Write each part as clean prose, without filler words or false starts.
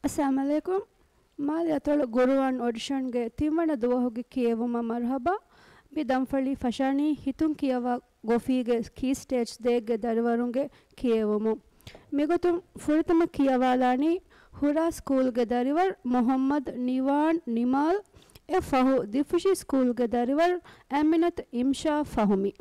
Assalamu alaikum. Mali atol Guruan audition ge timwana duwahuge kiyevuma marhaba. Mi damfali fashani hitun kiyawa gofige key stage dege dariwarunge kiyevumu. Migotum furitama kiyawalani Hura school ge dariwar Muhammad Niwan Nimal e fahu Difushi school ge dariwar Aminat Imsha Fahumi.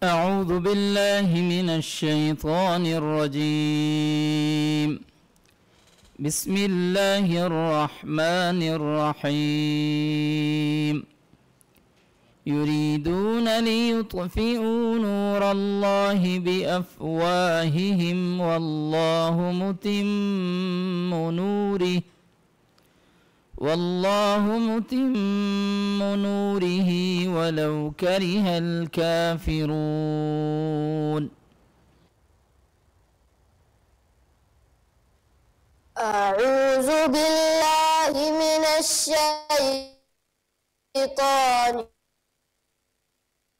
أعوذ بالله من الشيطان الرجيم. بسم الله الرحمن الرحيم. يريدون ليطفئوا نور الله بأفواههم والله متم نوره ولو كره الكافرون. أعوذ بالله من الشيطان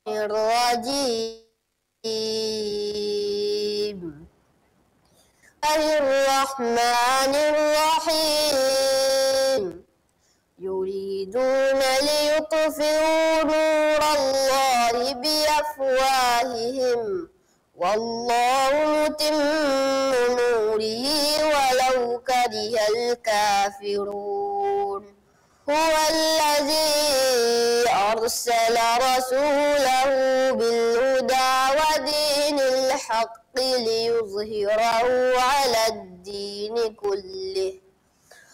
الرجيم. الرحمن الرحيم. يريدون ليطفئوا نور الله بأفواههم والله متم نوره ولو كره الكافرون. هو الذي أرسل رسوله بالهدى ودين الحق ليظهره على الدين كله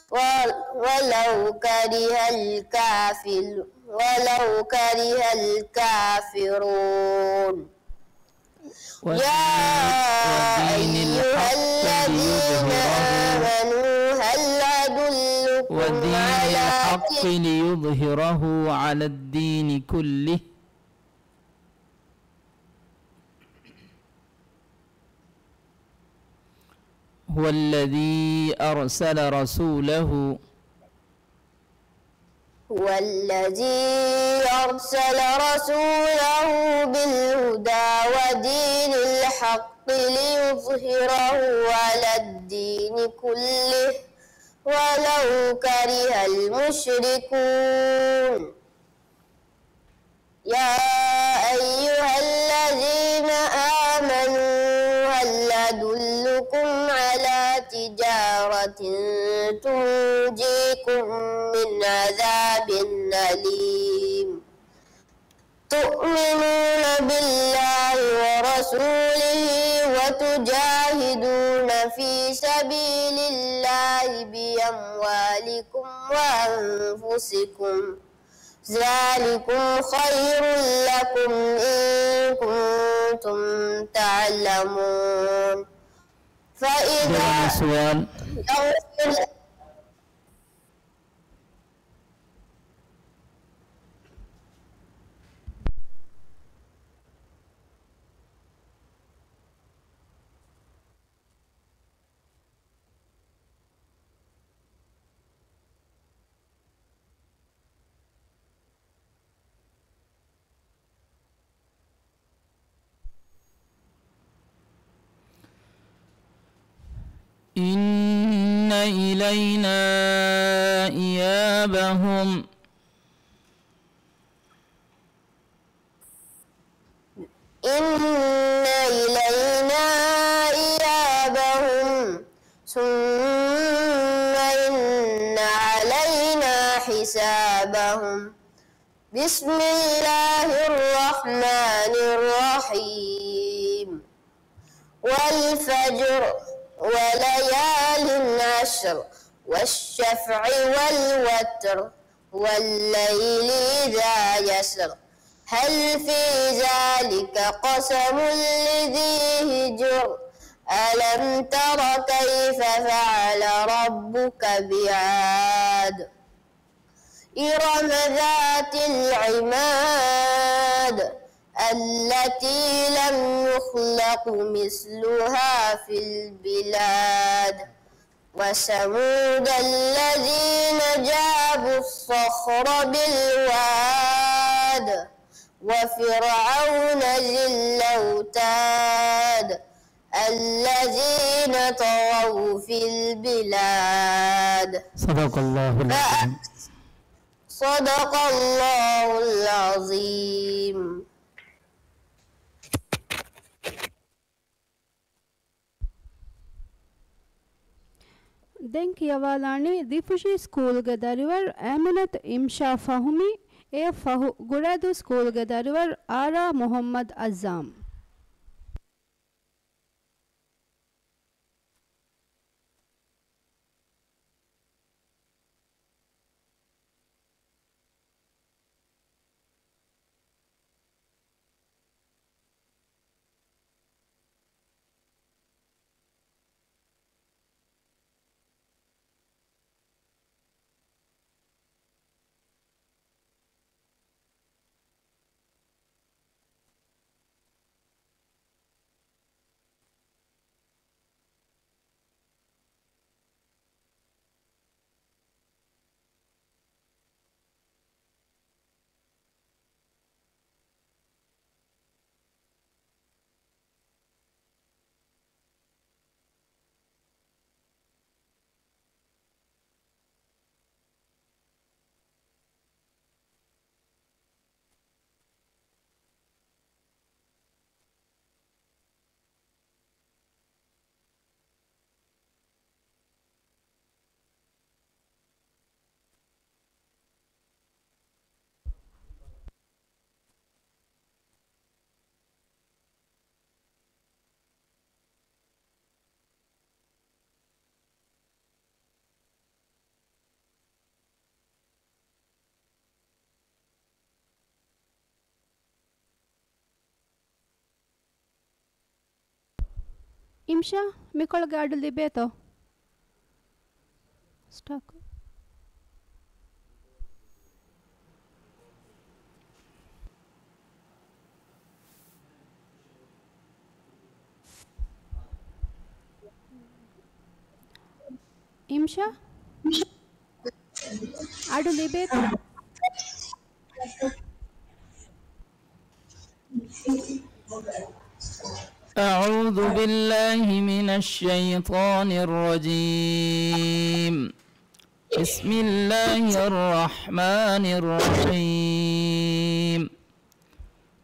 ولو كره الكافرون. يا أيها الذين آمنوا هل أدلكم على الحق ليظهره على الدين كله. هو الذي أرسل رسوله بالهدى ودين الحق ليظهره على الدين كله ولو كره المشركون. يا أيها الذين آمنوا هل أدلكم على تجارة تنجيكم من عذاب أليم. تؤمنون بالله ورسوله وتجاهدون في سبيل الله بأموالكم وأنفسكم ذلكم خير لكم إن كنتم تعلمون. فإذا سؤال إن إلينا إيابهم. إن إلينا إيابهم ثم إن علينا حسابهم. بسم الله الرحمن الرحيم. والفجر وليال عشر والشفع والوتر والليل إذا يسر هل في ذلك قسم لذي هجر ألم تر كيف فعل ربك بعاد إرم ذات العماد التي لم يخلق مثلها في البلاد وثمود الذين جابوا الصخر بالواد وفرعون ذي الأوتاد الذين طغوا في البلاد. صدق الله العظيم. صدق الله العظيم. දැන් කියවාලානේ දිපුෂි ස්කූල්ග දරිවර් ඇමනත් ඉම්ෂා ෆහුමි එය ෆහු ගුරාදු ස්කූල්ග දරිවර් ආරා මොහම්මද් අස්සාම්. ඉම්ෂා මිකොළ ගාඩු ලිබේතෝ ස්ටාක් ඉම්ෂා ආඩු ලිබේතෝ أعوذ بالله من الشيطان الرجيم. بسم الله الرحمن الرحيم.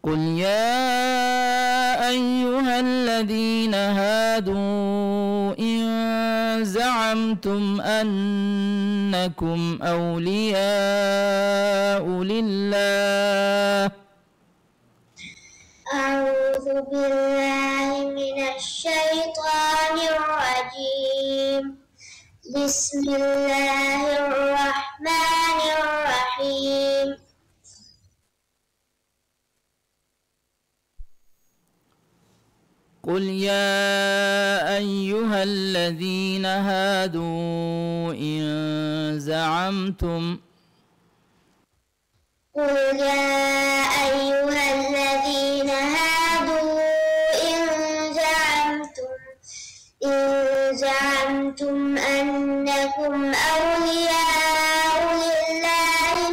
قل يا أيها الذين هادوا إن زعمتم أنكم أولياء لله أعوذ بالله من الشيطان الرجيم. بسم الله الرحمن الرحيم. قل يا أيها الذين هادوا إن زعمتم قل يا أيها الذين هادوا إن زعمتم أنكم أولياء لله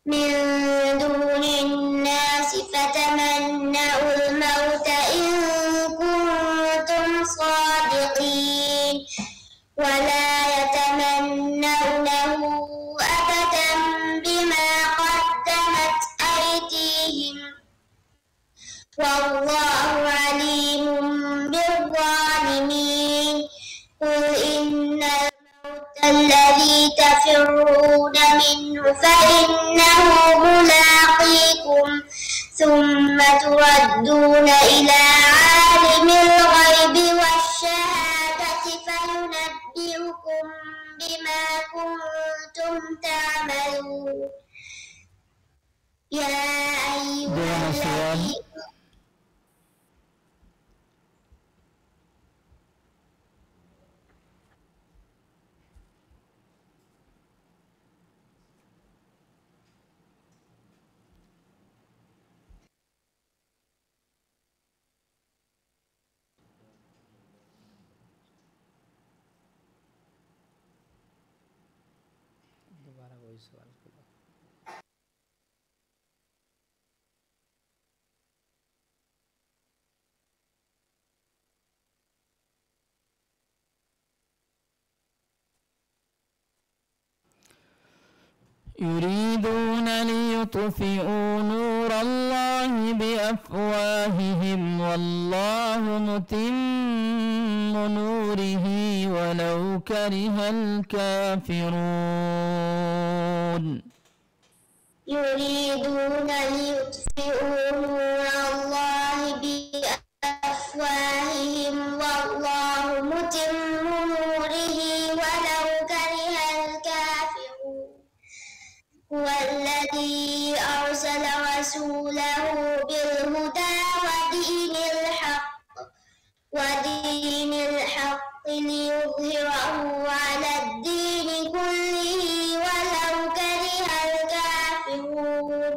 من دون الناس فتمنوا الموت إن كنتم صادقين ولا يتمنونه أبدا بما قدمت أيديهم والله عليم بالظالمين. قل إن الموت الذي تفرون منه فإنه ملاقيكم ثم تردون إلى عالم الغيب والشهادة فينبئكم بما كنتم تعملون. يا أيها الذين कोई सवाल करो। يريدون ليطفئوا نور الله بأفواههم والله متم نوره ولو كره الكافرون. يريدون ليطفئوا نور الله بأفواههم والله متم نوره ولو كره الكافرون. هو الذي أرسل رسوله بالهدى ودين الحق ليظهره على الدين كله ولو كره الكافرون.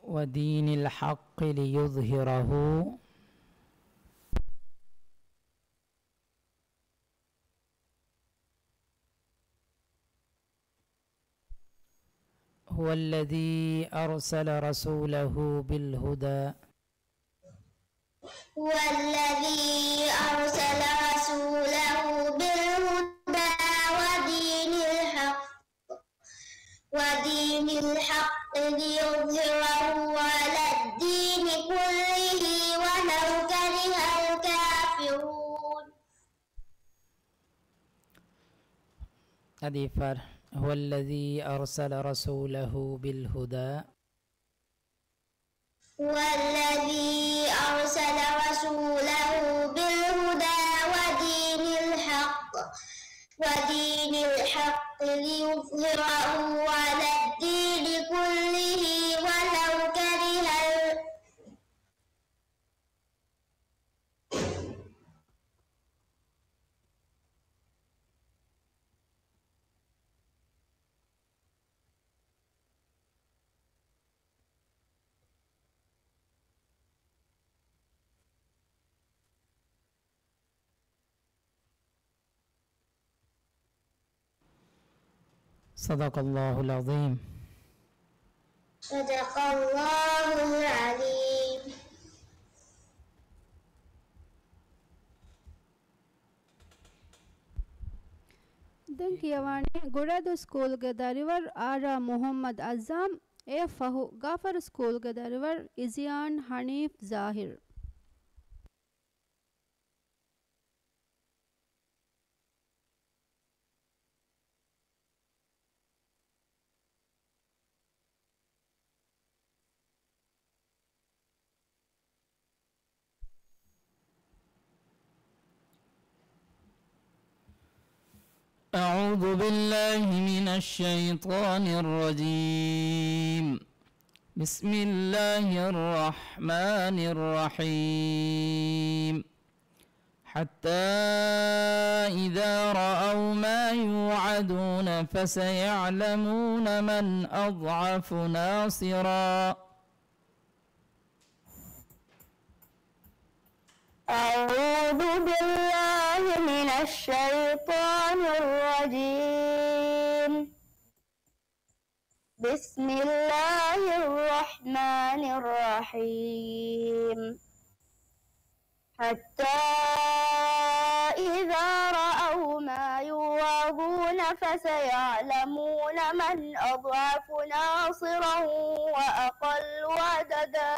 ودين الحق ليظهره هو الذي أرسل رسوله بالهدى هو الذي أرسل رسوله بالهدى ودين الحق ليظهره على الدين كله ولو كره الكافرون. أديفر هو الذي أرسل رسوله بالهدى هو الذي أرسل رسوله بالهدى ودين الحق ليظهره على الدين كله ولو كره صدق الله العظيم. صدق الله العليم. دنكيواني غراد سكول غداريور آرا محمد عزام اي فهو غافر سكول غداريور إزيان حنيف ظاهر. أعوذ بالله من الشيطان الرجيم. بسم الله الرحمن الرحيم. حتى إذا رأوا ما يوعدون فسيعلمون من أضعف ناصرا. أعوذ بالله من الشيطان الرجيم. بسم الله الرحمن الرحيم. حتى إذا رأوا ما يوعظون فسيعلمون من أضعف ناصرا وأقل عددا.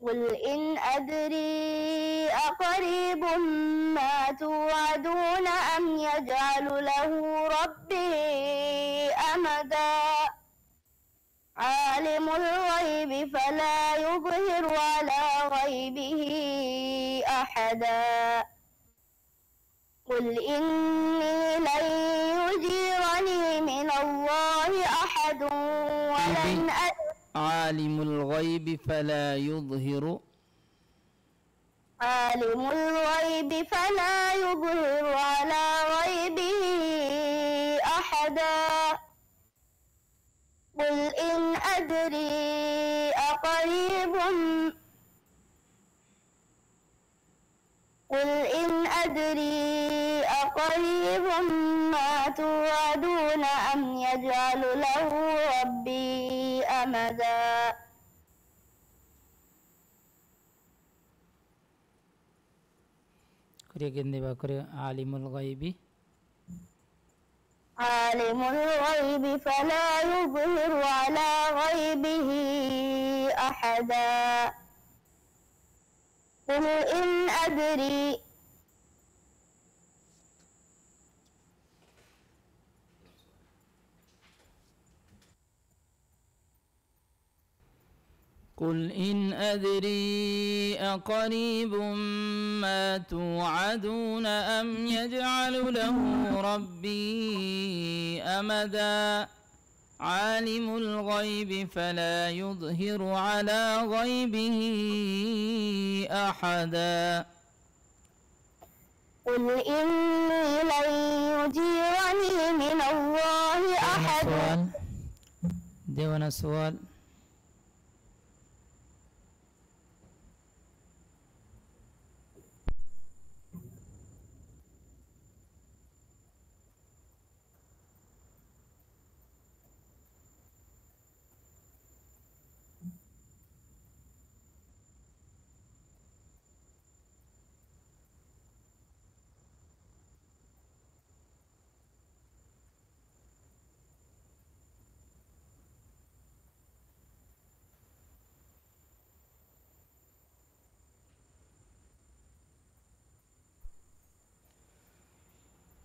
قل إن أدري أقريب ما توعدون أم يجعل له ربي أمدا. عالم الغيب فلا يظهر على غيبه أحدا. قل إني لن يجيرني من الله أحد ولن عالم الغيب فلا يظهر على غيبه أحدا. قل إن أدري أقريب ما توعدون تشاءون أم يجعل له ربي أمدا. عالم الغيب عالم الغيب فلا يظهر على غيبه أحدا. قل إن أدري قل إن أدري أقريب ما توعدون أم يجعل له ربي أمدا. عالم الغيب فلا يظهر على غيبه أحدا. قل إني لن يجيرني من الله أحد. ديوان السؤال.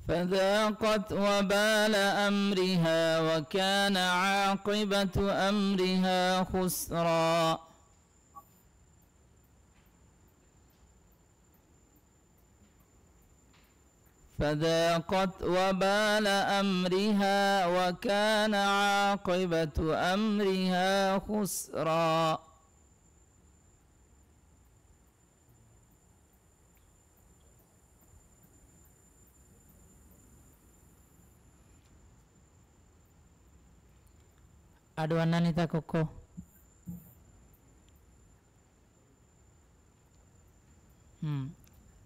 فذاقت وبال أمرها وكان عاقبة أمرها خسرا. فذاقت وبال أمرها وكان عاقبة أمرها خسرا. Aduan nanita koko.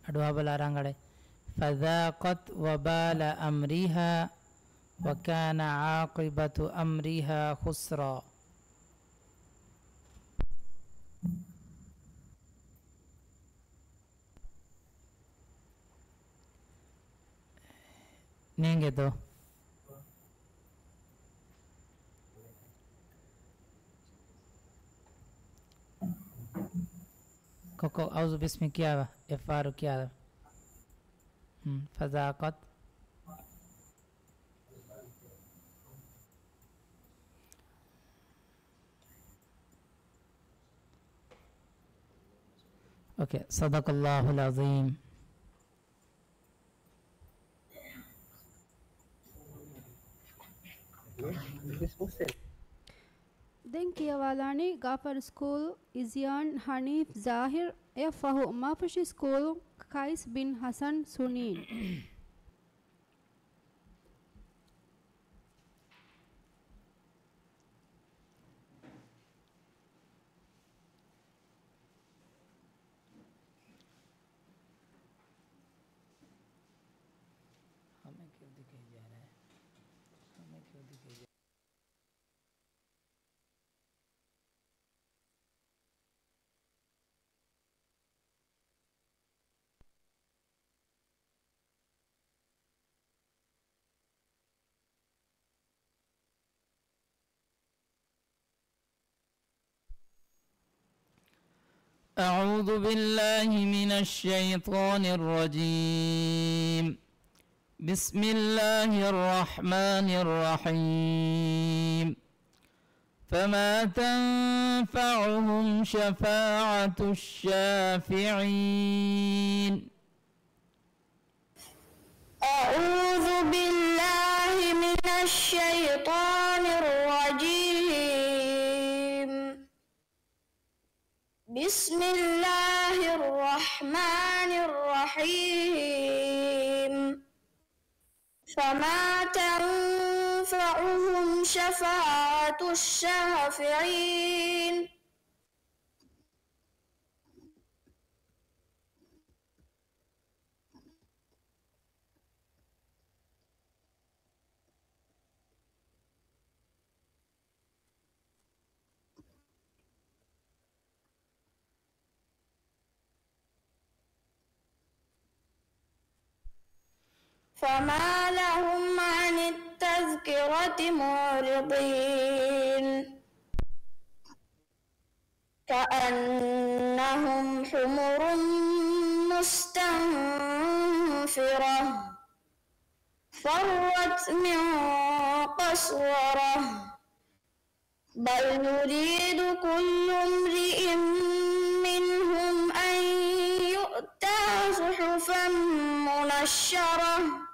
Adua balarangade. فذاقت وبال أمرها وكان عاقبة أمرها خسرا. Ninge to. Koko auzu bismi क्या इफ़ारु क्या فذاقت اوكي صدق الله العظيم. Denki Avalani, Gafar School, Izian Hanif Zahir, Fahu Mafushi School, Kais bin Hassan Sunin. أعوذ بالله من الشيطان الرجيم. بسم الله الرحمن الرحيم. فما تنفعهم شفاعة الشافعين. أعوذ بالله من الشيطان الرجيم. بسم الله الرحمن الرحيم. فما تنفعهم شفاعة الشافعين. فما لهم عن التذكرة معرضين كأنهم حمر مستنفرة فرت من قسورة بل يريد كل امرئ منهم أن يؤتى صحفا منشرة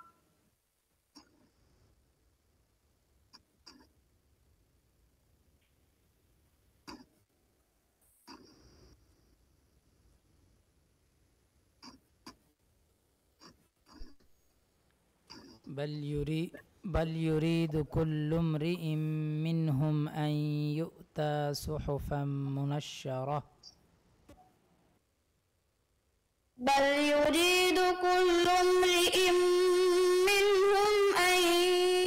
بل يريد كل امرئ منهم أن يؤتى صحفا منشرة بل يريد كل امرئ منهم أن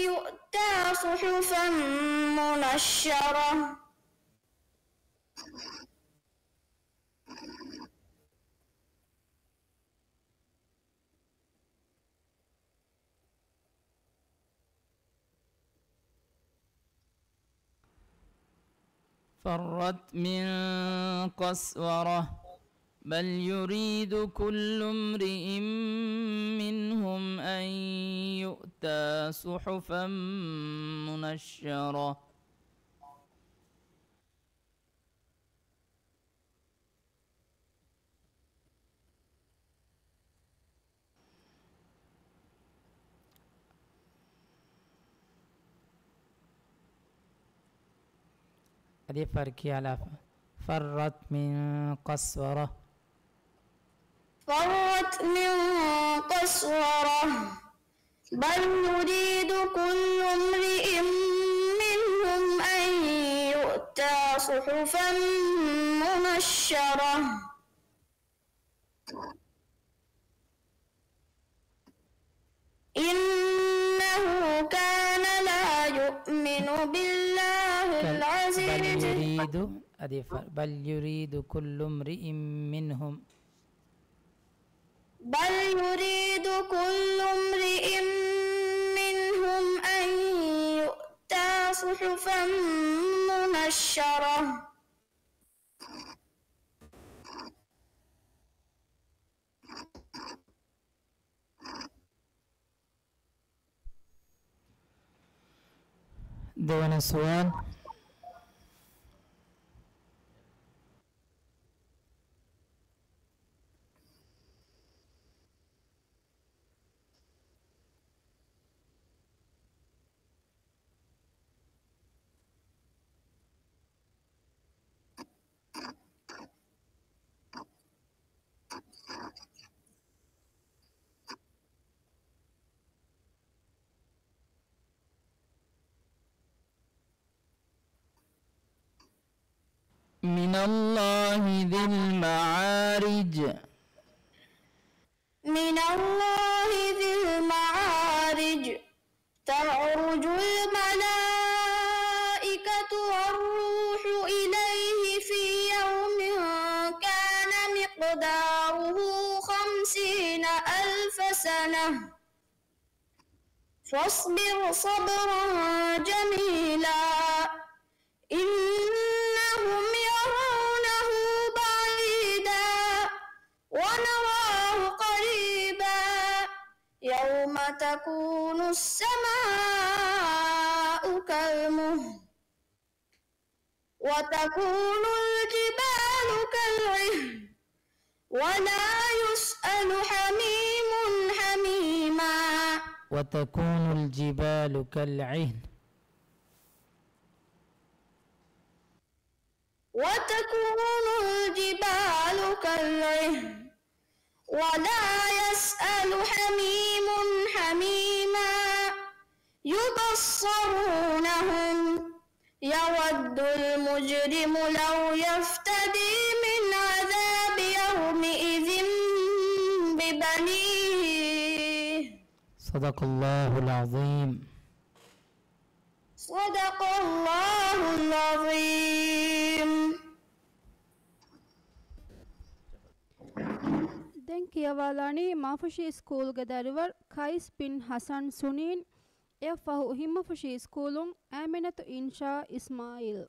يؤتى صحفا منشرة فرت من قسورة بل يريد كل امرئ منهم أن يؤتى صحفا منشرة هذه فرقية على فرت من قسورة فرت من قسورة بل يريد كل امرئ منهم أن يؤتى صحفا منشرة إنه كان لا يؤمن بالله العزيز بل يريد كل امرئ منهم بل يريد كل امرئ منهم أن يؤتى صحفا منشرة دون سؤال من الله ذي المعارج من الله ذي المعارج تعرج الملائكة والروح إليه في يوم كان مقداره 50,000 سنة فاصبر صبرا جميلا إنهم يرونه بعيدا ونراه قريبا يوم تكون السماء كالمهل وتكون الجبال كالعهن ولا يسأل حميم حميما وتكون الجبال كالعهن وتكون الجبال كالعهن ولا يسأل حميم حميما يبصرونهم يود المجرم لو يفتدي من عذاب يومئذ ببنيه صدق الله العظيم صدق الله العظيم දැන් කියවාලානි මාෆුෂි ස්කූල්ගේ දරුවර් කයිස් බින් හසන් සුනීන් එය ෆහු හිම්මෆුෂි ස්කූලුන් ආමිනතු ඉන්ෂා ඉස්මායිල්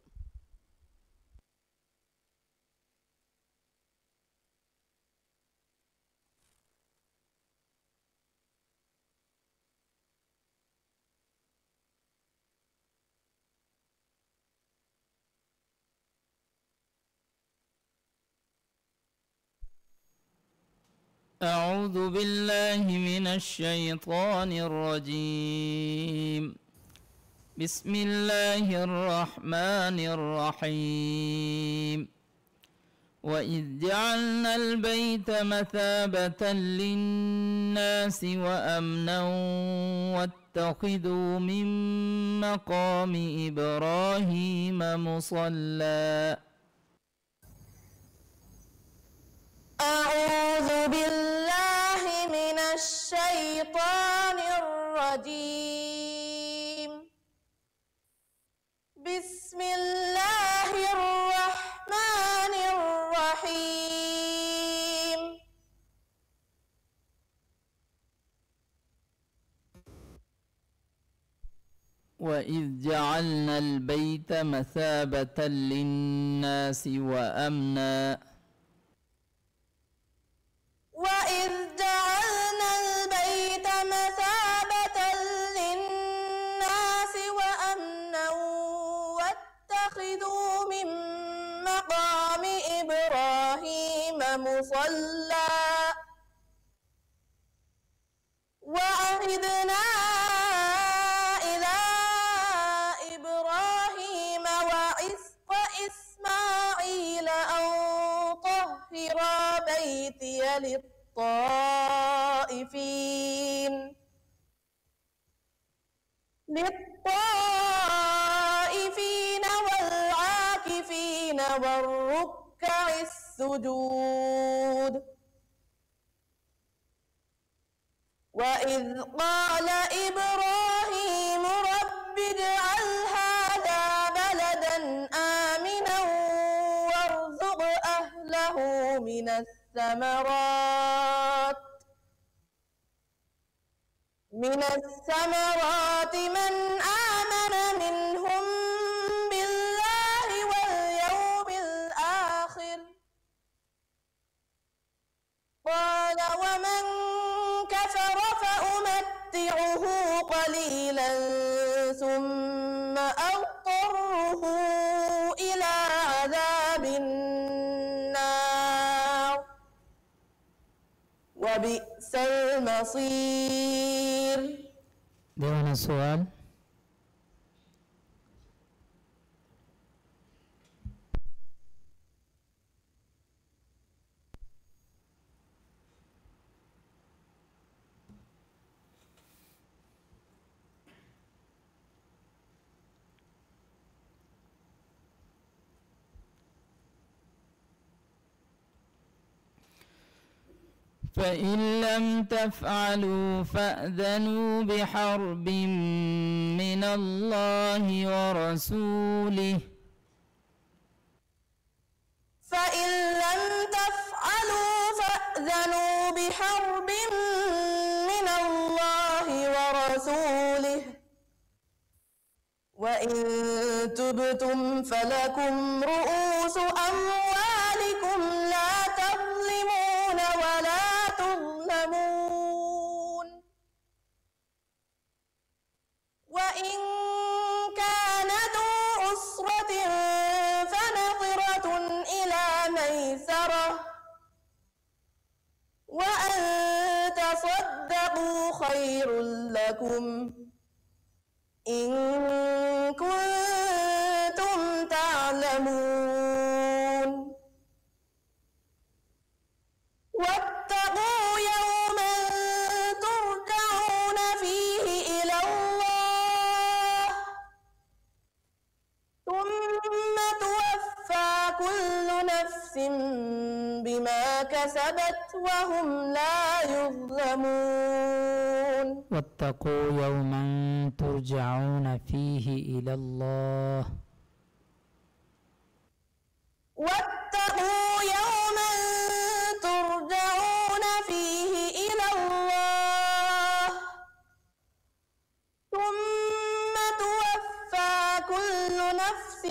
أعوذ بالله من الشيطان الرجيم بسم الله الرحمن الرحيم وإذ جعلنا البيت مثابة للناس وأمنا واتخذوا من مقام إبراهيم مصلى أعوذ بالله من الشيطان الرجيم بسم الله الرحمن الرحيم وإذ جعلنا البيت مثابة للناس وأمنا وإذ جعلنا البيت مثابة للناس وأمنا واتخذوا من مقام إبراهيم مصلى وعهدنا إلى إبراهيم وإسماعيل أن طهر بيتي للطائفين والعاكفين والركع السجود وإذ قال إبراهيم رب اجعل هذا بلدا آمنا وارزق أهله من الثمرات من آمن منهم بالله واليوم الآخر قال ومن كفر فأمتعه قليلا ثم أضطره إلى عذاب النار وبئس المصير. دعونا السؤال. فإن لم تفعلوا فأذنوا بحرب من الله ورسوله. فإن لم تفعلوا فأذنوا بحرب من الله ورسوله وإن تبتم فلكم رؤوس أموالكم لا تظلمون ولا تظلمون وإن كان ذو عسرة فنظرة إلى ميسرة وأن تصدقوا خير لكم إن كنتم تعلمون واتقوا يوما ترجعون فيه إلى الله ثم توفى كل نفس بما كسبت وهم لا يظلمون. واتقوا يوما ترجعون فيه إلى الله. واتقوا يوما ترجعون نفس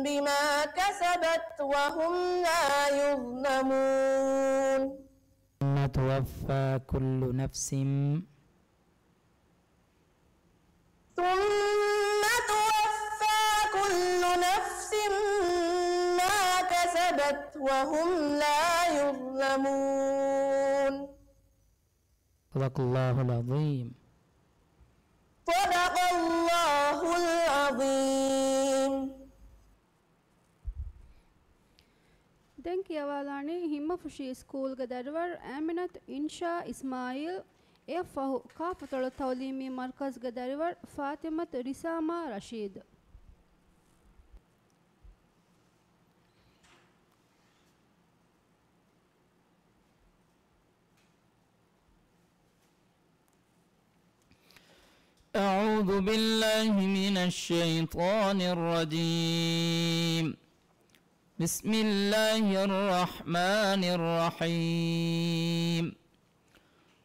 بما كسبت وهم لا يظلمون ثم توفى كل نفس ثم توفى كل نفس ما كسبت وهم لا يظلمون صدق الله العظيم صدق الله العظيم දැන් කියවාලානේ හිම්ම ෆුෂි ස්කූල්ග දරවර් ඇමිනත් ඉන්ෂා ඉස්මායිල් එය ෆහු කාපතොළ තවලීමී මර්කස්ග දරවර් ෆාතිමත් රිසාමා රශීද් أعوذ بالله من الشيطان الرجيم بسم الله الرحمن الرحيم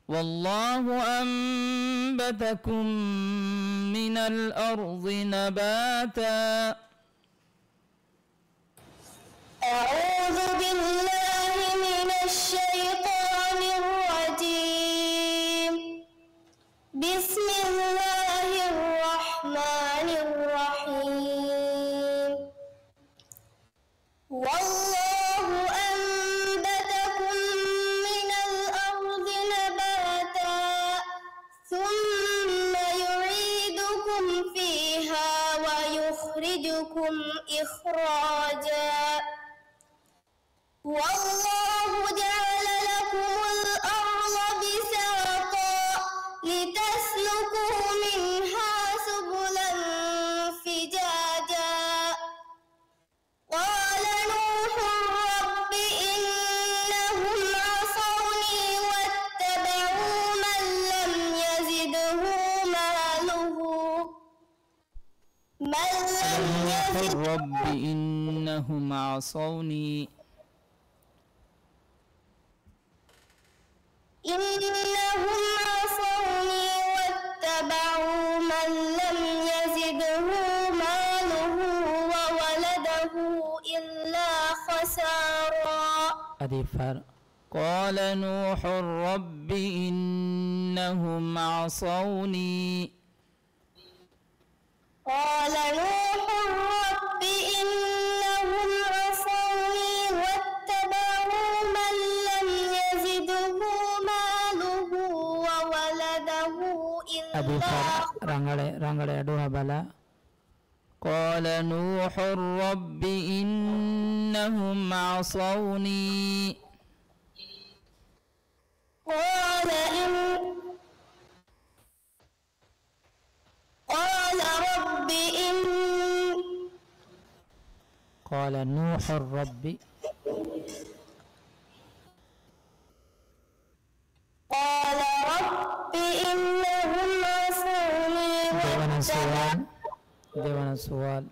والله أنبتكم من الأرض نباتا أعوذ بالله من الشيطان الرجيم بسم الله الرحمن الرحيم والله أنبتكم من الأرض نباتا ثم يعيدكم فيها ويخرجكم إخراجا والله جعل لكم الأرض بساطا لتسلكوا منها سبلا فجاجا قال نوح رب إنهم عصوني واتبعوا من لم يزده ماله رب إنهم عصوني واتبعوا من لم يزده ماله وولده إلا خسارا أدفر قال نوح رب إنهم عصوني قال نوح رب إنهم عصوني واتبعوا من لم يزده ماله وولده إلا أدفر رنگڑے أدوها بلا قال نوح رب إنهم عصوني قال رب إن قال نوح الرب قال رب إنهم عصوني ديوانا سوال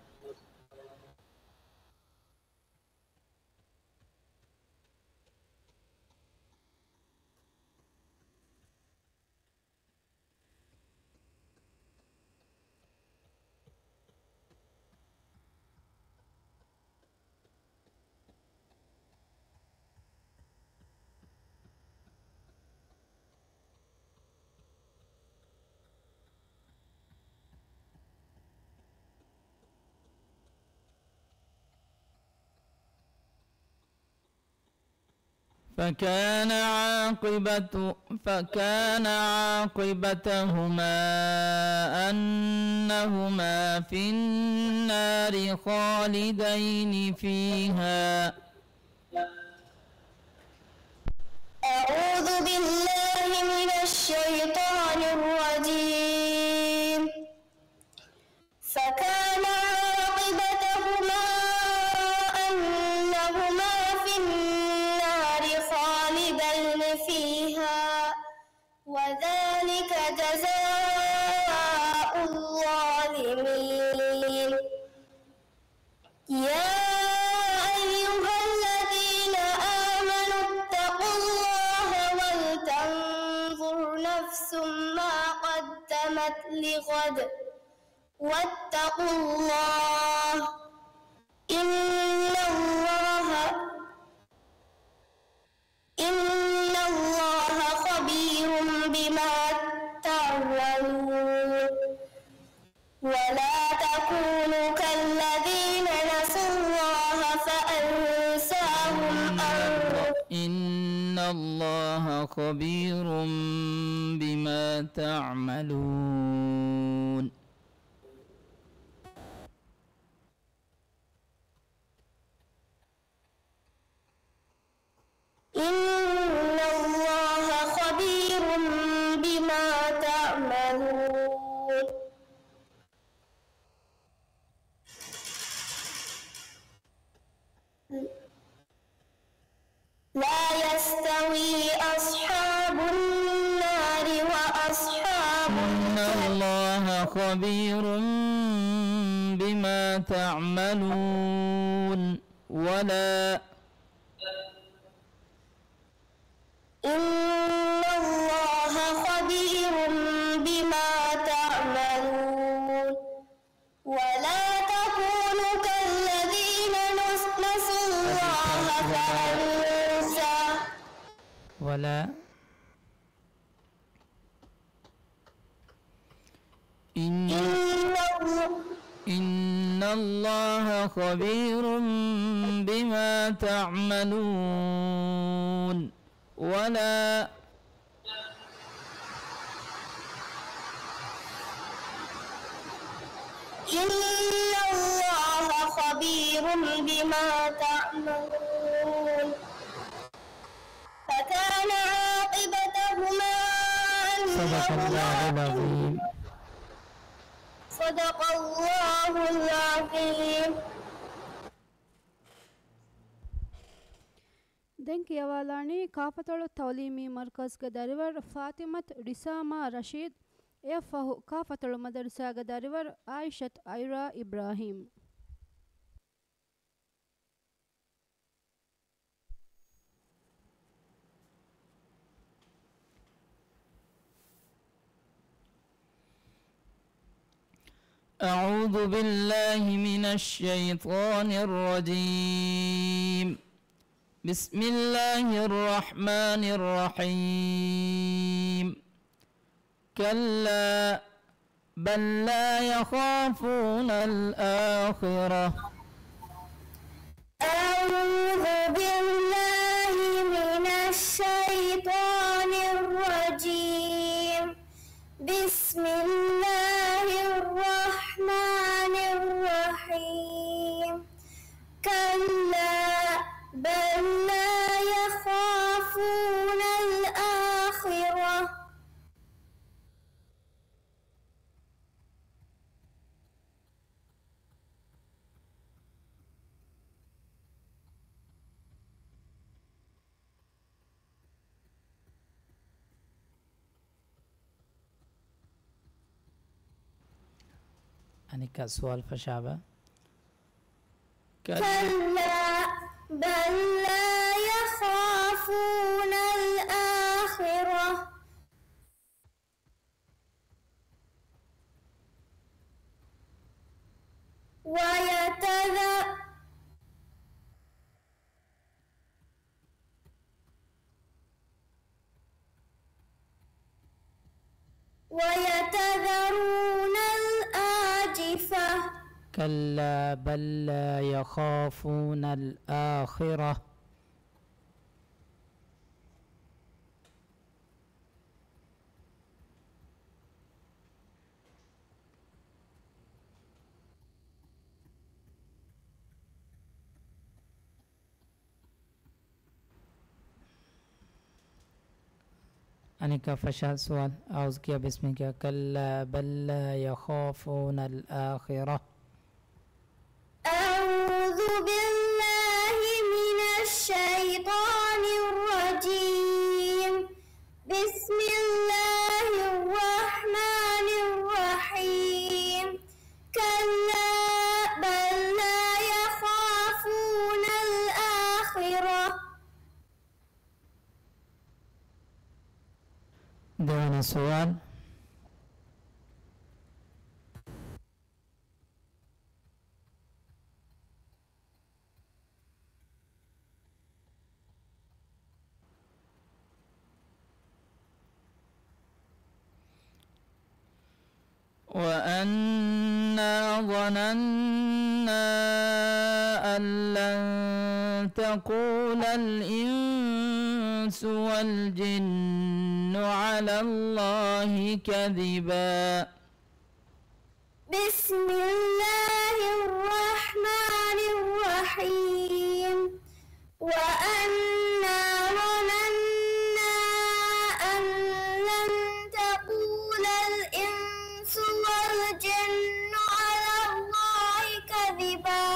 فكان عاقبتهما أنهما في النار خالدين فيها أعوذ بالله من الشيطان الرجيم فكان عاقبتهما أنهما في النار خالدين فيها وذلك جزاء الظالمين يا أيها الذين آمنوا اتقوا الله ولتنظر نفس ما قدمت واتقوا الله إن الله خبير بما تعملون ولا تكونوا كالذين نسوا الله فأنساهم إن الله خبير بما تعملون. إن الله خبير بما تعملون. لا يستوي أصحاب النار وأصحاب إن الله خبير بما تعملون ولا إن الله خبير بما تعملون ولا تكونوا كالذين نسوا الله فأنساهم ولا إن الله خبير بما تعملون ولا إن الله خبير بما تعملون فكان عاقبتهما صدق الله العظيم. صدق الله العظيم. ದೆಂಕಿ ಯವಾಲಾಣಿ ಕಾಪತೊಳು ತೌಲೀಮಿ ಮರ್ಕಜ್ಗ ದರಿವರ್ ಫಾತಿಮತ್ ರಿಸಾಮಾ ರಶೀದ್ ಎಫಹು ಕಾಪತೊಳು ಮದರಸಾಗ ದರಿವರ್ ಆಯಿಷತ್ ಐರಾ ಇಬ್ರಾಹಿಂ. أعوذ بالله من الشيطان الرجيم. بسم الله الرحمن الرحيم. كلا بل لا يخافون الآخرة. أعوذ بالله من الشيطان الرجيم. بسم الله الرحمن الرحيم. كلا بل لا يخافون الآخرة. أنك سؤال فشابة. كلا بل لا يخافون الآخرة. ويتذرون الآجفة. كلا بل لا يخافون الآخرة. أنك فشل سؤال أعوذ باسمك. كلا بل لا يخافون الآخرة. أعوذ بالله من الشيطان الرجيم. بسم الله الرحمن الرحيم. كلا بل لا يخافون الآخرة. دون السؤال. وأنا ظننا أن لن تقول الإنس والجن على الله كذبا. بسم الله الرحمن الرحيم. وأنا ظننا أن لن تقول الإنس والجن على الله كذبا.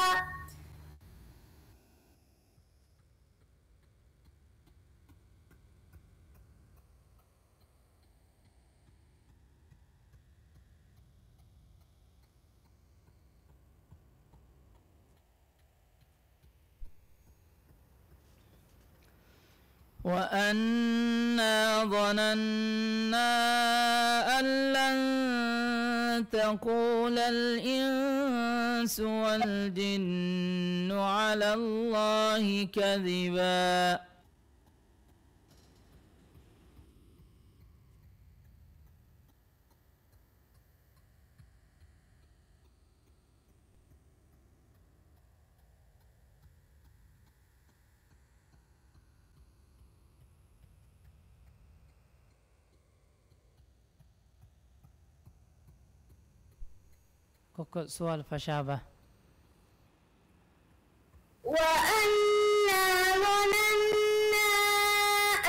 وأنا ظننا أن لن تقول الإنس والجن على الله كذبا. كوكو سؤال فشابه. وأنا ظننا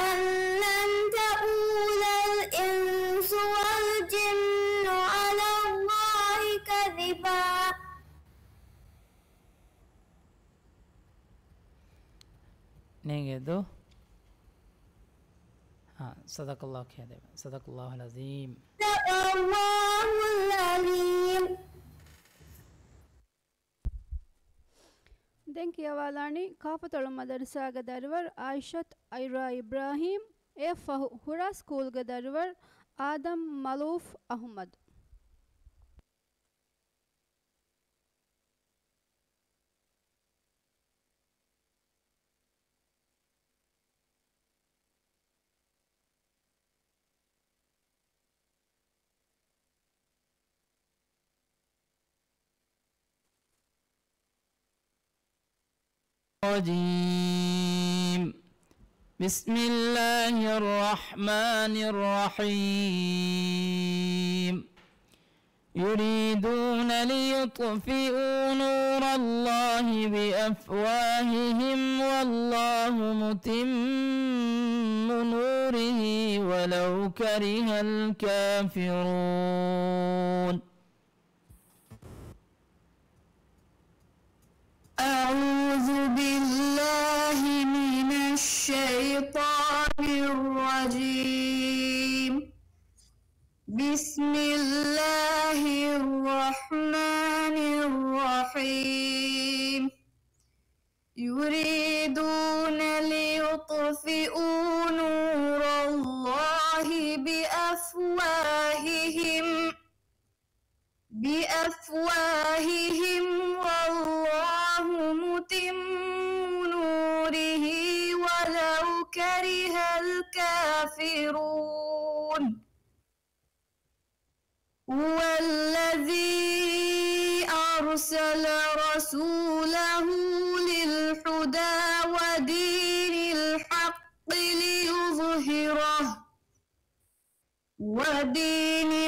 أن لن تقول الإنس والجن على الله كذبا. نيجي صدق الله كذب. صدق الله العظيم. صدق الله العظيم. ದೆಂಕಿಯವಾಲಾಣಿ ಕಾಪತೊಳು ಮದರಸಾಗ ದರ್ವರ್ ಆಯಿಷತ್ ಐರಾ ಇಬ್ರಾಹಿಂ ಎ ಹುರಾ ಸ್ಕೂಲ್ಗ ದರ್ವರ್ ಆದಮ್ ಮಲೂಫ್ ಅಹ್ಮದ್. بسم الله الرحمن الرحيم. يريدون ليطفئوا نور الله بأفواههم والله متم نوره ولو كره الكافرون. أعوذ بالله من الشيطان الرجيم. بسم الله الرحمن الرحيم. يريدون ليطفئوا نور الله بأفواههم والله متم نوره ولو كره الكافرون. هو الذي أرسل رسوله للهدى ودين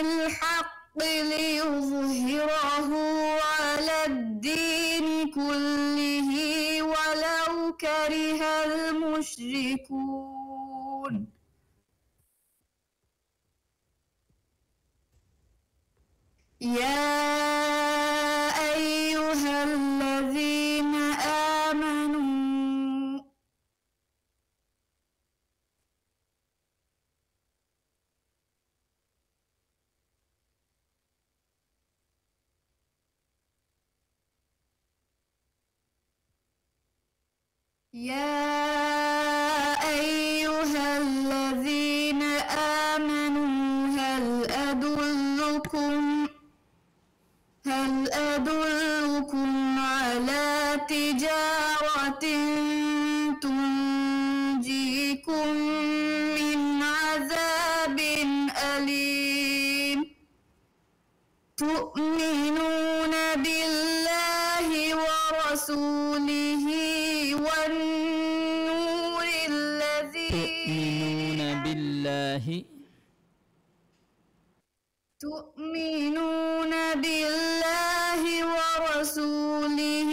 الحق ليظهره على الدين كله ولو كره المشركون. يا أيها الذين آمنوا هل أدلكم على تجارة تنجيكم من عذاب أليم. تؤمنون بالله ورسوله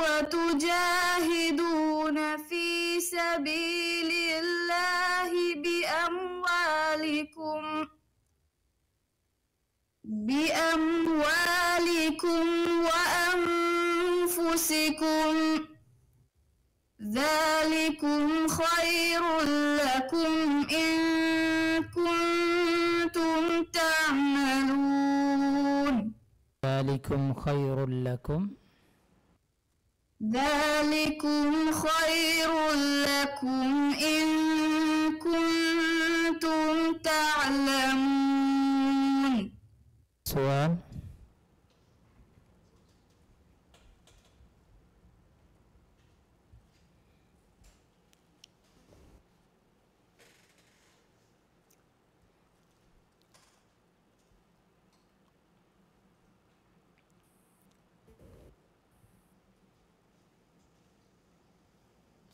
وتجاهدون في سبيل الله بأموالكم وأنفسكم ذلكم خير لكم إن كنتم تعملون. ذلكم خير لكم. ذلكم خير لكم إن كنتم تعلمون. سؤال.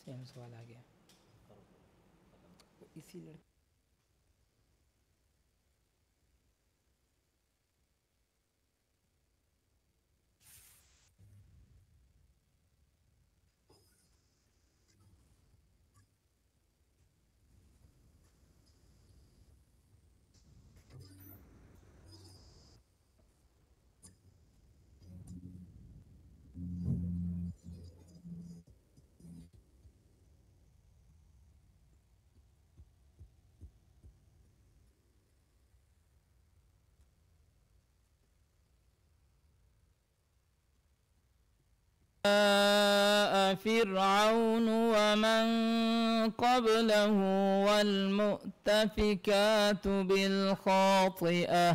सेम सवाल आ गया इसी लड़के فرعون ومن قبله والمؤتفكات بالخاطئة.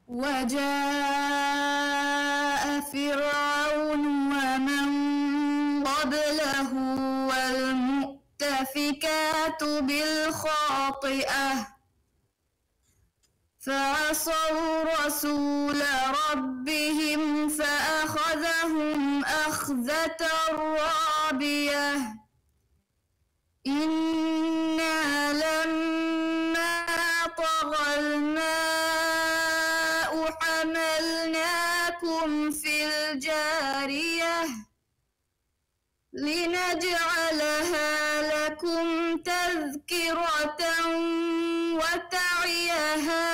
وجاء فرعون ومن قبله والمؤتفكات بالخاطئة فعصوا رسول ربهم فأخذهم أخذة رابية إنا لما طغى الماء حملناكم في الجارية لنجعلها لكم تذكرة وتعيها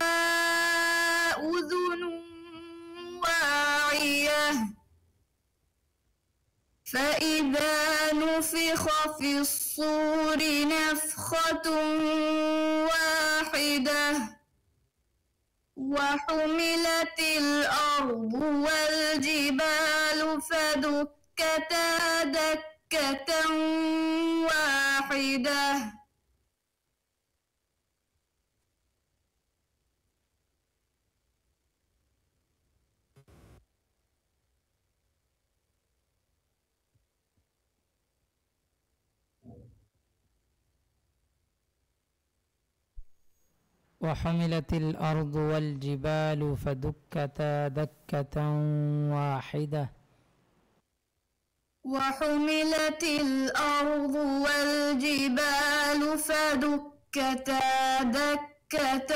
أذن واعية فإذا نفخ في الصور نفخة واحدة وحملت الأرض والجبال فدكتا دكة واحدة وحملت الأرض والجبال فدكتا دكة واحدة. وحملت الأرض والجبال فدكتا دكة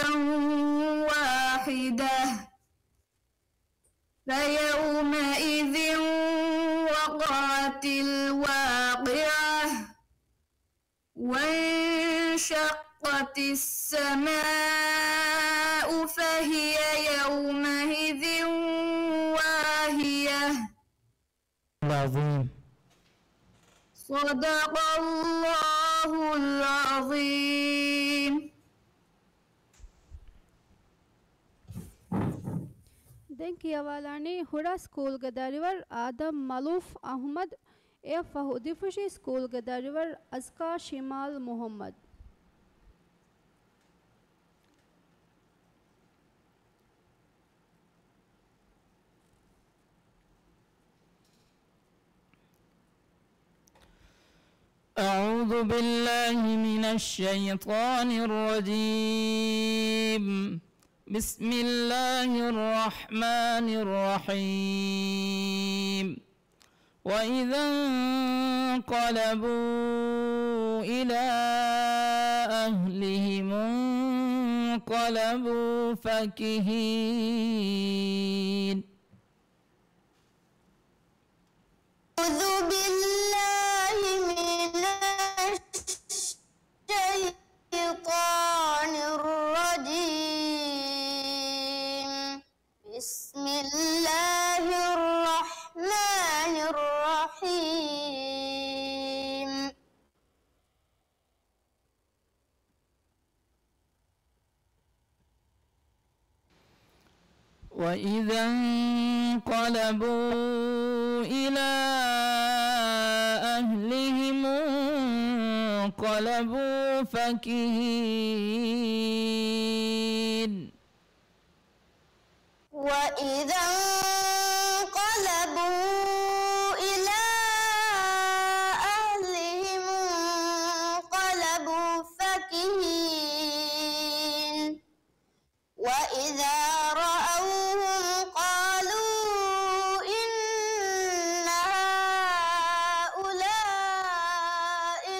واحدة فيومئذ وقعت الواقعة وانشقت السماء فهي يومئذ واهية. العظيم. صدق الله العظيم. Denki avalani hura school gadarivar Adam Maluf Ahmad e Fahudifushi school gadarivar Azka Shimal Muhammad. أعوذ بالله من الشيطان الرجيم. بسم الله الرحمن الرحيم. وإذا انقلبوا إلى أهلهم انقلبوا فكهين. أعوذ بالله من الشيطان الرجيم. بسم الله الرحمن الرحيم. وإذا انقلبوا إلى أهلهم انقلبوا فكهين. وإذا انقلبوا إلى أهلهم انقلبوا فكهين. وإذا رأوهم قالوا إن هؤلاء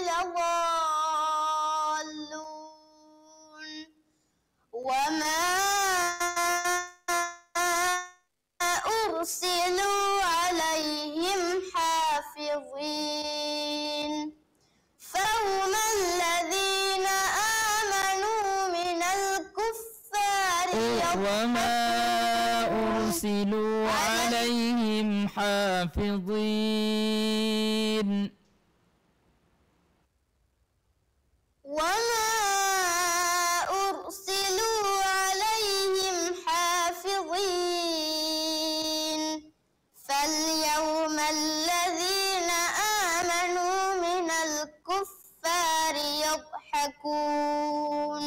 لضالون. وما أرسلوا عليهم حافظين. فهم الذين آمنوا من الكفار وما أرسلوا عليهم حافظين. وما أرسلوا عليهم حافظين. فاليوم الذين آمنوا من الكفار يضحكون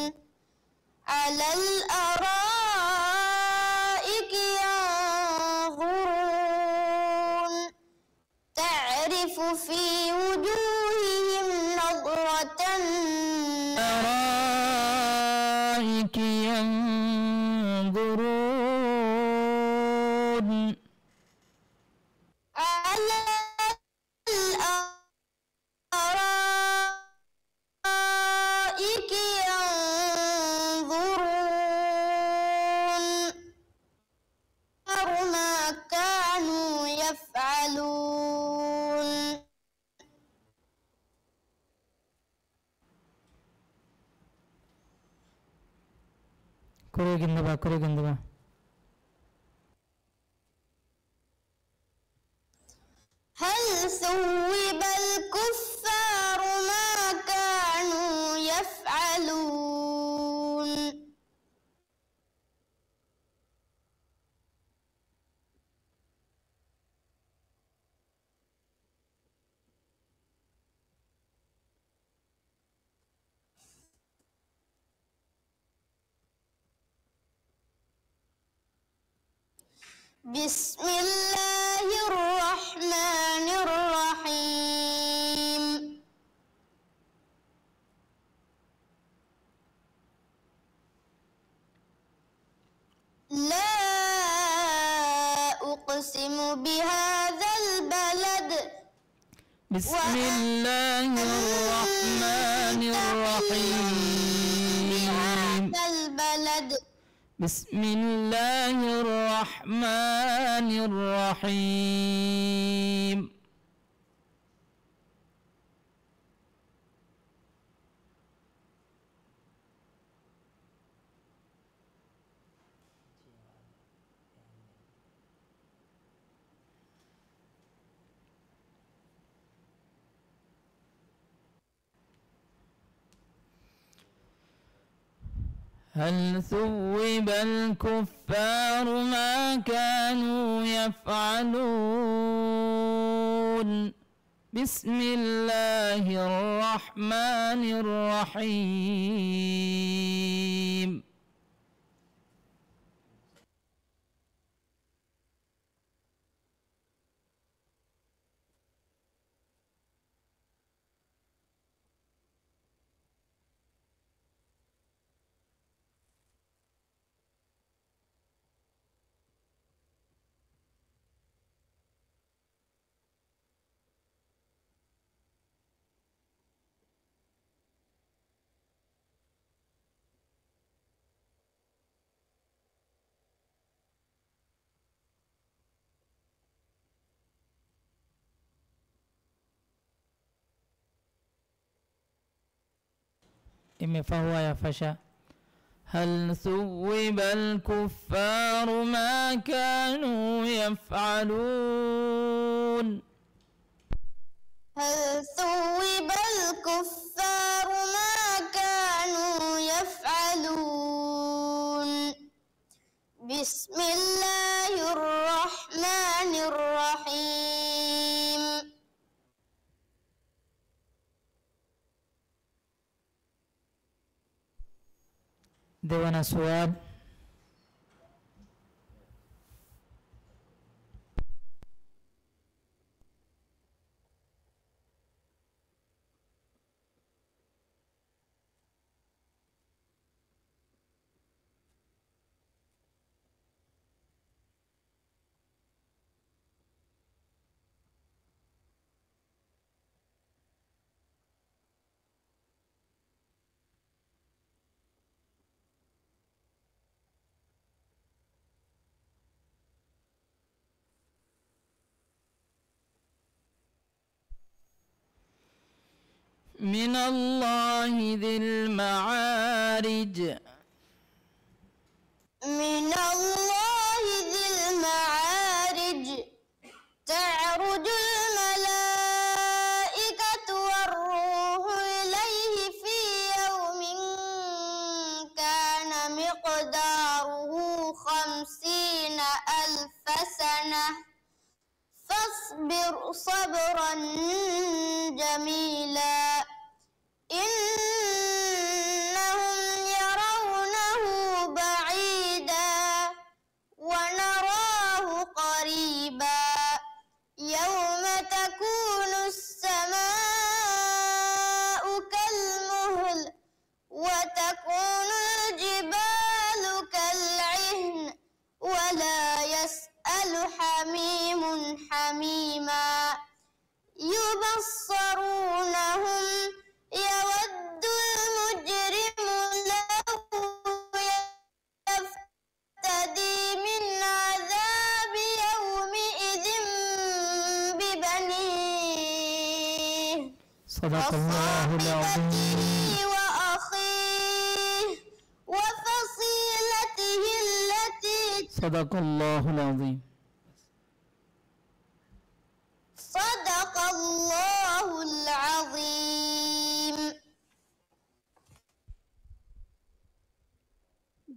على الأرائك ينظرون. تعرف في وجوههم نضرة أرائك ينظرون على الأرائك ينظرون ما كانوا يفعلون. كوريجندبا هل ثوب الكفار ما كانوا يفعلون. بسم الله الرحمن الرحيم. لا أقسم بهذا البلد. بسم الله الرحمن الرحيم. بهذا البلد. بسم الله الرحمن الرحيم. هل ثوب الكفار ما كانوا يفعلون. بسم الله الرحمن الرحيم. إمي فهو يفشى. هل ثوب الكفار ما كانوا يفعلون. هل ثوب الكفار ما كانوا يفعلون. بسم الله الرحمن الرحيم. देवाना सवाल. من الله ذي المعارج. من الله ذي المعارج. تعرج الملائكة والروح إليه في يوم كان مقداره 50,000 سنة فاصبر صبرا جميلا إنهم يرونه بعيدا ونراه قريبا يوم تكون السماء كالمهل وتكون الجبال كالعهن ولا يسأل حميم حميما يبصرونهم يود المجرم لو يفتدي من عذاب يومئذ ببنيه صدق الله العظيم. وأخيه وفصيلته التي صدق الله العظيم. صدق الله العظيم.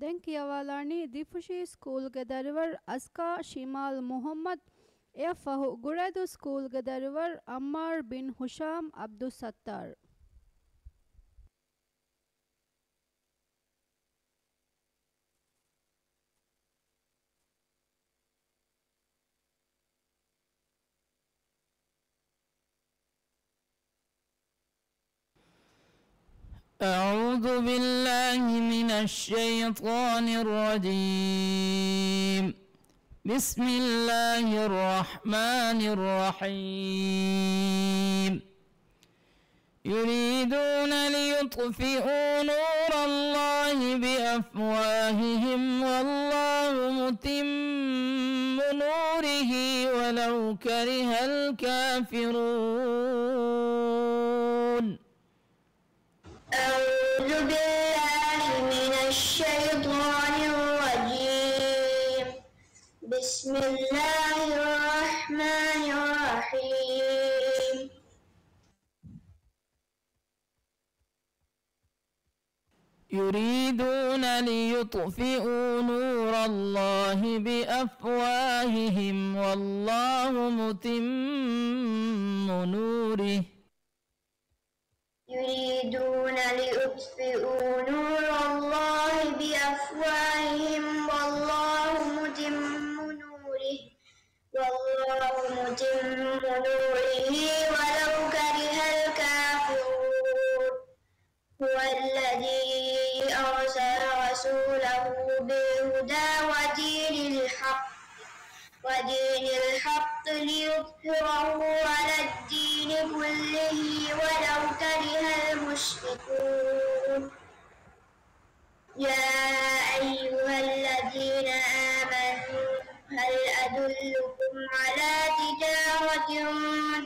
Denki avalani Difushi School Gadarivar Aska Shimal Muhammad Efahu Guradu School Gadarivar Ammar bin Husham Abdus Sattar. أعوذ بالله من الشيطان الرجيم. بسم الله الرحمن الرحيم. يريدون ليطفئوا نور الله بأفواههم والله متم نوره ولو كره الكافرون. أعوذ بالله من الشيطان الرجيم. بسم الله الرحمن الرحيم. يريدون ليطفئوا نور الله بأفواههم والله متم نوره. يريدون ليطفئوا نور الله بأفواههم والله متم نوره ولو كره الكافرون. هو الذي أرسل رسوله بالهدى ودين الحق ليظهره على الدين كله ولو كره المشركون. يا أيها الذين آمنوا هل أدلكم على تجارة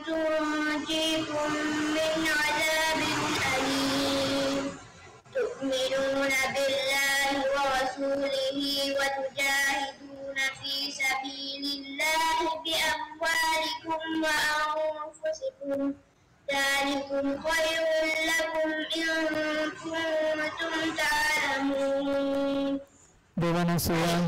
تنجيكم من عذاب أليم تجاهدون في سبيل الله بأموالكم وأنفسكم ذلكم خير لكم إن كنتم تعلمون. Bagaimana soal?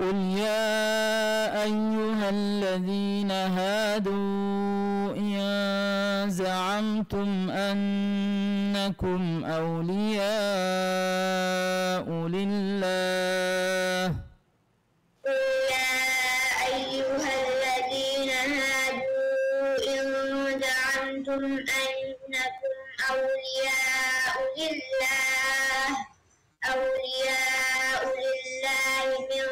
قل يا أيها الذين هادوا إن زعمتم أنكم أولياء لله يا أيها الذين هادوا إن زعمتم أنكم أولياء لله من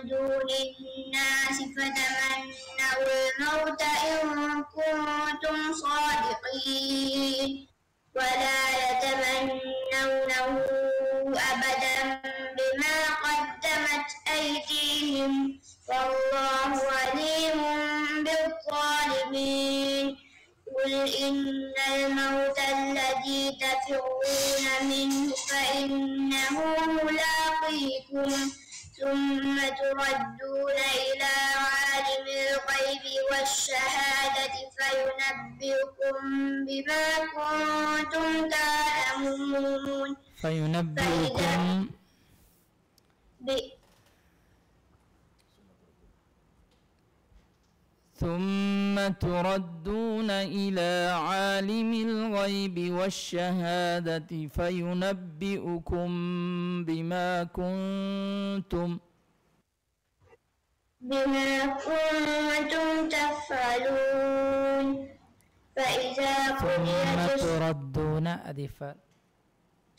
دون الناس فتمنوا الموت إن كنتم صادقين ولا يتمنونه أبدا بما قدمت أيديهم والله عليم بالظالمين. قل إن الموت الذي تفرون منه فإنه ملاقيكم ثم تردون إلى عالم الغيب والشهادة فينبئكم بما كنتم تعلمون. ثم تردون إلى عالم الغيب والشهادة فينبئكم بما كنتم تفعلون. فإذا قضيت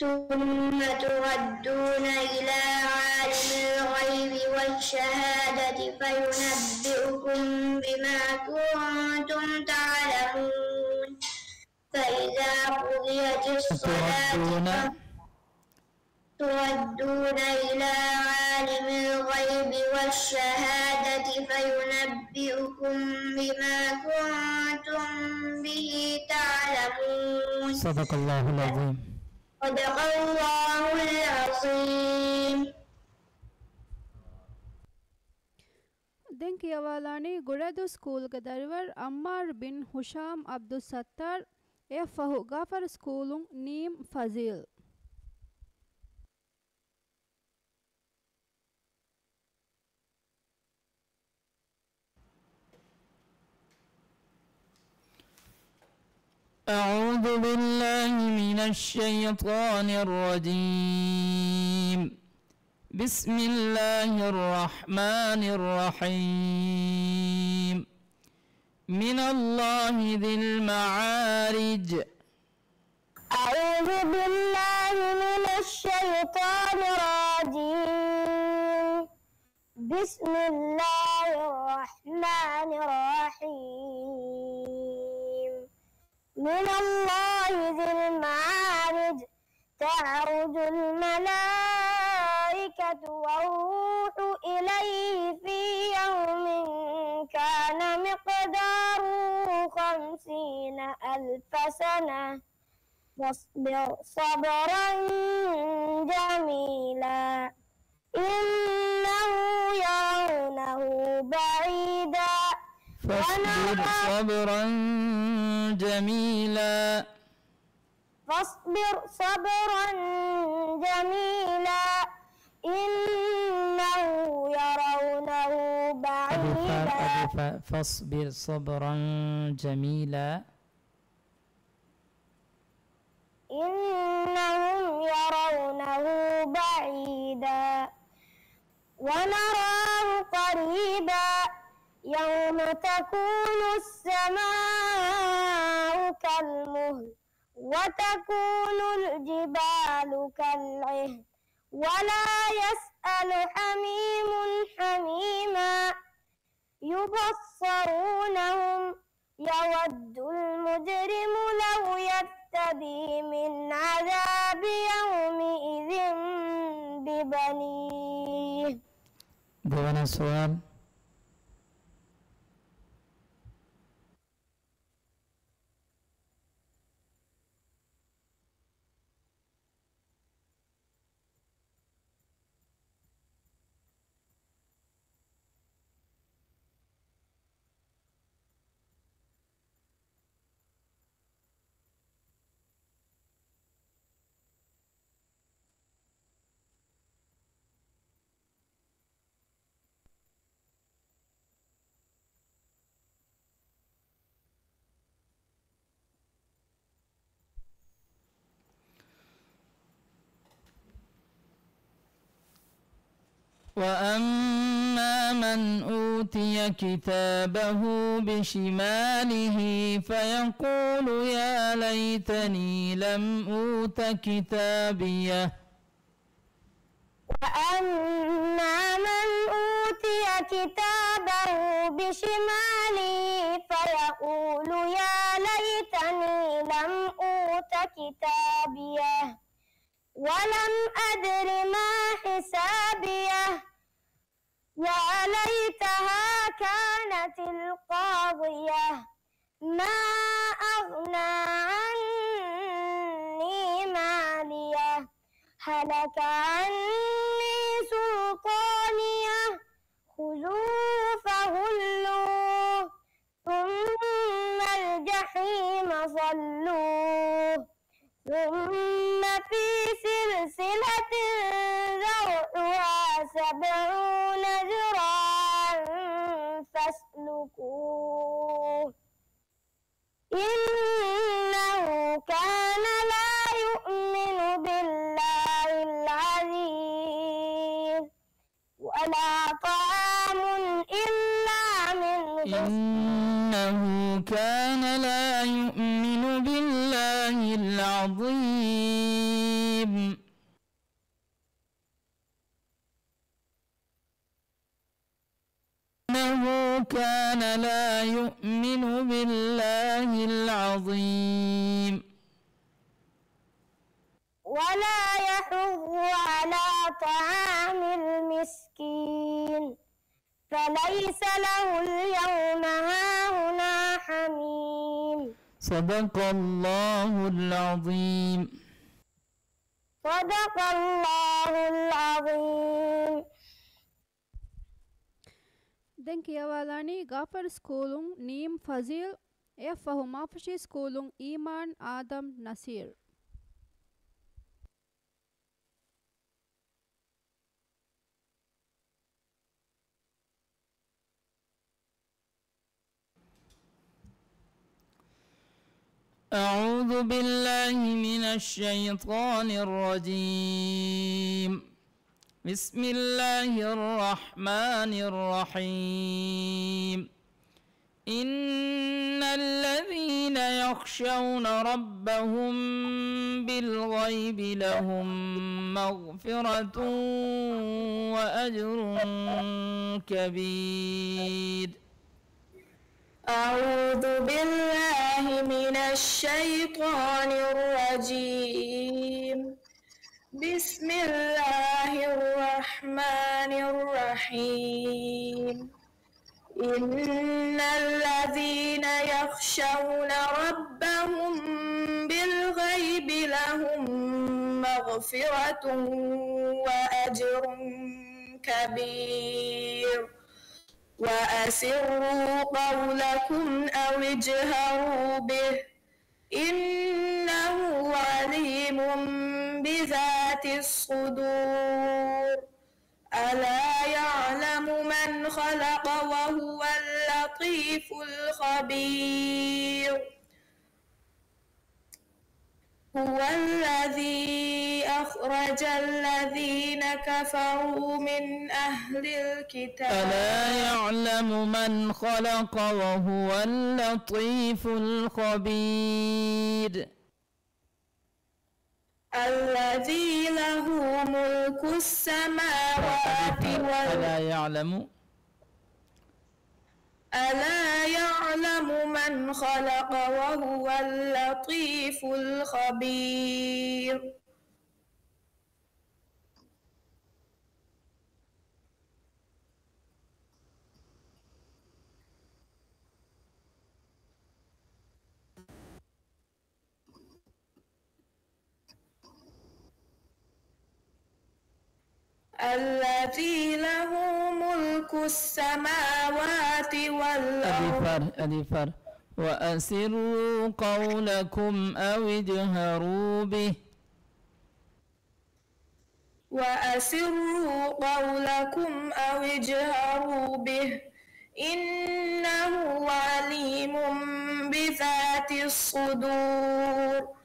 ثم تردون إلى عالم الغيب والشهادة فينبئكم بما كنتم تعلمون. فإذا قضيت الصلاة تردون إلى عالم الغيب والشهادة فينبئكم بما كنتم به تعلمون. صدق الله العظيم. صدق الله العظيم. ದೆಂಕಿ ಅವಾಲಾಣಿ ಗುಳೆದು ಸ್ಕೂಲ್ಗ ದರಿವರ್ Ammar bin ಹುಶಾಮ್ ಅಬ್ದುಲ್ ಸತ್ತಾರ್ ಎಫಹು ಗಾಫರ್ ಸ್ಕೂಲುಂ ನೀಮ್ ಫಜೀಲ್. أعوذ بالله من الشيطان الرجيم. بسم الله الرحمن الرحيم. من الله ذي المعارج. أعوذ بالله من الشيطان الرجيم. بسم الله الرحمن الرحيم. من الله ذي المعارج تعرج الملائكة والروح إليه في يوم كان مقداره 50,000 سنة واصبر صبرا جميلا إنه يرونه بعيدا فاصبر صبرا جميلا فاصبر صبرا جميلا إنه يرونه بعيدا فاصبر صبرا جميلا إنهم يرونه بعيدا ونراه قريبا يوم تكون السماء كالمهل وتكون الجبال كالعهن ولا يسأل حميم حميما يبصرونهم يود المجرم لو يفتدي من عذاب يومئذ ببنيه. دون سؤال. وأما من أوتي كتابه بشماله فيقول يا ليتني لم أوت كتابيه. وأما من أوتي كتابه بشماله فيقول يا ليتني لم أوت كتابيه ولم أدر ما حسابيه يا ليتها كانت القاضية ما أغنى عني ماليه هلك عني سلطانيه خذوه فغلوه ثم الجحيم صلوه ثم في سلسلة ذرعها 70 ذراعا فاسلكوه إنه كان لا يؤمن بالله العزيز ولا طعام إلا من إنه كان لا يؤمن بالله العظيم. إنه كان لا يؤمن بالله العظيم. ولا يحض على طعام المسكين فليس له اليوم هاهنا حميم. صدق الله العظيم. صدق الله العظيم. දැන් කියවාලානි ගාෆර් ස්කූලුන් නීම් ෆසීල් එය ෆහුමාෆෂි ස්කූලුන් ඊමාන් ආදම් නසීර්. أعوذ بالله من الشيطان الرجيم. بسم الله الرحمن الرحيم. إن الذين يخشون ربهم بالغيب لهم مغفرة وأجر كبير. أعوذ بالله من الشيطان الرجيم. بسم الله الرحمن الرحيم. إن الذين يخشون ربهم بالغيب لهم مغفرة وأجر كبير. وأسروا قولكم أو اجهروا به إنه عليم بذات الصدور. ألا يعلم من خلق وهو اللطيف الخبير. هو الذي أخرج أخرج الذين كفروا من أهل الكتاب ألا يعلم من خلق وهو اللطيف الخبير الذي له ملك السماوات والأرض ألا يعلم من خلق وهو اللطيف الخبير الذي له ملك السماوات والأرض وأسروا قولكم أو اجهروا به إنه عليم بذات الصدور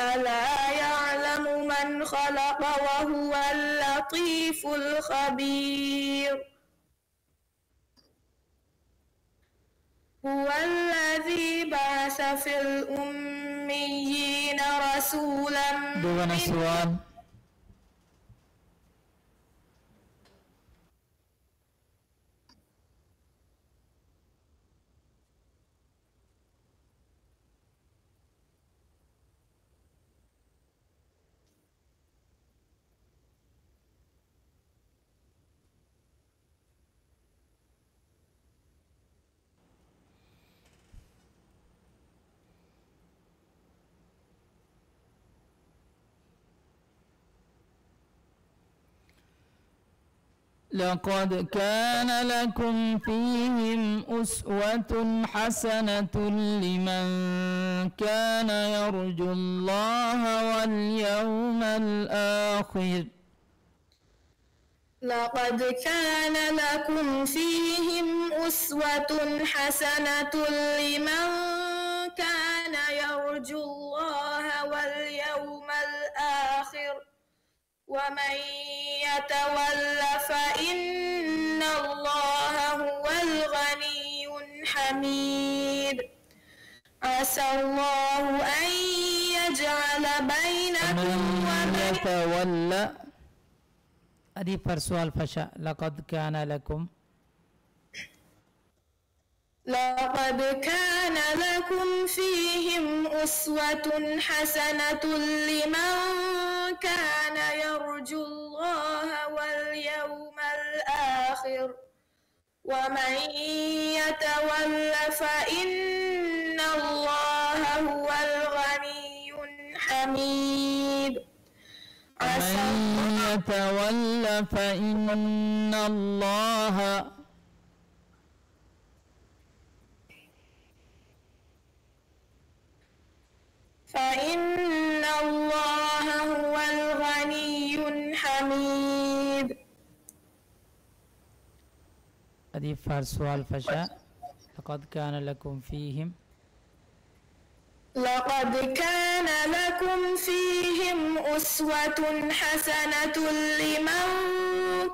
ألا يعلم من خلق وهو اللطيف الخبير هو الذي بعث في الأميين رسولا منهم لقد كان لكم فيهم أسوة حسنة لمن كان يرجو الله واليوم الآخر لقد كان لكم فيهم أسوة حسنة لمن كان يرجو الله واليوم الآخر ومن يتول فإن الله هو الغني الحميد عسى الله أن يجعل بينكم وبين أدي فرسوال فشا لقد كان لكم فيهم أسوة حسنة لمن كان يرجو الله واليوم الآخر ومن يتول فإن الله هو الغني الحميد ومن يتول فإن الله هو الغني الحميد هذه فرسوال فشا لقد كان لكم فيهم أسوة حسنة لمن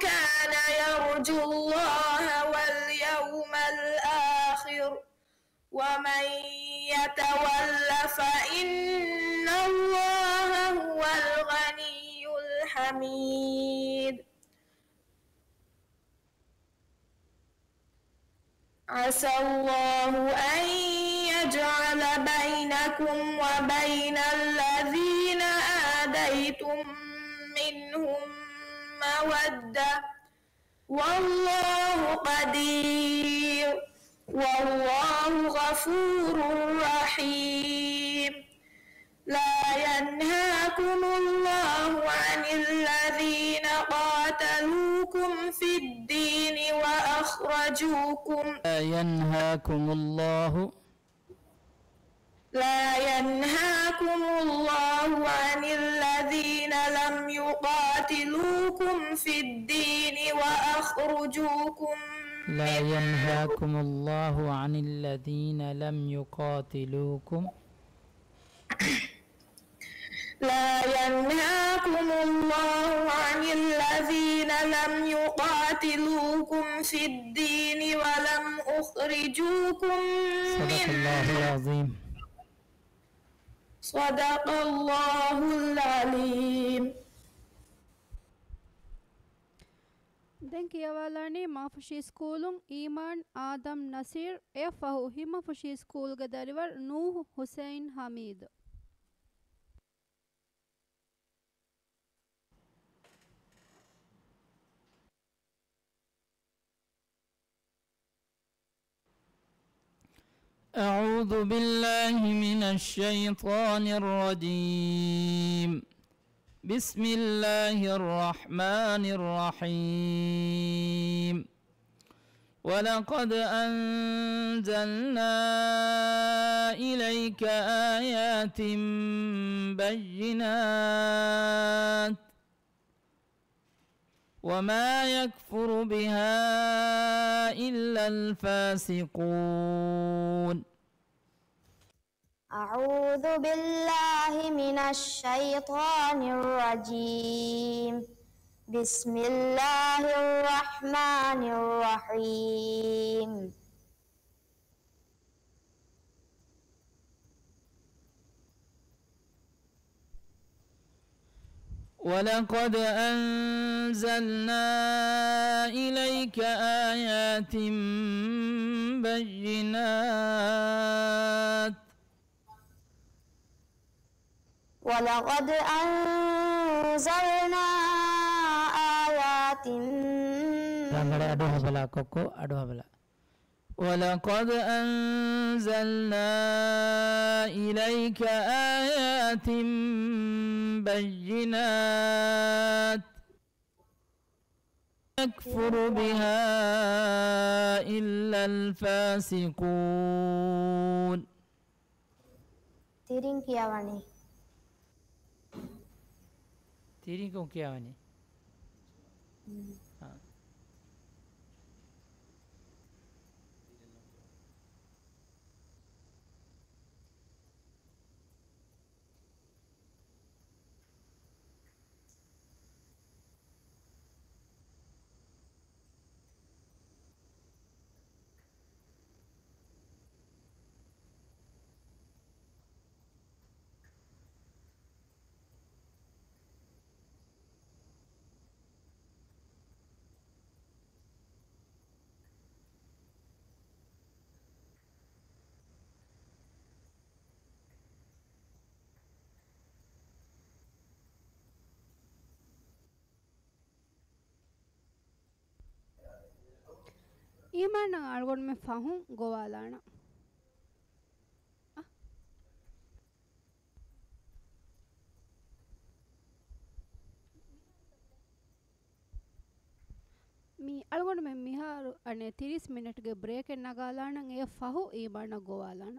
كان يرجو الله واليوم الآخر ومن يتول فإن الله هو الغني الحميد عسى الله أن يجعل بينكم وبين الذين آديتم منهم مودة والله قدير والله غفور رحيم لا ينهاكم الله عن الذين قاتلوكم في الدين وأخرجوكم لا ينهاكم الله عن الذين لم يقاتلوكم في الدين وأخرجوكم لا ينهاكم الله عن الذين لم يقاتلوكم لا ينهاكم الله عن الذين لم يقاتلوكم في الدين ولم أخرجوكم صدق الله العظيم. صدق الله العليم. දැන් කියවලානේ මාෆෂී ස්කූලුන් ඊමාන් ආදම් නසීර් එෆහු හිමෆෂී ස්කූල්ගේ දරිවර් නූහ් හුසයින් හමීද්. أعوذ بالله من الشيطان الرجيم. بسم الله الرحمن الرحيم. ولقد أنزلنا إليك آيات بينات وما يكفر بها إلا الفاسقون. أعوذ بالله من الشيطان الرجيم. بسم الله الرحمن الرحيم. ولقد أنزلنا إليك آيات بينات ولقد أنزلنا آيات ولقد أنزلنا إليك آيات بينات يكفر بها إلا الفاسقون. තිරින් කියවනේ. تيري को क्या बने ඊමාන් ආල්ගොන් මෙ ෆහුන් ගොවාලාන මී අල්ගොන් මෙ මිහාරු අනේ 30 මිනිට්ගේ බ්‍රේක් එක නගාලාන එය ෆහු ඊමාන ගොවාලාන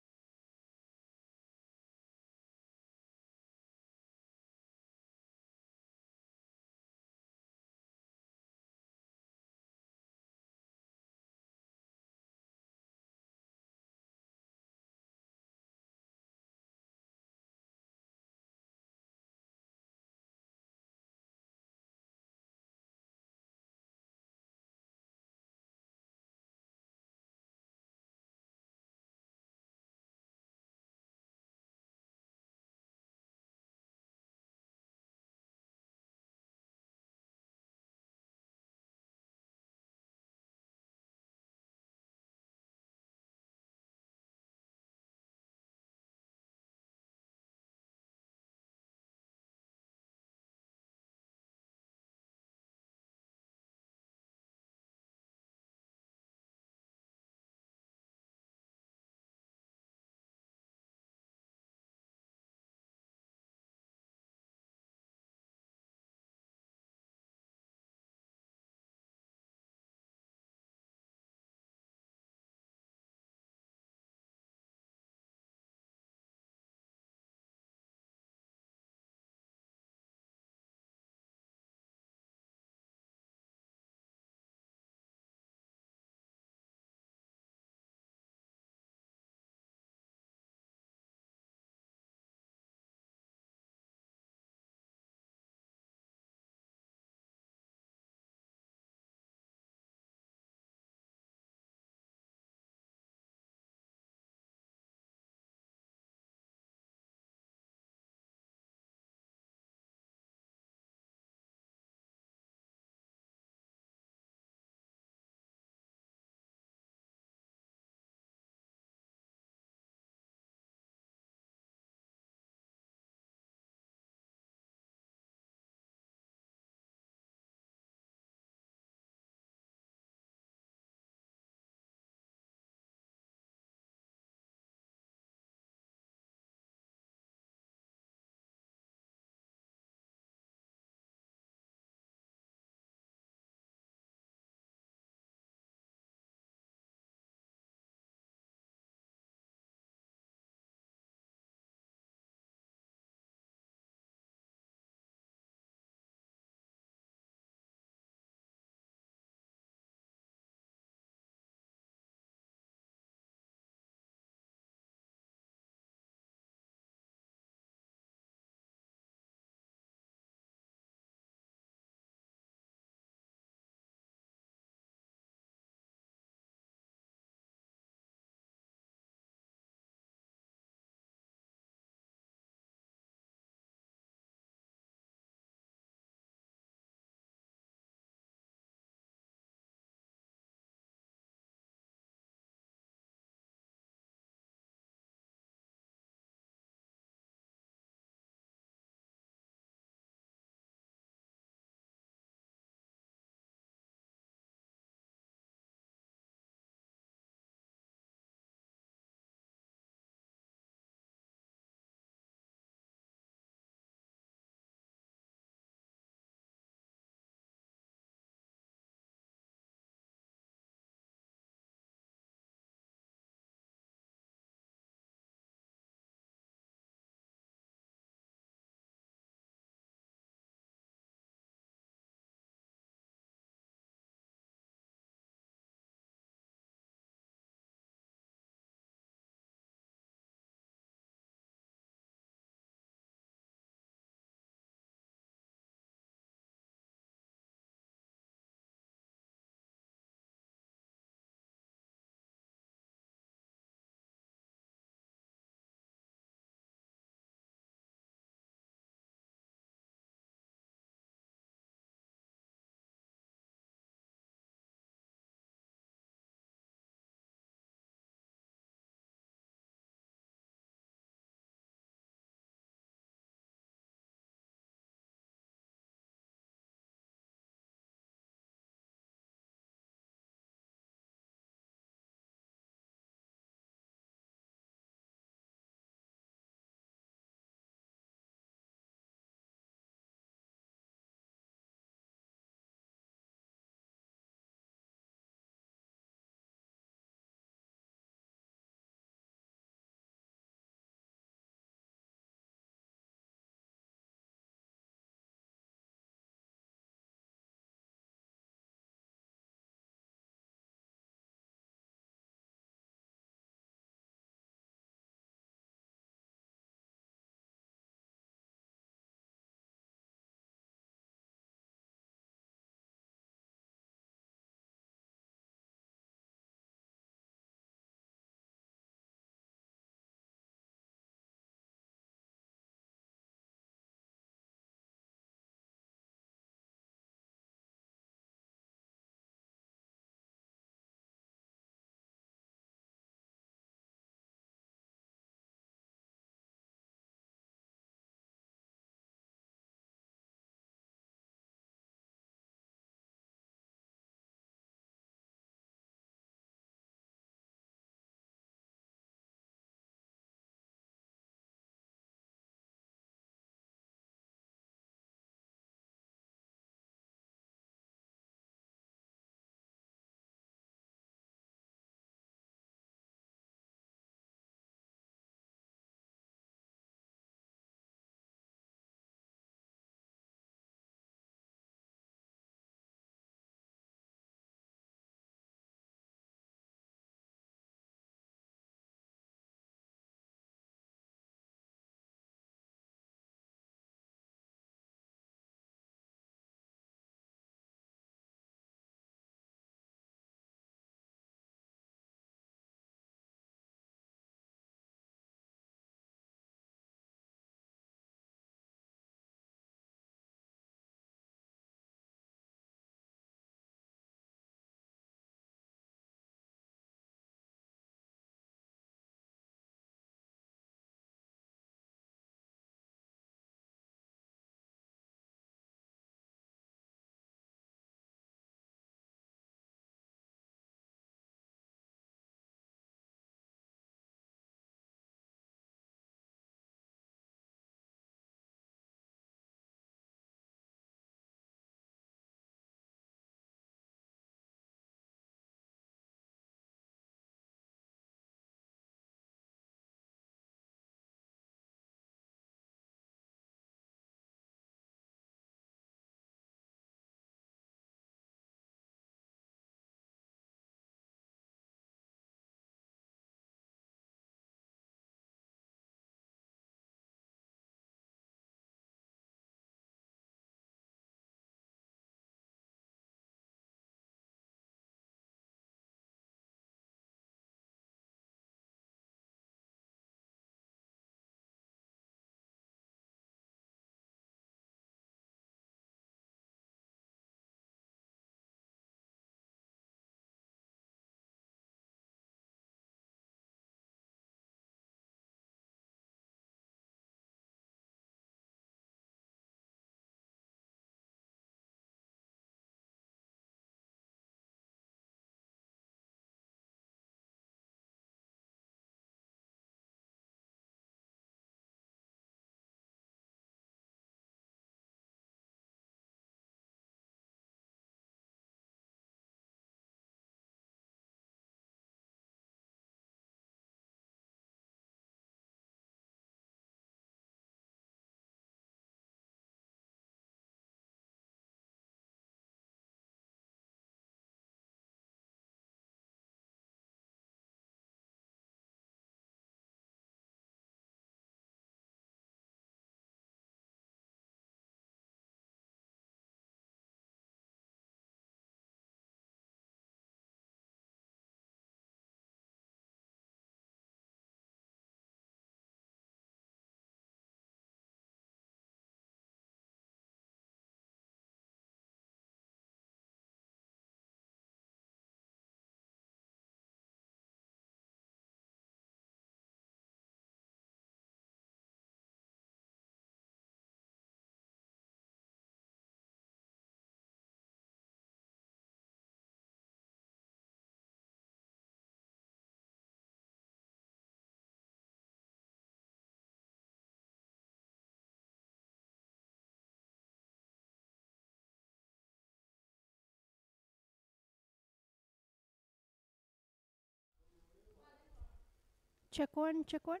Check one, check one.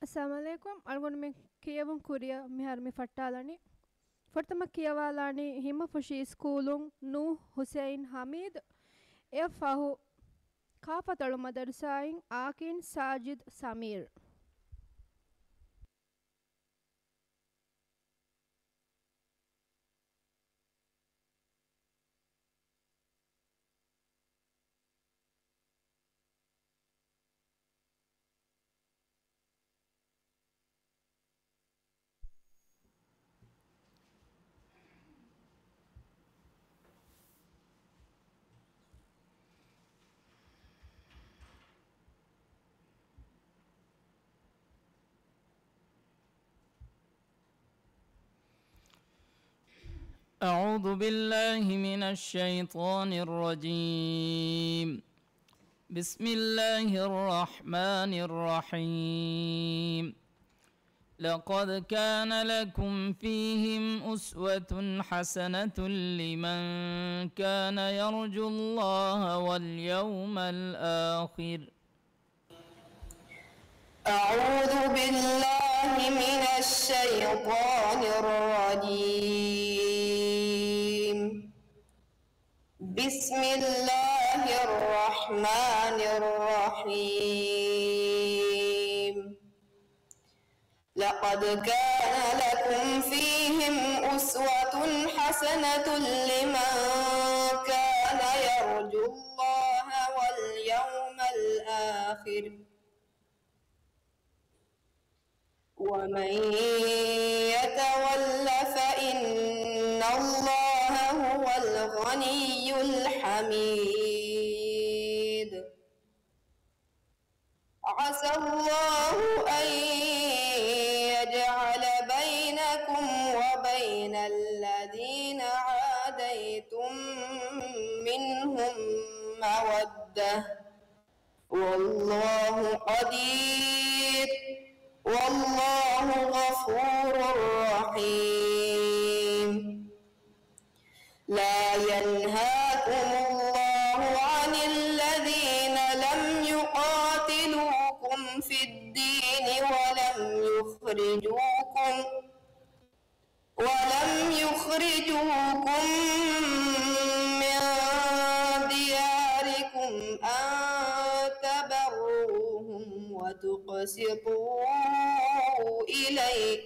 Assalamu alaikum. Algon me kiyavun kuriya mihar mi fattalani. Fortama kiyawalani hima fushi schoolun Nu Hussein Hamid. E fahu Kafatalu madarsain Akin Sajid Samir. أعوذ بالله من الشيطان الرجيم. بسم الله الرحمن الرحيم. لقد كان لكم فيهم أسوة حسنة لمن كان يرجو الله واليوم الآخر. أعوذ بالله من الشيطان الرجيم. بسم الله الرحمن الرحيم. لقد كان لكم فيهم أسوة حسنة لمن كان يرجو الله واليوم الآخر ومن يتول فإن الله هو الغني الحميد. عسى الله أن يجعل بينكم وبين الذين عاديتم منهم مودة والله قدير والله غفور رحيم. لا ينهاكم الله عن الذين لم يقاتلوكم في الدين ولم يخرجوكم من دياركم أن تبروهم وتقسطوا إليه.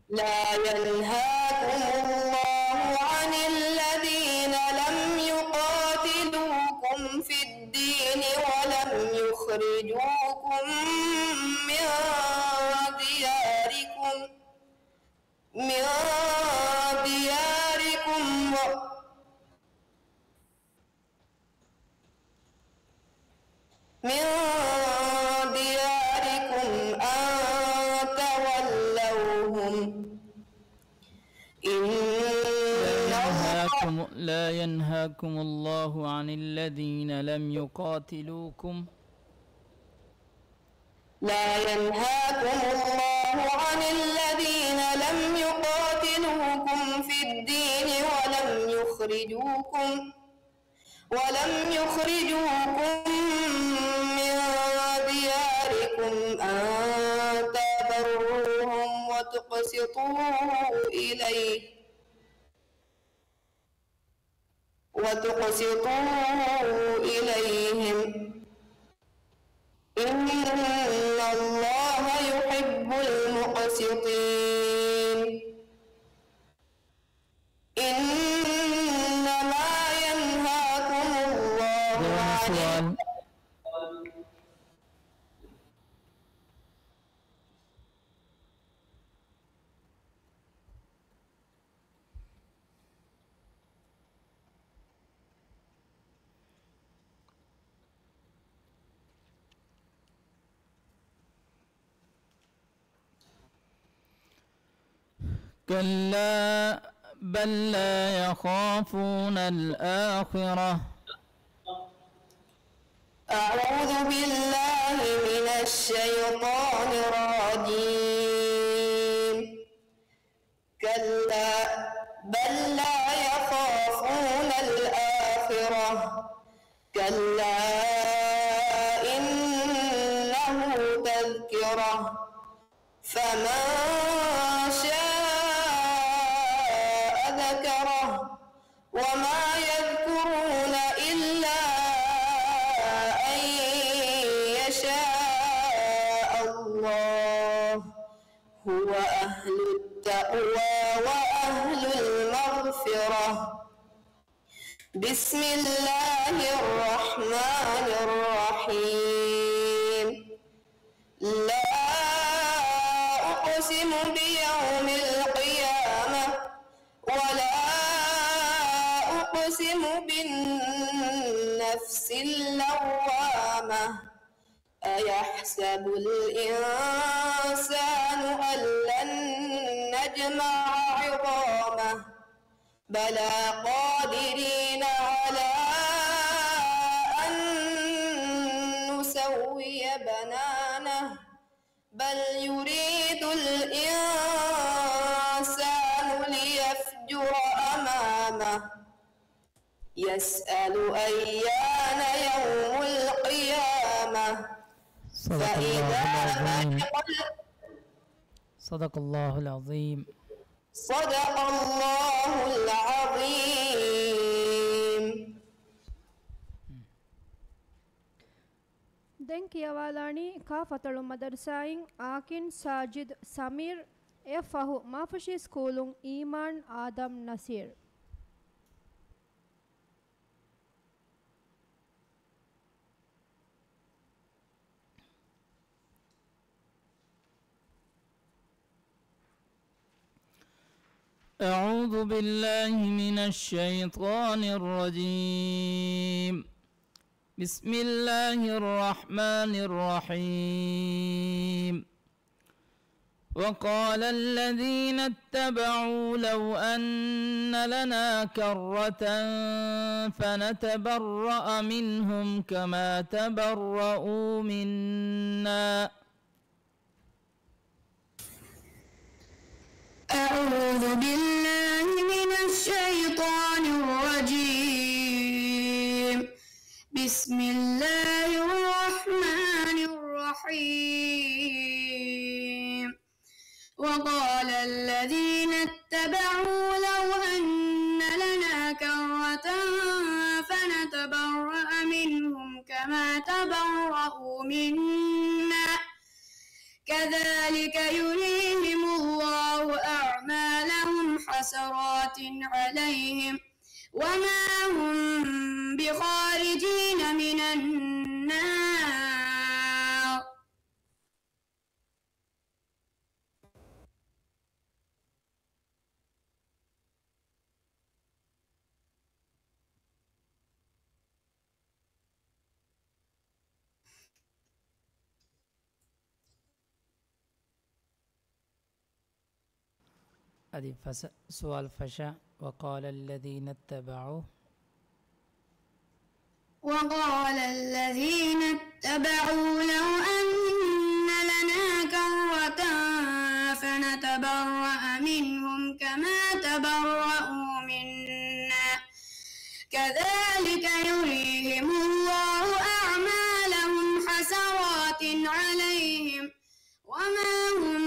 لا ينهاكم الله عن الذين لم يقاتلوكم في الدين ولم يخرجوكم من دياركم أن تولوهم. لا ينهاكم الله عن الذين لم يقاتلوكم في الدين ولم يخرجوكم من دياركم أن تبروهم وتقسطوا إليهم إن الله يحب المقسطين. إنما ينهاكم الله عن كلا بل لا يخافون الآخرة. أعوذ بالله من الشيطان الرجيم. كلا بل لا يخافون الآخرة. كلا إنه تذكرة فمن شاء ذكره وما يذكرون إلا أن يشاء الله هو أهل التقوى وأهل المغفرة. بسم الله الرحمن الرحيم. لا أقسم بيوم القيامة ولا أقسم بالنفس اللوامة. أيحسب الإنسان أن لن نسمع عظامه بلى قادرين على أن نسوي بنانه بل يريد الإنسان ليفجر أمامه يسأل أيان يوم القيامة صدق فإذا الله العظيم. برق صدق الله العظيم. صدق الله العظيم. දැන් කියවාලානි කාෆතළු මදරසායින් ආකින් සාජිද් සමීර් එ ෆහු මාෆෂි ස්කූලුන් ඊමාන් ආදම් නසීර්. أعوذ بالله من الشيطان الرجيم. بسم الله الرحمن الرحيم. وقال الذين اتبعوا لو أن لنا كرة فنتبرأ منهم كما تبرؤوا منا. أعوذ بالله من الشيطان الرجيم. بسم الله الرحمن الرحيم. وقال الذين اتبعوا لو أن لنا كرة فنتبرأ منهم كما تبرؤوا منا كذلك يريهم الله أعمالهم حسرات عليهم وما هم بخارجين من النار. أدي سؤال فشا. وقال الذين اتبعوا وقال الذين اتبعوا لو أن لنا كرة فنتبرأ منهم كما تبرؤوا منا كذلك يريهم الله أعمالهم حسرات عليهم وما هم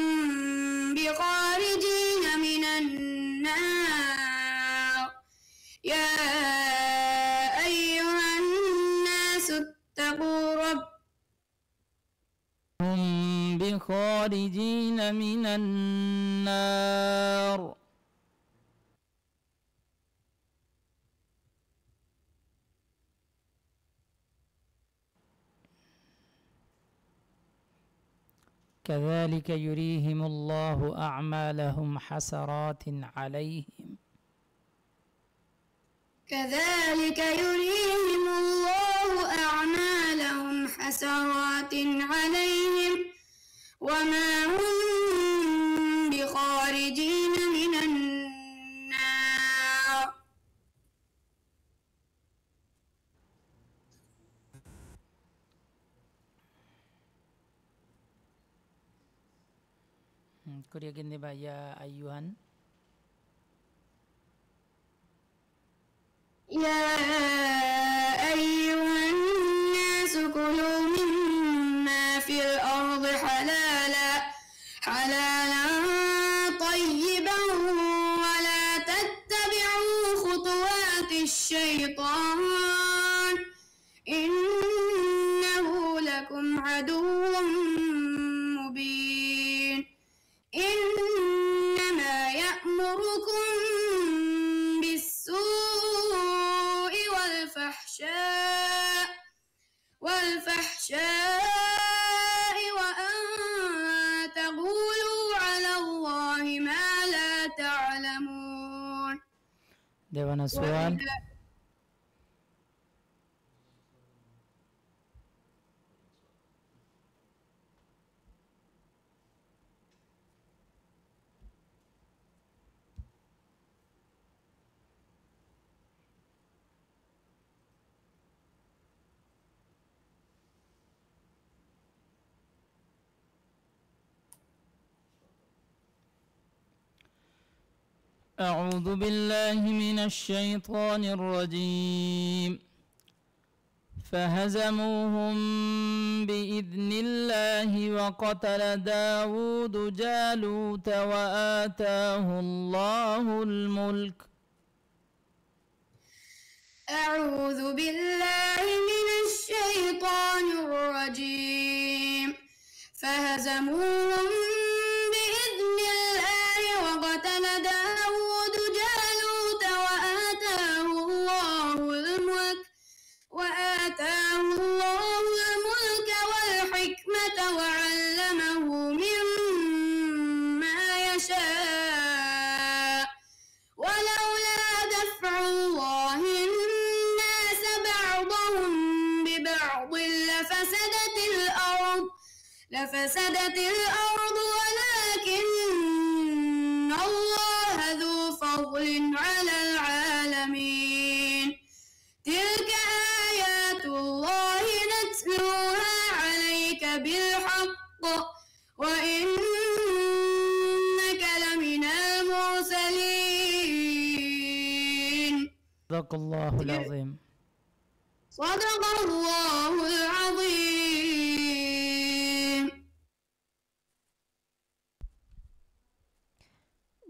بخارجين من النار. يا أيها الناس اتقوا هم بخارجين من النار. كذلك يريهم الله أعمالهم حسرات عليهم كذلك يريهم الله أعمالهم حسرات عليهم وما هم بخارجين من النار. Kuria gini ba ya ayuhan. يا أيها الناس كلوا مما في الأرض حلالا طيبا ولا تتبعوا خطوات الشيطان إنه لكم عدو مبين. إنما يأمركم بالسوء والفحشاء وأن تقولوا على الله ما لا تعلمون. Dewana soal. أعوذ بالله من الشيطان الرجيم فهزموهم بإذن الله وقتل داود جالوت وآتاه الله الملك. أعوذ بالله من الشيطان الرجيم فهزموهم بإذن الله وقتل داود جالوت وآتاه الله الملك والحكمة وعلمه مما يشاء ولولا دفع الله الناس بعضهم ببعض لفسدت الأرض ولكن الله ذو فضل على العالمين. تلك آيات الله نتلوها عليك بالحق وإنك لمن المرسلين. صدق الله العظيم. صدق الله العظيم.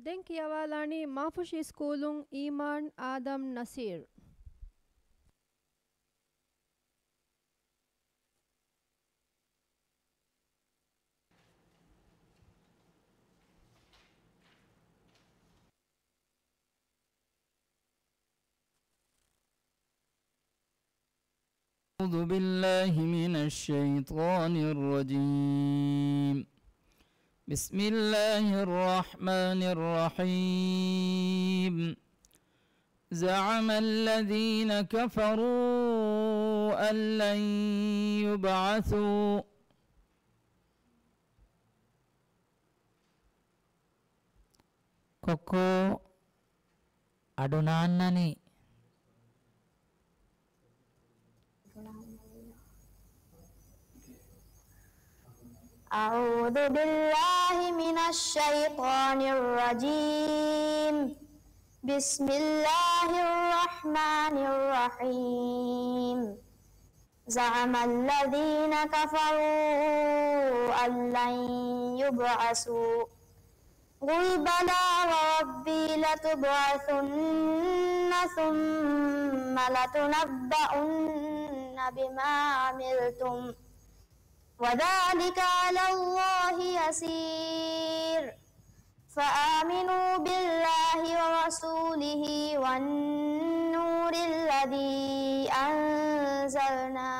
Den kiyawalani Mafushi Schoolung Iman Adam Nasir. أعوذ بالله من الشيطان الرجيم. بسم الله الرحمن الرحيم. زعم الذين كفروا أن لن يبعثوا කොකෝ අඩුනාන්නනි أعوذ بالله من الشيطان الرجيم. بسم الله الرحمن الرحيم. زعم الذين كفروا أن لن يبعثوا قل بلى وربي لتبعثن ثم لتنبؤن بما عملتم وذلك على الله يسير. فآمنوا بالله ورسوله والنور الذي أنزلنا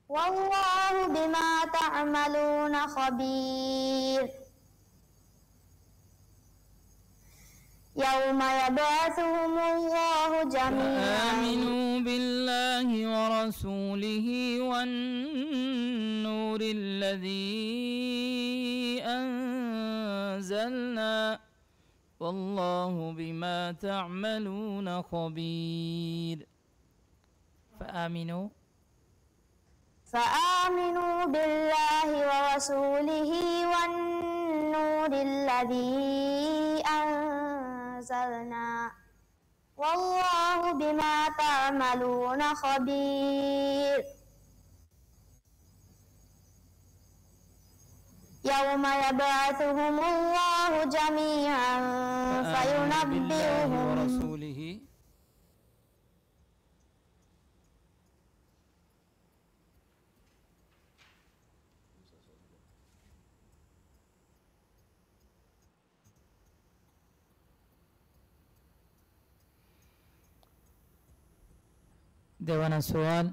والله بما تعملون خبير. يوم يبعثهم الله جميعا. آمنوا بالله ورسوله والنور الذي أنزلنا والله بما تعملون خبير. فآمنوا بالله ورسوله والنور الذي أنزلنا والله بما تعملون خبير. يوم يبعثهم الله جميعا فينبئهم ورسوله දෙවන සුවල්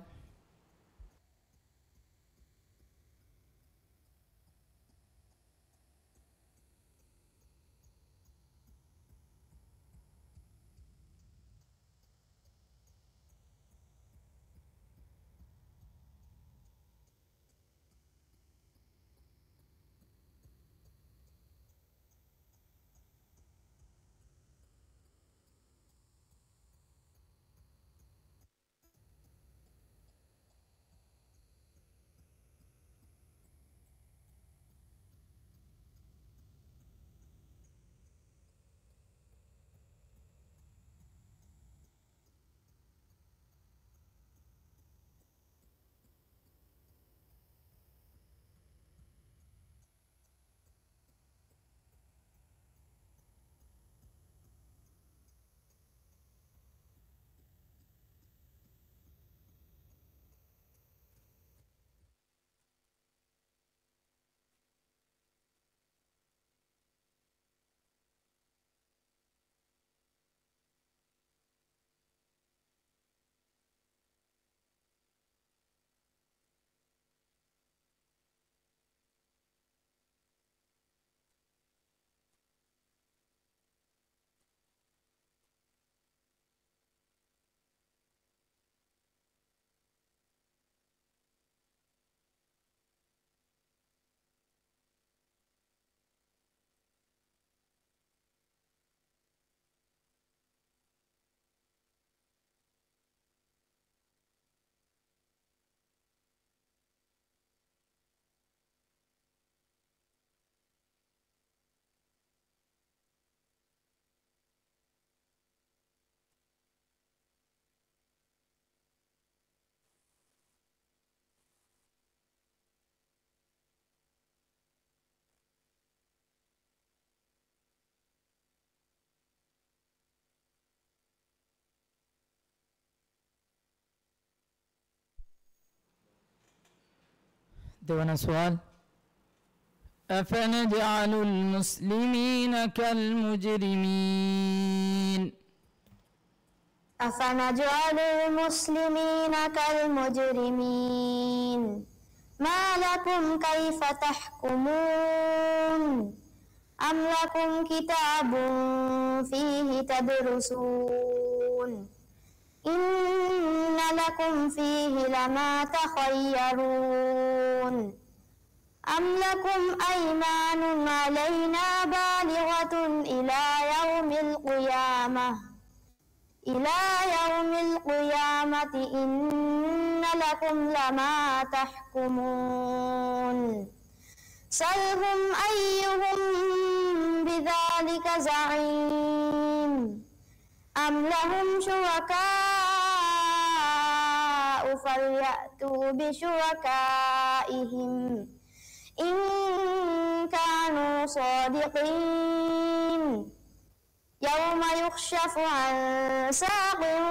देवाना सवाल अफनजअलुल मुस्लिमीन कल मुजरिमीन अफनजअलुल मुस्लिमीन कल मुजरिमीन मा लकुम कैफ तहकुमून अम लकुम किताबुन फीहि तदरुसून इन्न लकुम फीहि लमा तखय्यरून अम लकुम अयमानुन अलैना बालिगतुन इला यौमिल क़ियामति इन्न लकुम लमा तहकुमून सलहुम अय्युहुम बिज़ालिका ज़ईम अम लहुम शुरकाउ फलयअतू बिशुरकाइहिम इन कानू सादिक़ीन यौम युक्शफ़ु अन साक़िन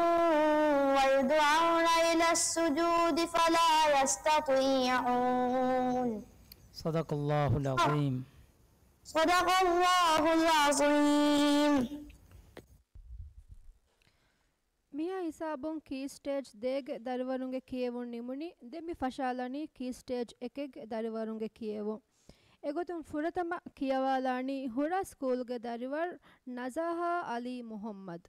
वयुदअऊन इलस्सुजूद फला यस्ततीअऊन सदक़ल्लाहुल अज़ीम सदक़ल्लाहुल अज़ीम मिया हिसाबुन की स्टेज देगे दरवरुंगे कियेवुन निमुनि देमि फशालनी की स्टेज एकेगे दरवरुंगे कियेवु एगोतुन फुरतम कियवालानी हुरा स्कूल गे दरवर नज़ाहा अली मोहम्मद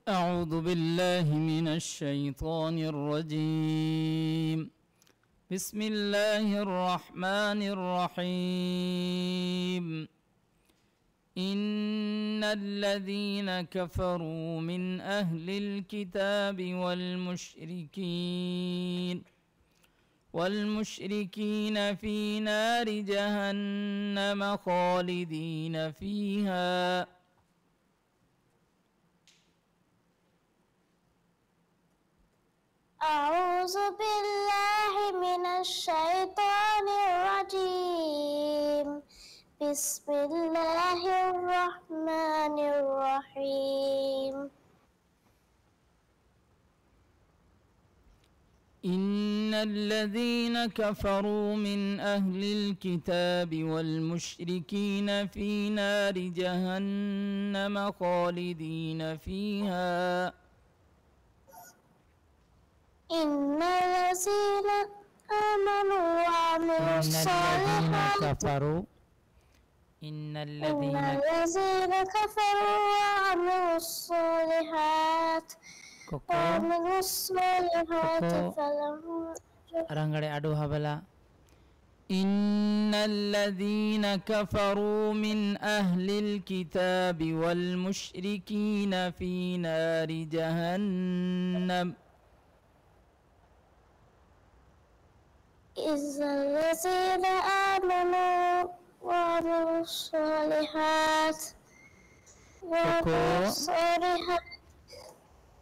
أعوذ بالله من الشيطان الرجيم بسم الله الرحمن الرحيم إن الذين كفروا من أهل الكتاب والمشركين في نار جهنم خالدين فيها أعوذ بالله من الشيطان الرجيم بسم الله الرحمن الرحيم إن الذين كفروا من أهل الكتاب والمشركين في نار جهنم خالدين فيها إن الذين آمنوا وعملوا الصالحات إن إن الذين الذين كفروا وعملوا الصالحات وعملوا الصالحات فلهم रंगड़े अडो हबला إن الذين كفروا من أهل الكتاب والمشركين في نار جهنم إذا الذين آمنوا وعملوا الصالحات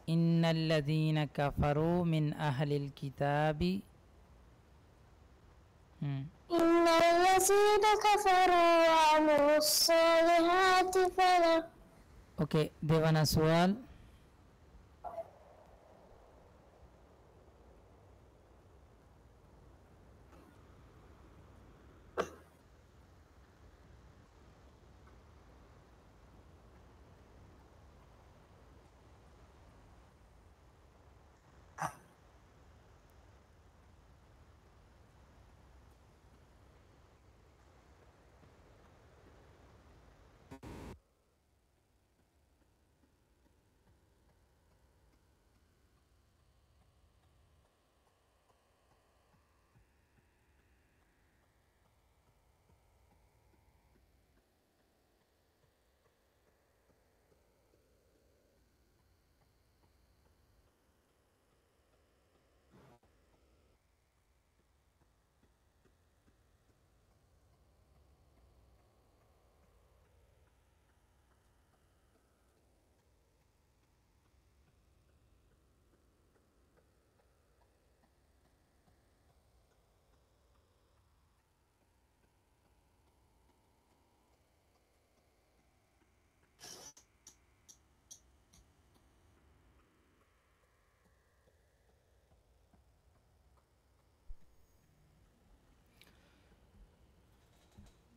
إن الذين كفروا من أهل الكتاب إن الذين كفروا وعملوا الصالحات فلهم ओके देवाना सवाल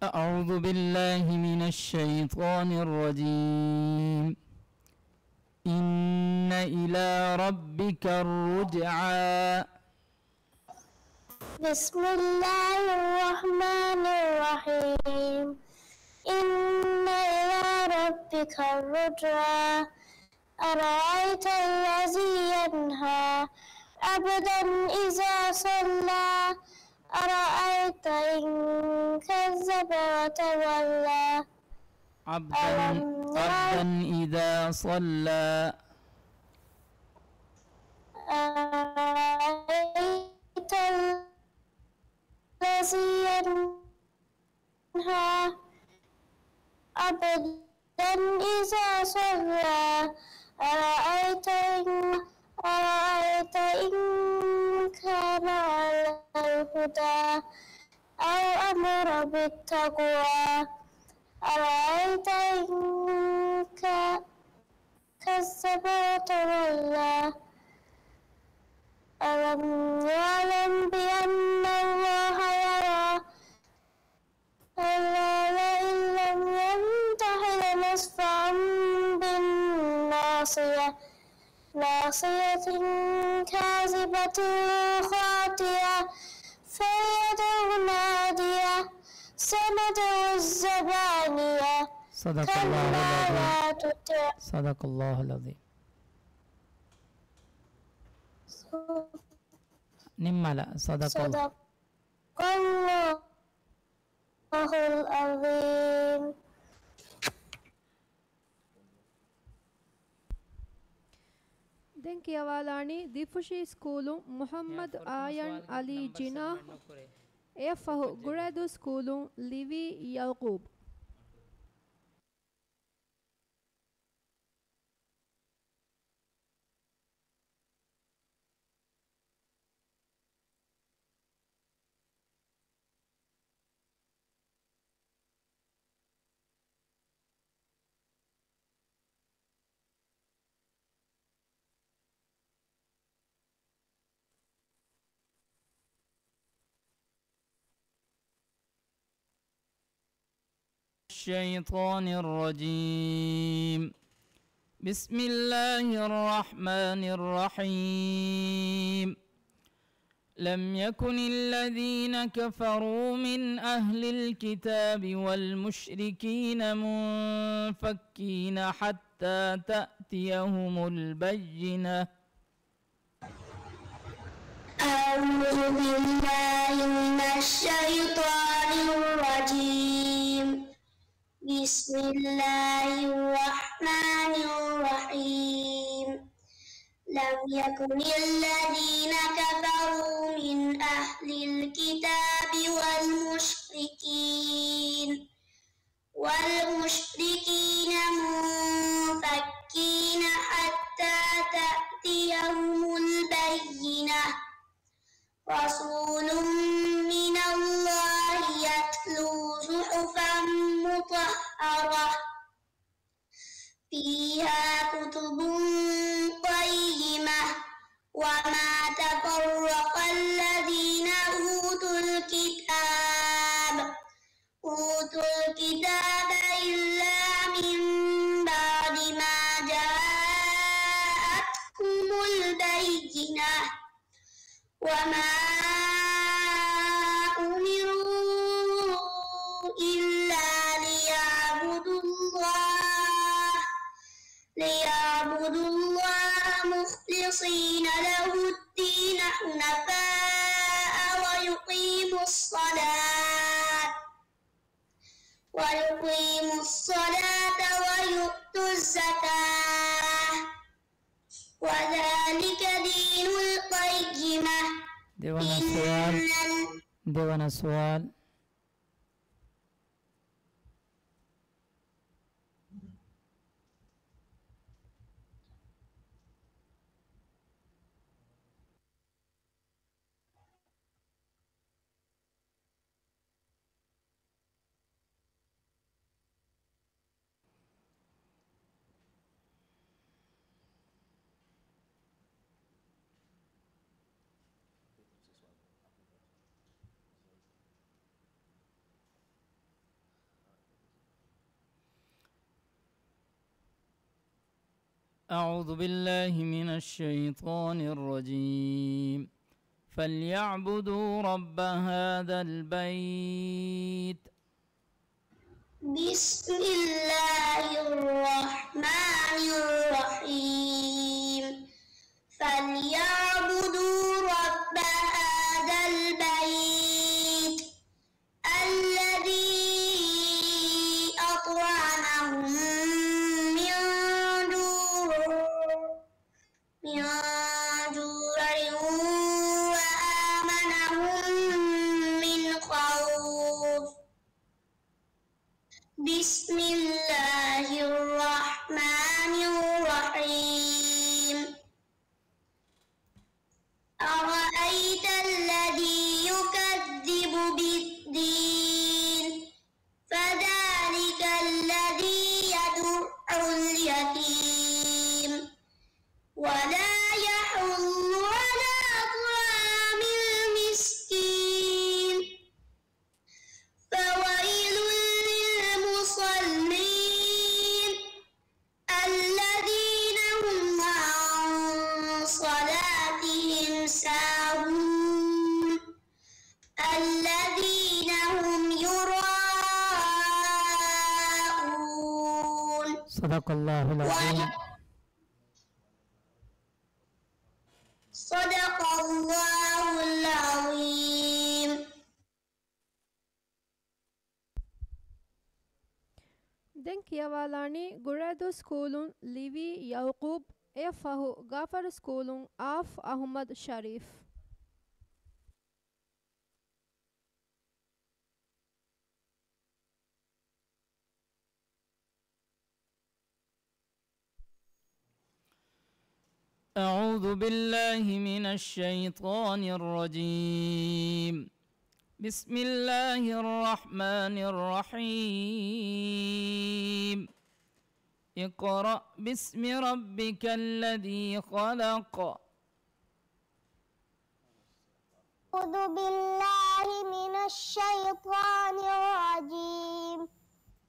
أعوذ بالله من الشيطان الرجيم. إن إلى ربك الرجعى. بسم الله الرحمن الرحيم. إن إلى ربك الرجعى. أرأيت الذي ينهى عبدا إذا صلى. أرأيت إن كذب وتولى. عبدا إذا صلى. أرأيت الذي ينهى عبدا إذا صلى. أرأيت إن كان على الهدى أو أمر بالتقوى. أرأيت إن كذب وتولى. ألم يعلم بأن الله يرى. كلا لئن لم ينته لنسفعا بالناصية. ناصية كاذبة خاطئة. فليدع نادية. سندع الزبانية. صدق الله كلا العظيم. لا تطع. صدق الله العظيم. نملا صدق الله. صدق الله العظيم. ದೆಂಕಿ ಅವಾಲಾಣಿ ದಿಫುಶಿ ಸ್ಕೂಲು ಮುಹಮ್ಮದ್ ಆಯನ್ ಅಲಿ ಜಿನಾ ಎಫಹು ಗುಳೆದು ಸ್ಕೂಲು ಲಿವಿ ಯೌಕೂಬ್. الشيطان الرجيم. بسم الله الرحمن الرحيم. لم يكن الذين كفروا من أهل الكتاب والمشركين منفكين حتى تأتيهم البينة. أعوذ بالله من الشيطان الرجيم. بسم الله الرحمن الرحيم. لم يكن الذين كفروا من أهل الكتاب والمشركين منفكين حتى تأتيهم البينة. رسول من الله يتلو صحفا مطهرة فيها كتب قيمة. وما تفرق الذين أوتوا الكتاب إلا من بعد ما جاءتهم البينة. وما أمروا إلا ليعبدوا الله مخلصين له الدين حنفاء ويقيموا الصلاة ويؤتوا الزكاة وذلك دين القيمة. देवाना सवाल. أعوذ بالله من الشيطان الرجيم فليعبدوا رب هذا البيت بسم الله الرحمن الرحيم فليعبدوا رب هذا البيت الذي أطعمهم من جوع وآمنهم من خوف بسم الله الرحمن الرحيم أرأيت الذي يكذب بالدين فذلك الذي يدع اليتيم ولا يحض على طعام المسكين فويل للمصلين الذين هم عن صلاتهم ساهون الذين هم يراءون صدق الله العظيم صدق الله العظيم දැන් කියවාලානේ ගුරාදු ස්කූලුන් ලිවි යවුකුබ් එය ෆහු ගාෆර් ස්කූලුන් ආෆ් අහ්මද් ශරීෆ් أعوذ بالله من الشيطان الرجيم بسم الله الرحمن الرحيم اقرأ باسم ربك الذي خلق أعوذ بالله من الشيطان الرجيم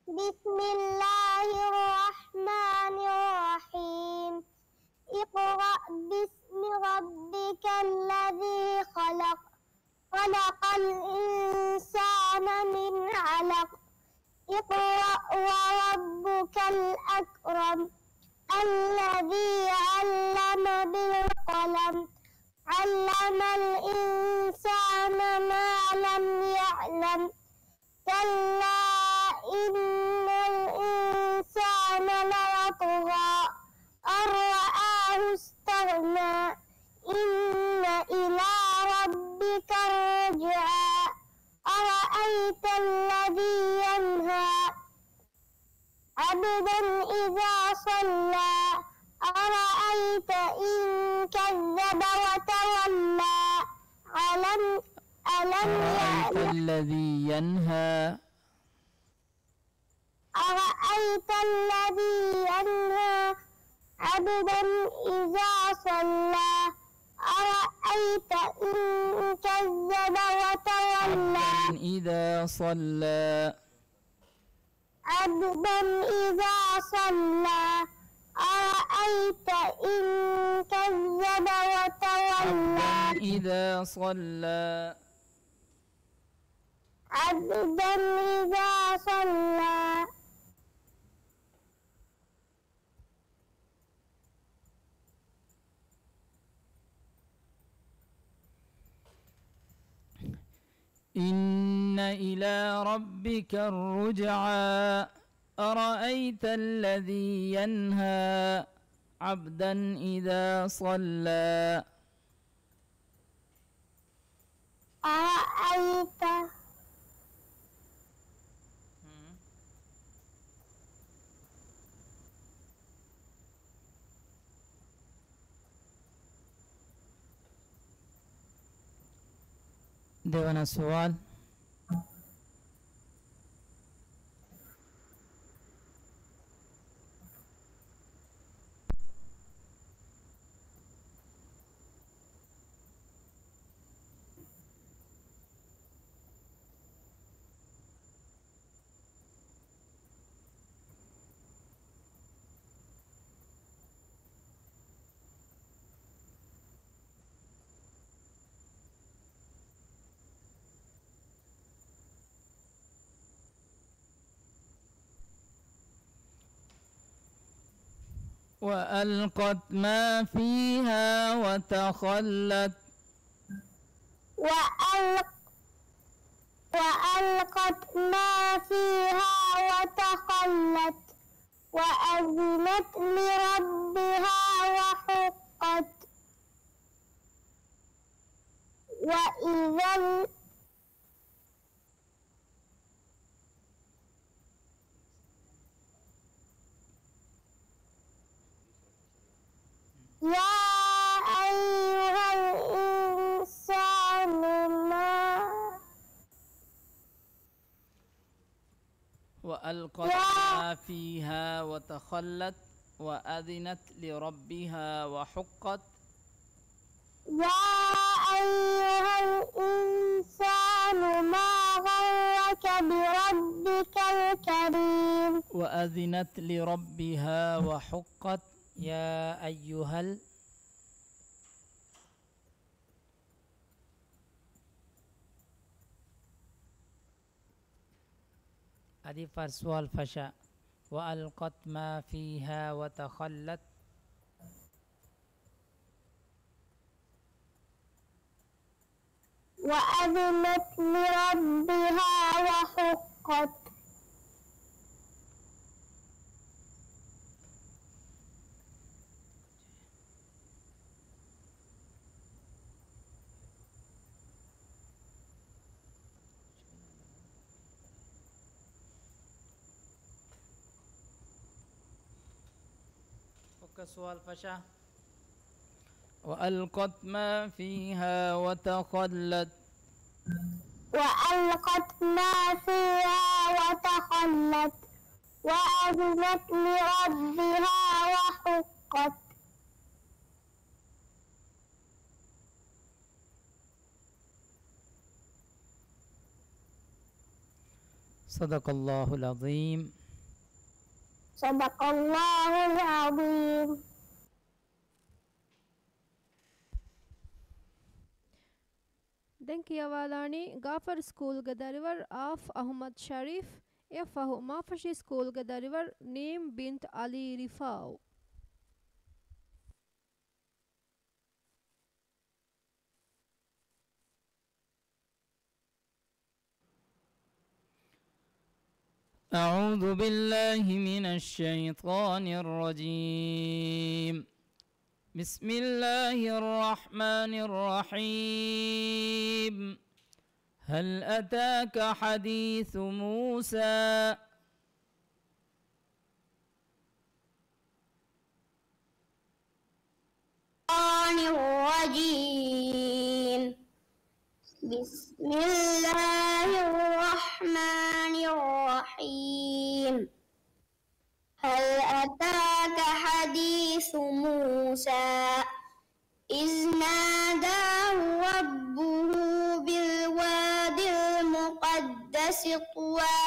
بسم الله الرحمن الرحيم اقرأ باسم ربك الذي خلق خلق الإنسان من علق اقرأ وربك الأكرم الذي علم بالقلم علم الإنسان ما لم يعلم كلا إن الإنسان ليطغى أن رآه استغنى إن إلى ربك الرجعى أرأيت الذي ينهى عبدا إذا صلى أرأيت إن كذب وتولى ألم أرأيت يعلم الذي ينهى أرأيت الذي ينهى عبدا إذا صلى أرأيت إن كذب وتولى إذا صلى عبدا إذا صلى أرأيت إن كذب وتولى إذا صلى عبدا إذا صلى إن إلى ربك الرجعى أرأيت الذي ينهى عبدا إذا صلى أرأيت देवाना सवाल وألقت ما فيها وتخلت وألقت ما فيها وتخلت وأذنت لربها وحقت وإذا يا أيها الإنسان وألقت ما فيها وتخلت وأذنت لربها وحقت يا أيها الإنسان ما غرك بربك الكريم وأذنت لربها وحقت يا أيها هذه فرسوال فشا وألقت ما فيها وتخلت وأذنت لربها وحقت سؤال فشا وألقت ما فيها وتخلت وألقت ما فيها وتخلت وأذنت لربها وحقت صدق الله العظيم. صدق الله العظيم. دنكي والاني غافر سكول غداريور آف أحمد شريف يفهو مافشي سكول غداريور نيم بنت علي رفاو. أعوذ بالله من الشيطان الرجيم. بسم الله الرحمن الرحيم. هل أتاك حديث موسى؟ الرجيم. بسم الله الرحمن الرحيم. هل أتاك حديث موسى إذ ناداه ربه بالواد المقدس طوى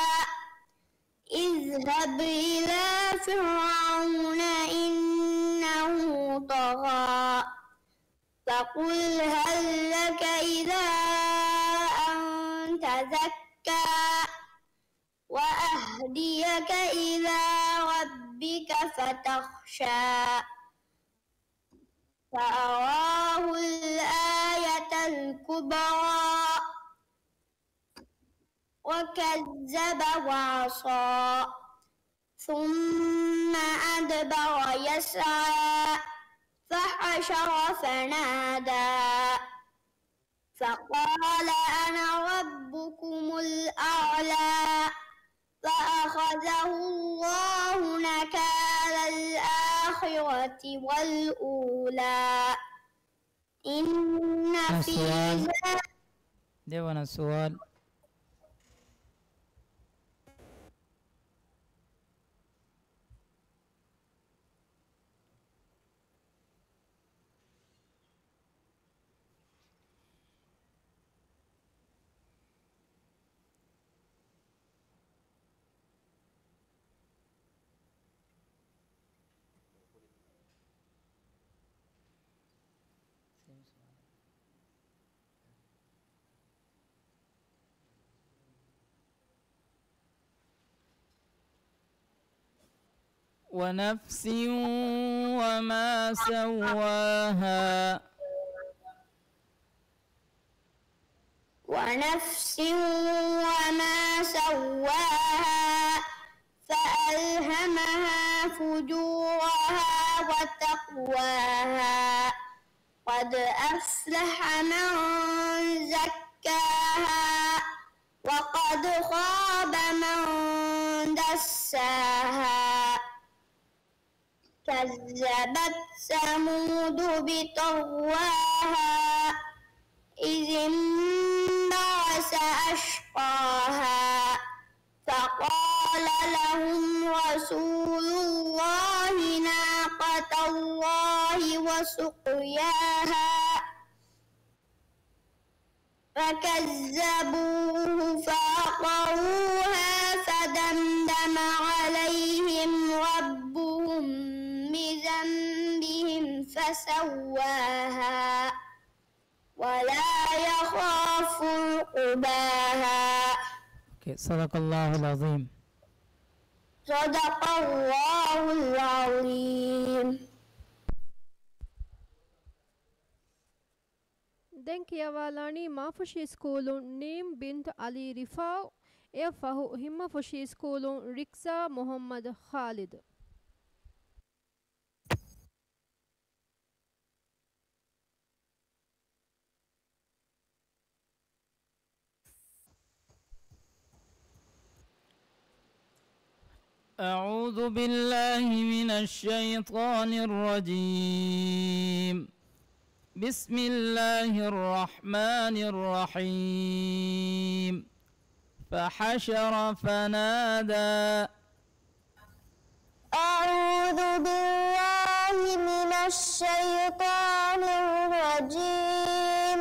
اذهب إلى فرعون إنه طغى فقل هل لك إلى أن تزكى وأهديك إلى ربك فتخشى فأراه الآية الكبرى وكذب وعصى ثم أدبر يسعى فحشر فنادى فقال أنا ربكم الأعلى فأخذه الله نكال الآخرة والأولى إن في ذلك. ديوانا السؤال. ونفس وما سواها ونفس وما سواها فألهمها فجورها وتقواها قد أفلح من زكاها وقد خاب من دساها كذبت ثمود بطغواها إذ انبعث أشقاها فقال لهم رسول الله ناقة الله وسقياها فكذبوه فعقروها فدمدم عليهم ربهم بذنبهم فسواها ولا يخاف عقباها. صدق الله العظيم. صدق الله العظيم. දැන් කියවාලානි මාෆුෂි ස්කූලුන් නීම් බින්ත් අලි රිෆාව් එය ෆහු හිම්ම ෆුෂි ස්කූලුන් රික්සා මොහම්මද ඛාලිද්. أعوذ بالله من الشيطان الرجيم. بسم الله الرحمن الرحيم. فحشر فنادى. أعوذ بالله من الشيطان الرجيم.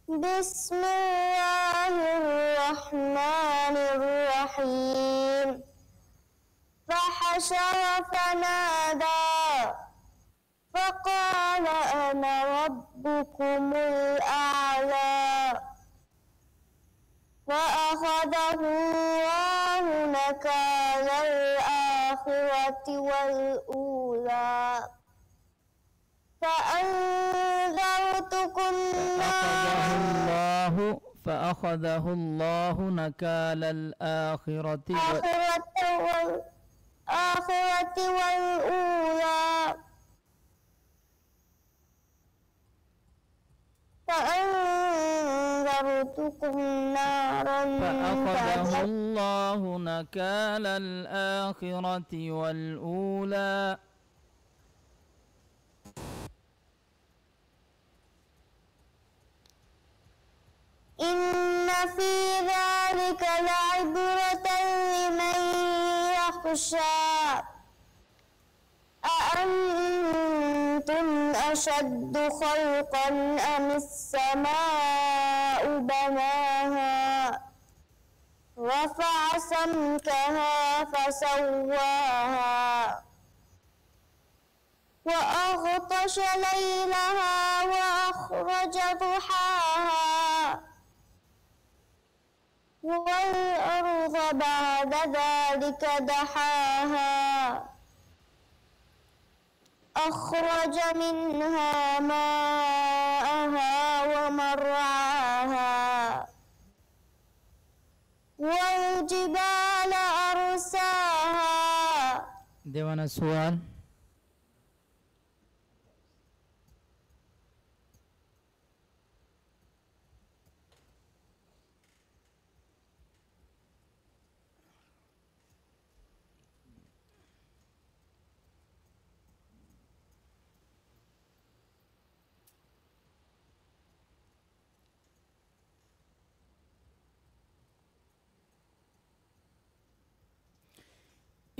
بسم الله الرحمن الرحيم. فحشر فنادى فقال أنا ربكم الأعلى فأخذه الله نكال الآخرة والأولى فأنذرتكم فأخذه الله نكال الآخرة والأولى فأنذرتكم نارا فأخذه الله نكال الآخرة والأولى. إن في ذلك لعبرة لمن يخشى أأنتم أشد خلقا أم السماء بناها رفع سمكها فسواها وأغطش ليلها وأخرج ضحاها والأرض بعد ذلك دحاها أخرج منها ماءها ومرعاها والجبال أرساها. ديوان السؤال.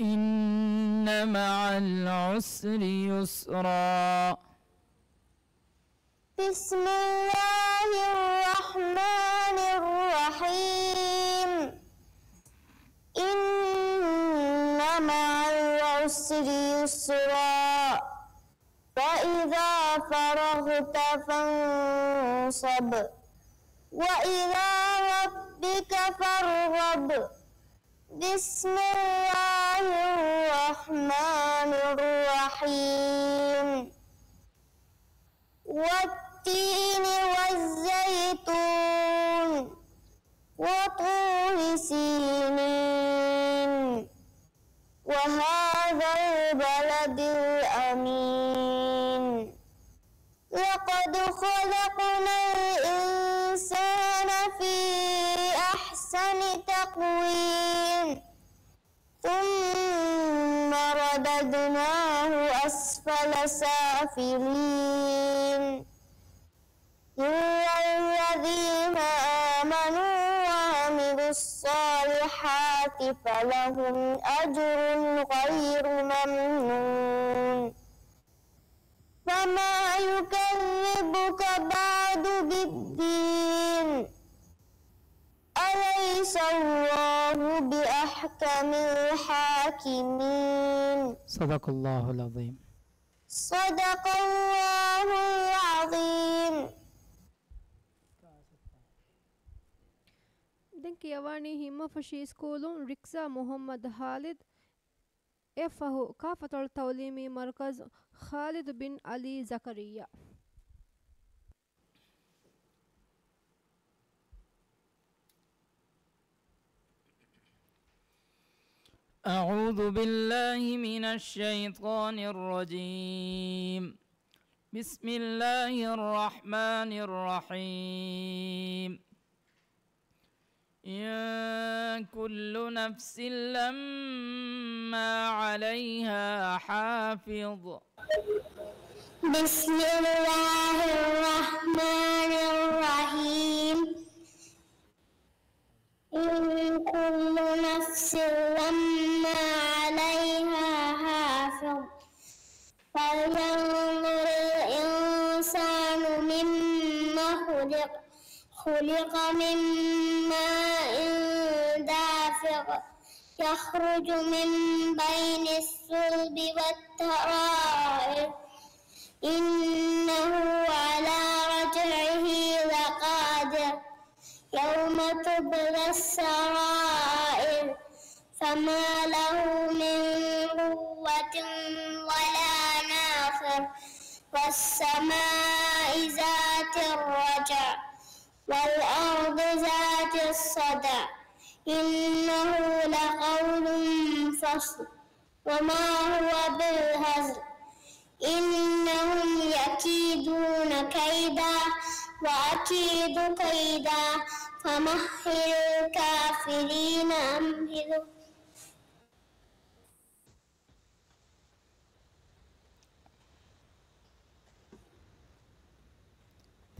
إن مع العسر يسرا. بسم الله الرحمن الرحيم. إن مع العسر يسرا فإذا فرغت فانصب وإلى ربك فارغب. بسم الله الرحمن الرحمن الرحيم والتين والزيتون وطور سينين وهذا البلد الأمين لقد خلقنا الإنسان في أحسن تقويم ثم رددناه أسفل سافلين إلا الذين آمنوا وعملوا الصالحات فلهم أجر غير ممنون فما يكذبك بعد بالدين أليس الله بأحكم الحاكمين صدق الله العظيم. صدق الله العظيم. دنكي يواني هما فشي سكولون ركزا محمد خالد افه كافة التعليمي مركز خالد بن علي زكريا. أعوذ بالله من الشيطان الرجيم. بسم الله الرحمن الرحيم. إن كل نفس لما عليها حافظ. بسم الله الرحمن الرحيم. إن كل نفس لما عليها حافظ. فلينظر الإنسان مما خلق. خلق من ماء دافق يخرج من بين الصلب والترائب إنه على رجعه لقادر يوم تبلى السرائر فما له من قوة ولا ناصر والسماء ذات الرجع والأرض ذات الصدع إنه لقول فصل وما هو بالهزل إنهم يكيدون كيدا وأكيد كيدا فمهل الكافرين أمهلهم.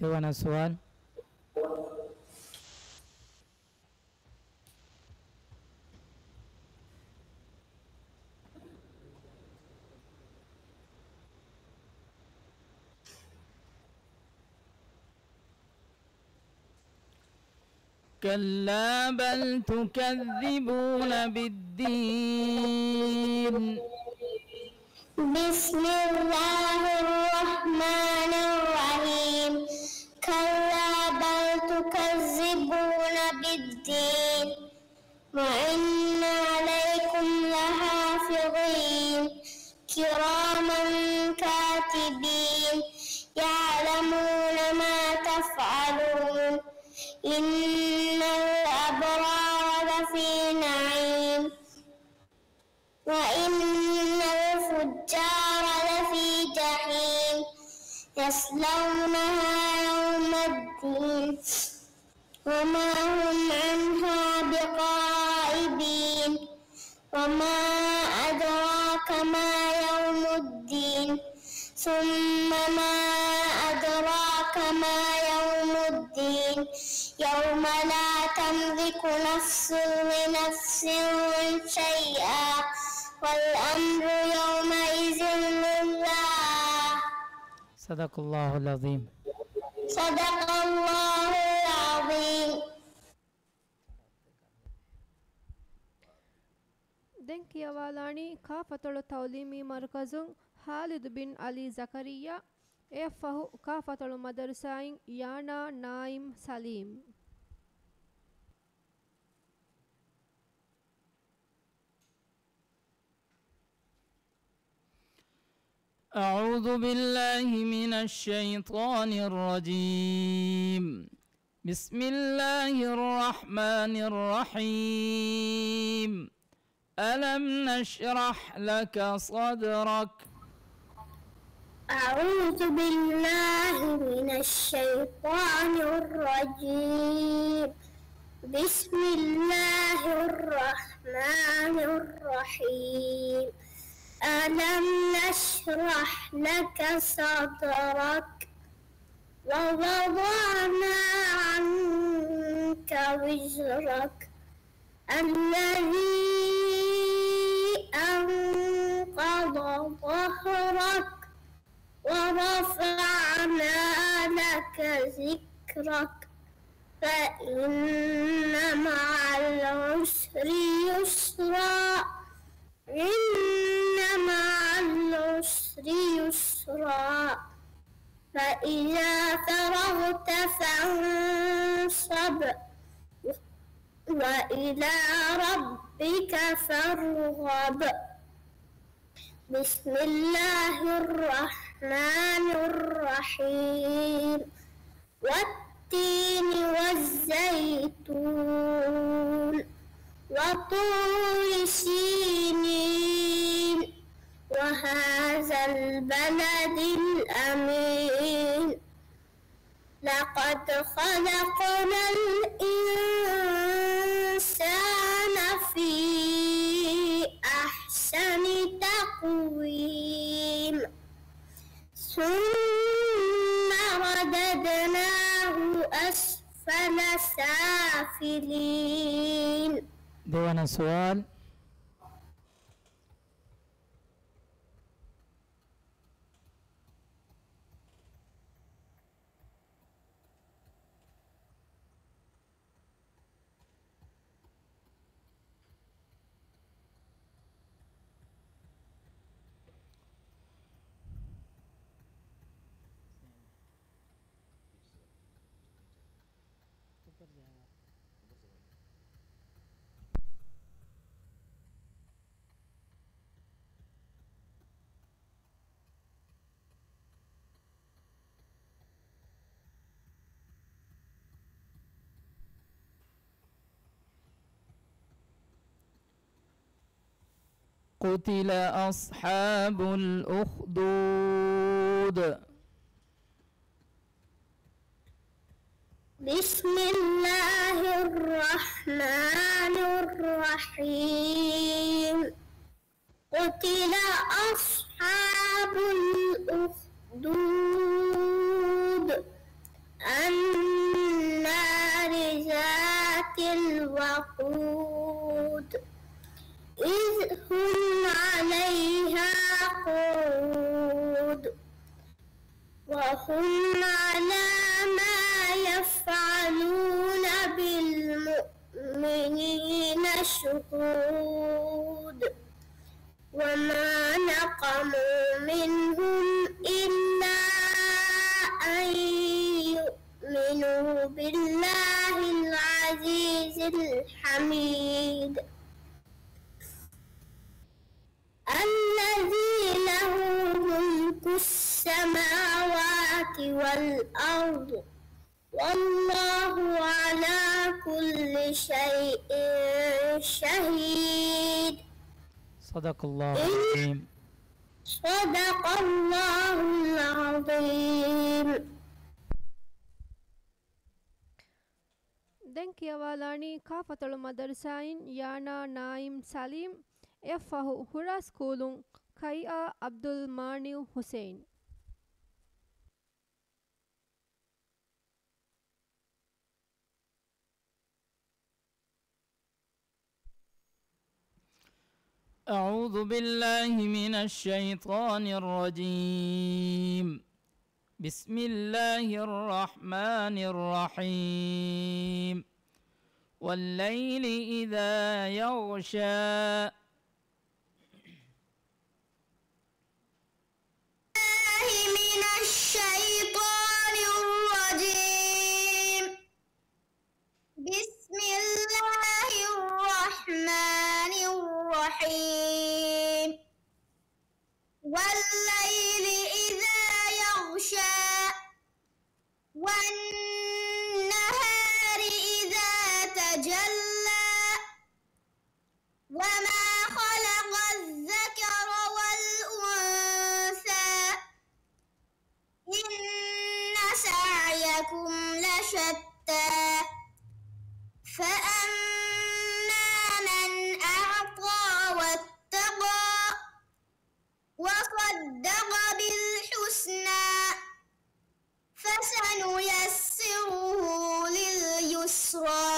Dewan soal. كلا بل تكذبون بالدين. بسم الله الرحمن الرحيم. كلا بل تكذبون بالدين وإن عليكم لحافظين كراما كاتبين يعلمون ما تفعلون إن الأبرار لفي نعيم وإن الفجار لفي جحيم يصلونها يوم الدين وما هم عنها بغائبين وما أدراك ما يوم الدين ثم ما أدراك ما يوم الدين يوم لا تملك نفس لنفس شيئا والأمر يومئذ لله. صدق الله العظيم. صدق الله العظيم. دنكي يوالاني كافة التعليمي مركز خالد بن علي زكريا افه كافة المدرسين يانا نايم سليم. أعوذ بالله من الشيطان الرجيم. بسم الله الرحمن الرحيم. ألم نشرح لك صدرك. أعوذ بالله من الشيطان الرجيم. بسم الله الرحمن الرحيم. ألم نشرح لك صدرك ووضعنا عنك وزرك الذي أنقض ظهرك ورفعنا لك ذكرك فإن مع العسر يسرا إن مع العسر يسرا فإذا فرغت فانصب وإلى ربك فارغب. بسم الله الرحمن الرحيم. والتين والزيتون وطور سينين وهذا البلد الأمين. لقد خلقنا الإنسان في أحسن تقويم ثم رددناه أسفل سافلين. دون سؤال. قتل أصحاب الأخدود. بسم الله الرحمن الرحيم. قتل أصحاب الأخدود النار ذات الوقود إذ هم عليها قعود وهم على ما يفعلون بالمؤمنين شهود وما نقموا منهم إلا أن يؤمنوا بالله العزيز الحميد الذي له ملك السماوات والأرض والله على كل شيء شهيد. صدق الله العظيم. صدق الله العظيم. دنكي والاني كافة المدرسين يانا نايم سليم يفه هرا سكولون كايا عبد الماني حسين. أعوذ بالله من الشيطان الرجيم. بسم الله الرحمن الرحيم. والليل إذا يغشى. من الشيطان الرجيم. بسم الله الرحمن الرحيم. والليل سعيكم لشتى فأما من أعطى واتقى وصدق بالحسنى فسنيسره لليسرى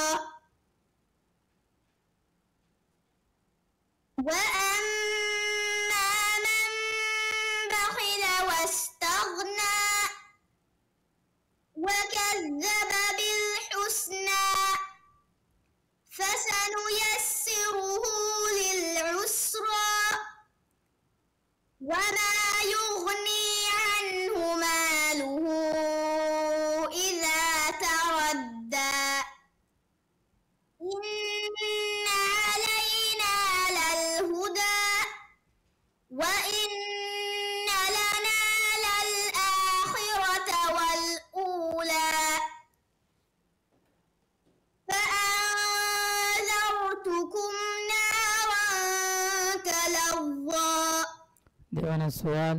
وأما من بخل واستغنى وكذب بالحسنى فسنيسره للعسرى وما يغني عنه ماله إذا تردى إن علينا للهدى وإن لنا للآخرة والأولى فأنذرتكم نارا تلظى. ديوان السؤال.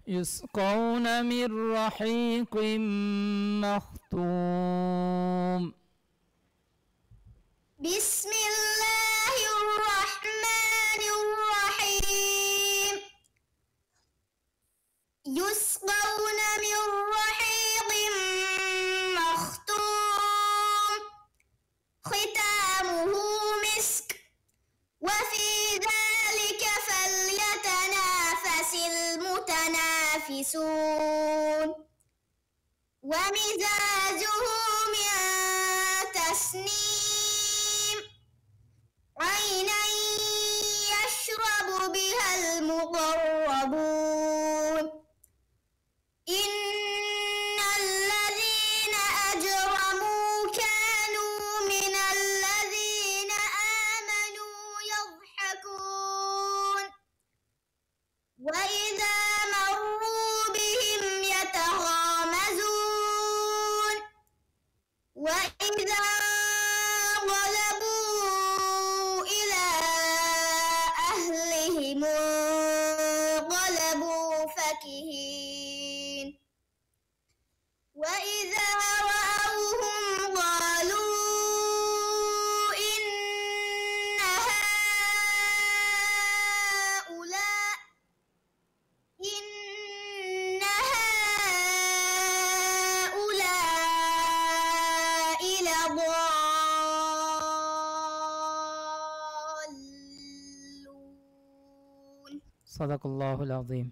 يسقون من رحيق مختوم. بسم الله الرحمن الرحيم. يسقون من رحيق مختوم ختامه مسك وفي ذلك فليتنافس المتنافسون ومزاجه من تسنيم عينا يشرب بها المقربون إن الذين أجرموا كانوا من الذين آمنوا يضحكون وإذا مروا بهم يتغامزون وإذا انقلبوا إلى أهلهم انقلبوا فكهين وإذا رأوهم قالوا إن هؤلاء لضالون. صدق الله العظيم.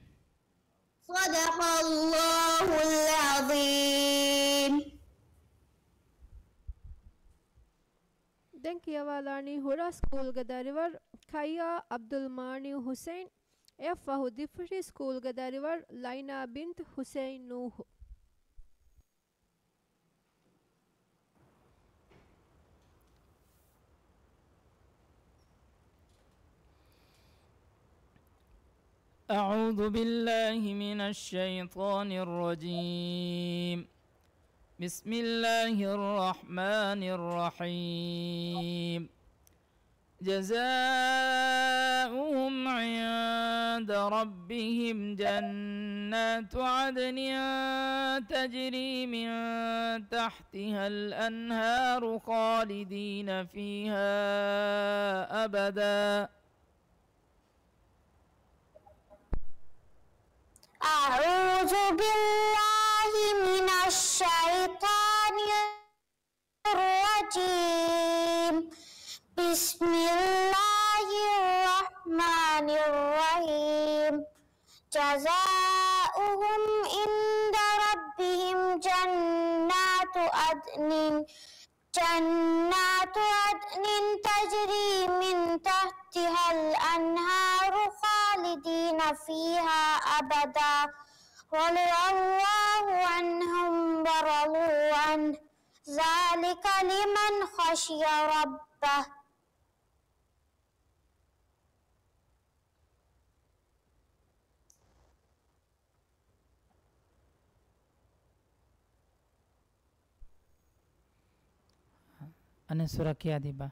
صدق الله العظيم. Denkiyavalani Hura School Gadarivar Kaya Abdul Mani Hussein F. Wahudifri School Gadarivar Laina Bint Hussein Nuh. أعوذ بالله من الشيطان الرجيم. بسم الله الرحمن الرحيم. جزاؤهم عند ربهم جنات عدن تجري من تحتها الأنهار خالدين فيها أبدا. أعوذ بالله من الشيطان الرجيم. بسم الله الرحمن الرحيم. جزاؤهم عند ربهم جنات عدن تجري من تحتها الأنهار خالدين فيها أبدا رضي الله عنهم ورضوا عنه ذلك لمن خشي ربه. Ani surah kia diba.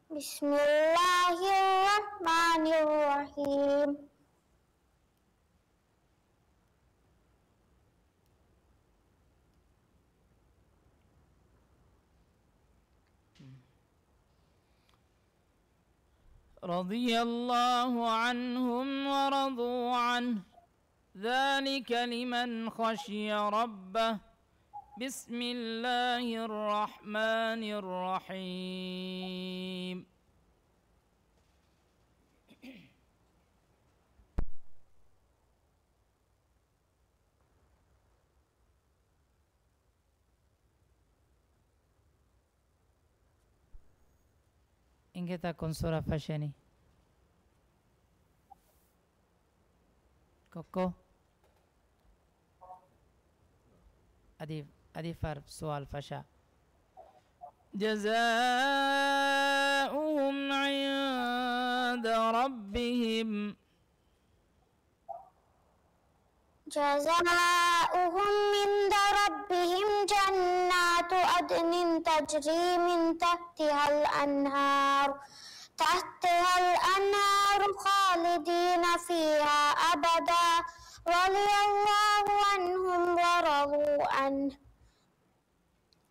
Bismillahirrahmanirrahim. رضي الله عنهم ورضوا عنه ذلك لمن خشي ربه. بسم الله الرحمن الرحيم. إن kita con surah Fasha ni. Koko. ادي فرق سؤال فشا. جزاؤهم عند ربهم. جزاؤهم عند ربهم جنات عدن تجري من تحتها الأنهار خالدين فيها أبدا رضي الله عنهم ورضوا عنه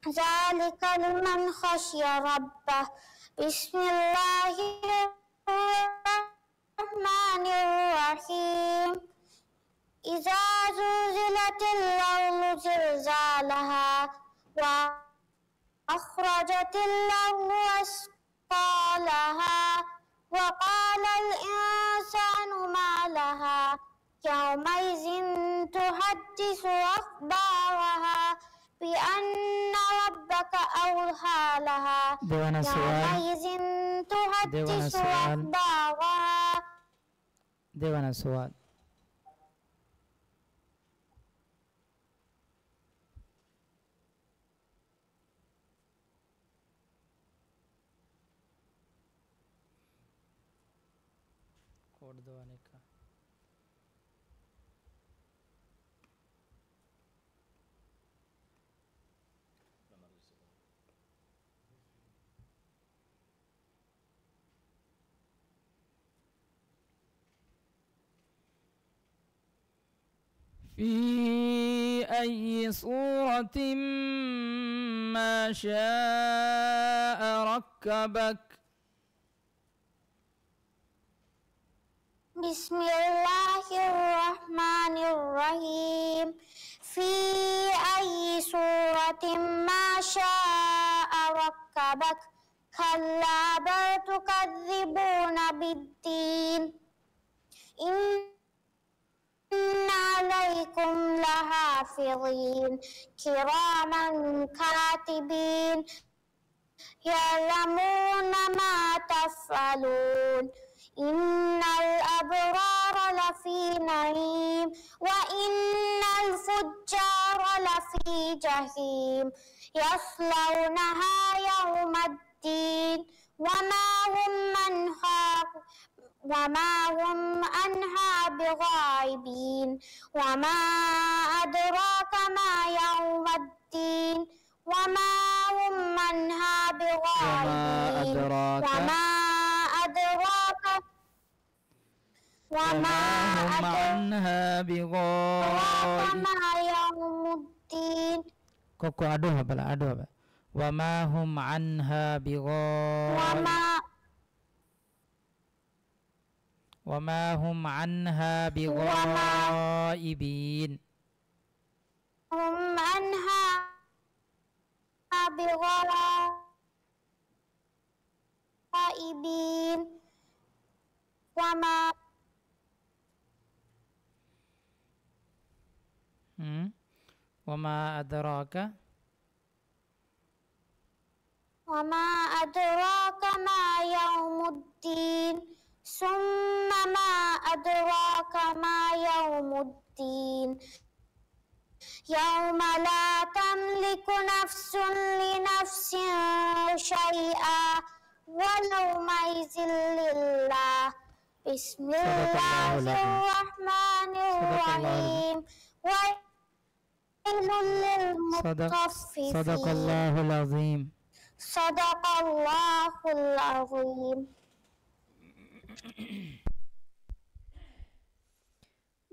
ذلك لمن خشي ربه. بسم الله الرحمن الرحيم. إذا زلزلت الأرض زلزالها وأخرجت الأرض أثقالها وقال الإنسان ما لها يومئذ تحدث أخبارها بأن ربك أوحى لها يومئذ تحدث أخبارها. देवाना सवाल. कोड दवाने का في أي صورة ما شاء ركبك. بسم الله الرحمن الرحيم. في أي صورة ما شاء ركبك كلا بل تكذبون بالدين إن عليكم لحافظين كراما كاتبين يعلمون ما تفعلون. إن الأبرار لفي نعيم وإن الفجار لفي جحيم يصلونها يوم الدين وما هم عنها بغائبين. وما أدراك ما يوم الدين وما هم عنها بغائبين. وما هم عنها بغائبين. ما يوم الدين. كوكو أدوها بلا أدوها. وما هم عنها بغائبين. وما هم عنها بغائبين. هم عنها بغائبين. وما وما أدراك وما أدراك ما يوم الدين ثم ما أدراك ما يوم الدين يوم لا تملك نفس لنفس شيئا واليومئذ لله بسم الله الرحمن الرحيم ويل للمطففين صدق الله العظيم. صدق الله العظيم.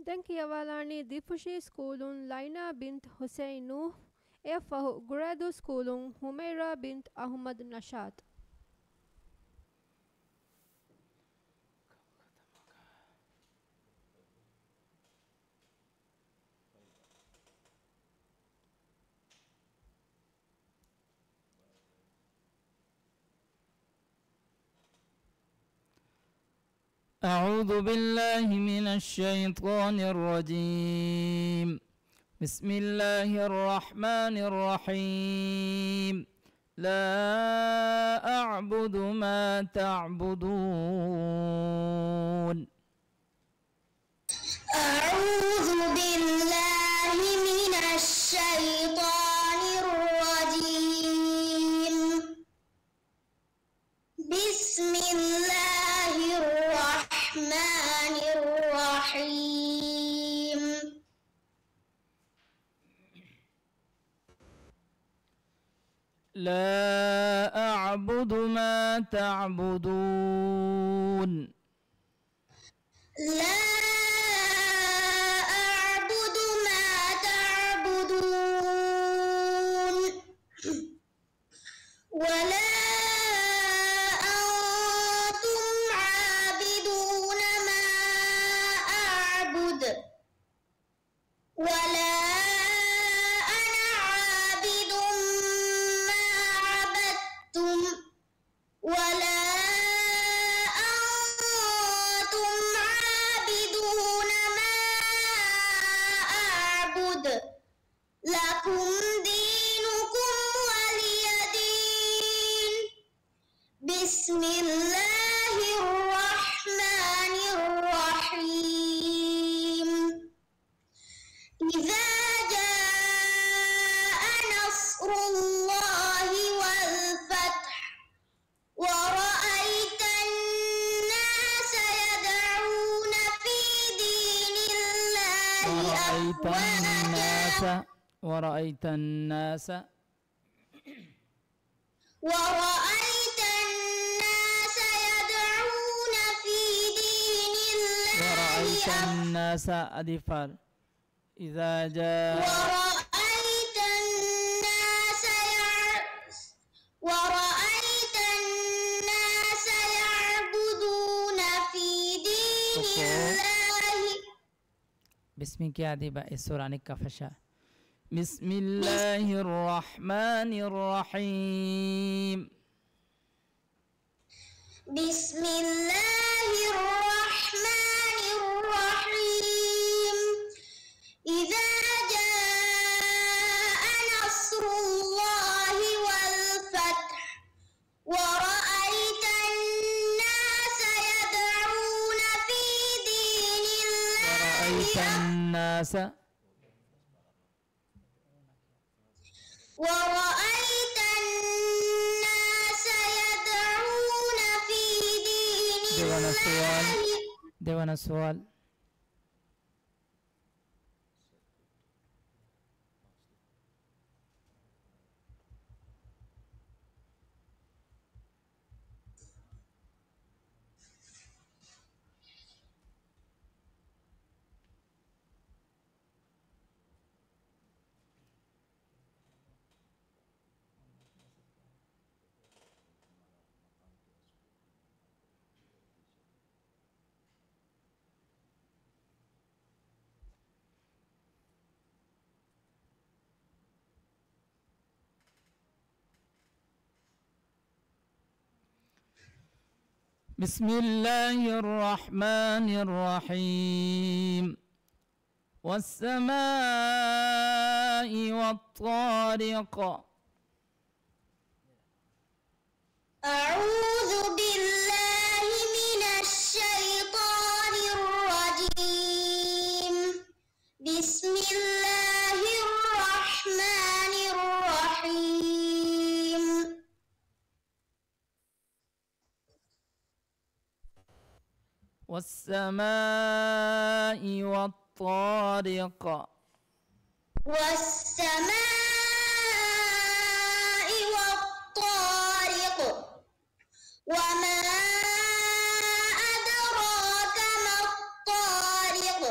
දැන් කියවලානේ දිපුෂී ස්කූලුන් ලයිනා බින්ත් හුසයින් නූහ් එය ෆහු ගුරාදු ස්කූලුන් හුමෛරා බින්ත් අහ්මද් නෂාත්. أعوذ بالله من الشيطان الرجيم. بسم الله الرحمن الرحيم. لا أعبد ما تعبدون. أعوذ بالله من الشيطان الرجيم. بسم الله الرحمن الرحيم. لا أعبد ما تعبدون. لا أعبد ما تعبدون ولا أنتم عابدون ما أعبد ولا أنا عابد ما عبدتم ولا أنتم عابدون ما أعبد لكم دينكم ولي دين. بسم الله الرحمن الرحيم. إذا جاء نصر الله والفتح ورأيت الناس يدعون في دين الله أفواجا ورأيت الناس يدعون في دين ورأيت الله الناس أدفر إذا جاء ورأيت الناس يعبدون في دين الله. بسمك يا ديبا السوراني كفشا. بسم الله الرحمن الرحيم. بسم الله الرحمن الرحيم. إذا جاء نصر الله والفتح ورأيت الناس يدعون في دين ورأيت الله الناس يدعون في دين الله. ديوان السؤال. بسم الله الرحمن الرحيم. والسماء والطارق. أعوذ بالله من الشيطان الرجيم. بسم الله الرحمن الرحيم. والسماء والطارق. والسماء والطارق. وما أدراك ما الطارق.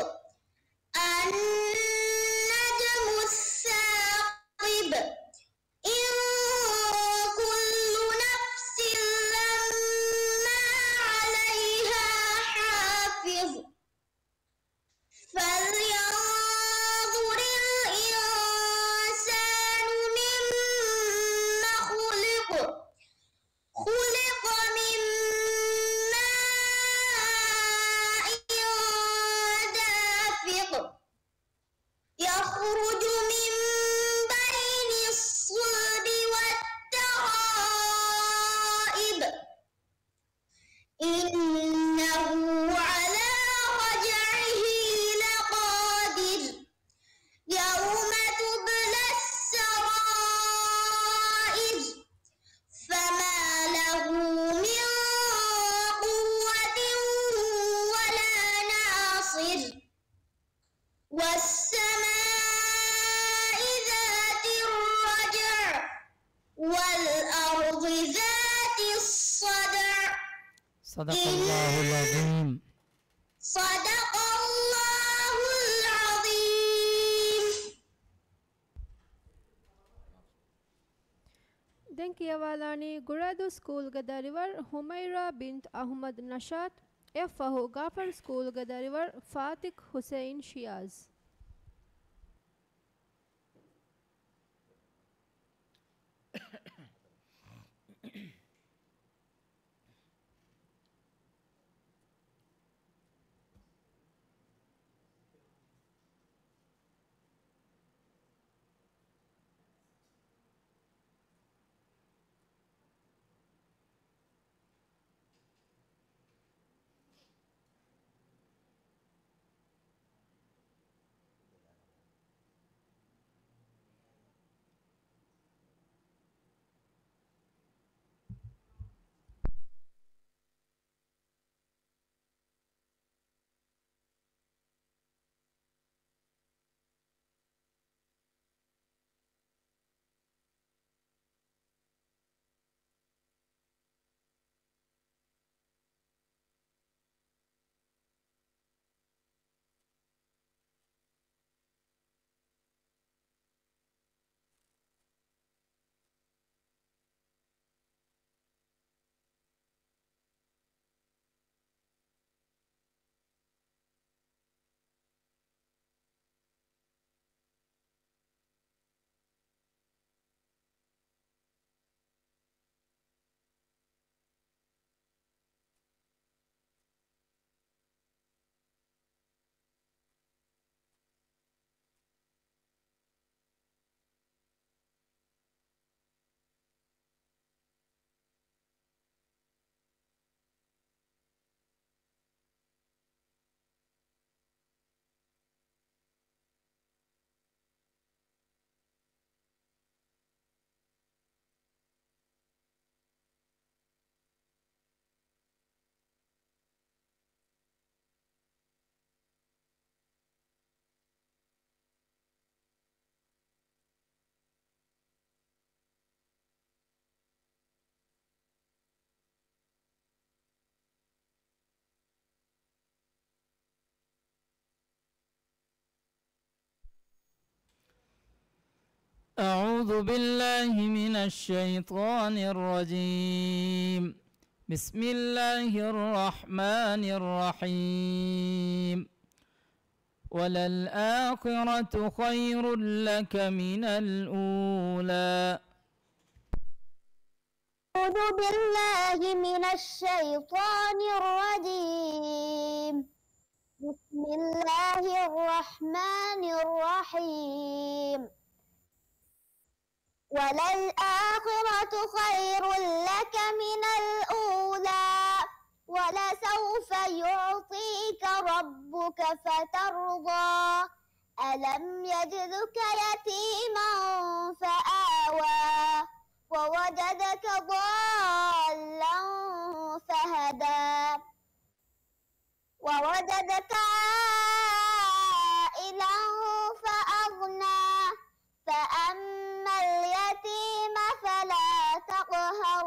النجم الثاقب. إن كل نفس لما عليها حافظ. فلينظر الإنسان مما خلق. خلق من ماء دافق. يخرج من بين الصلب والترائب. إنه على رجعه لقادر. يوم تبلى السرائر. فما له من قوة ولا ناصر. والسماء ذات الرجع. والأرض ذات الصدع. صدق الله العظيم. صدق الله العظيم. Denkiyavalani Guradu School Gadarivar Humaira bint Ahmad Nashat Fahu Gafar School Gadarivar Fatik Hussein Shiaz. أعوذ بالله من الشيطان الرجيم. بسم الله الرحمن الرحيم. وللآخرة خير لك من الأولى. أعوذ بالله من الشيطان الرجيم. بسم بسم الله الرحمن الرحيم وللآخرة خير لك من الأولى ولسوف يعطيك ربك فترضى ألم يجدك يتيما فآوى ووجدك ضالا فهدى ووجدك عائلا فأغنى فأما اليتيم فلا تقهر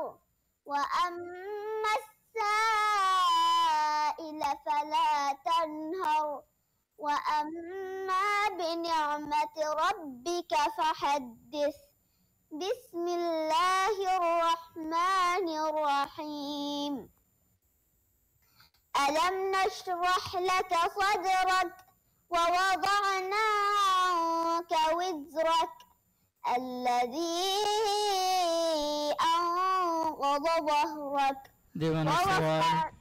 وأما السائل فلا تنهر وأما بنعمة ربك فحدث بسم الله الرحمن الرحيم ألم نشرح لك صدرك ووضعنا عنك وزرك الذي أنقض ظهرك ديوان السؤال. ووضعنا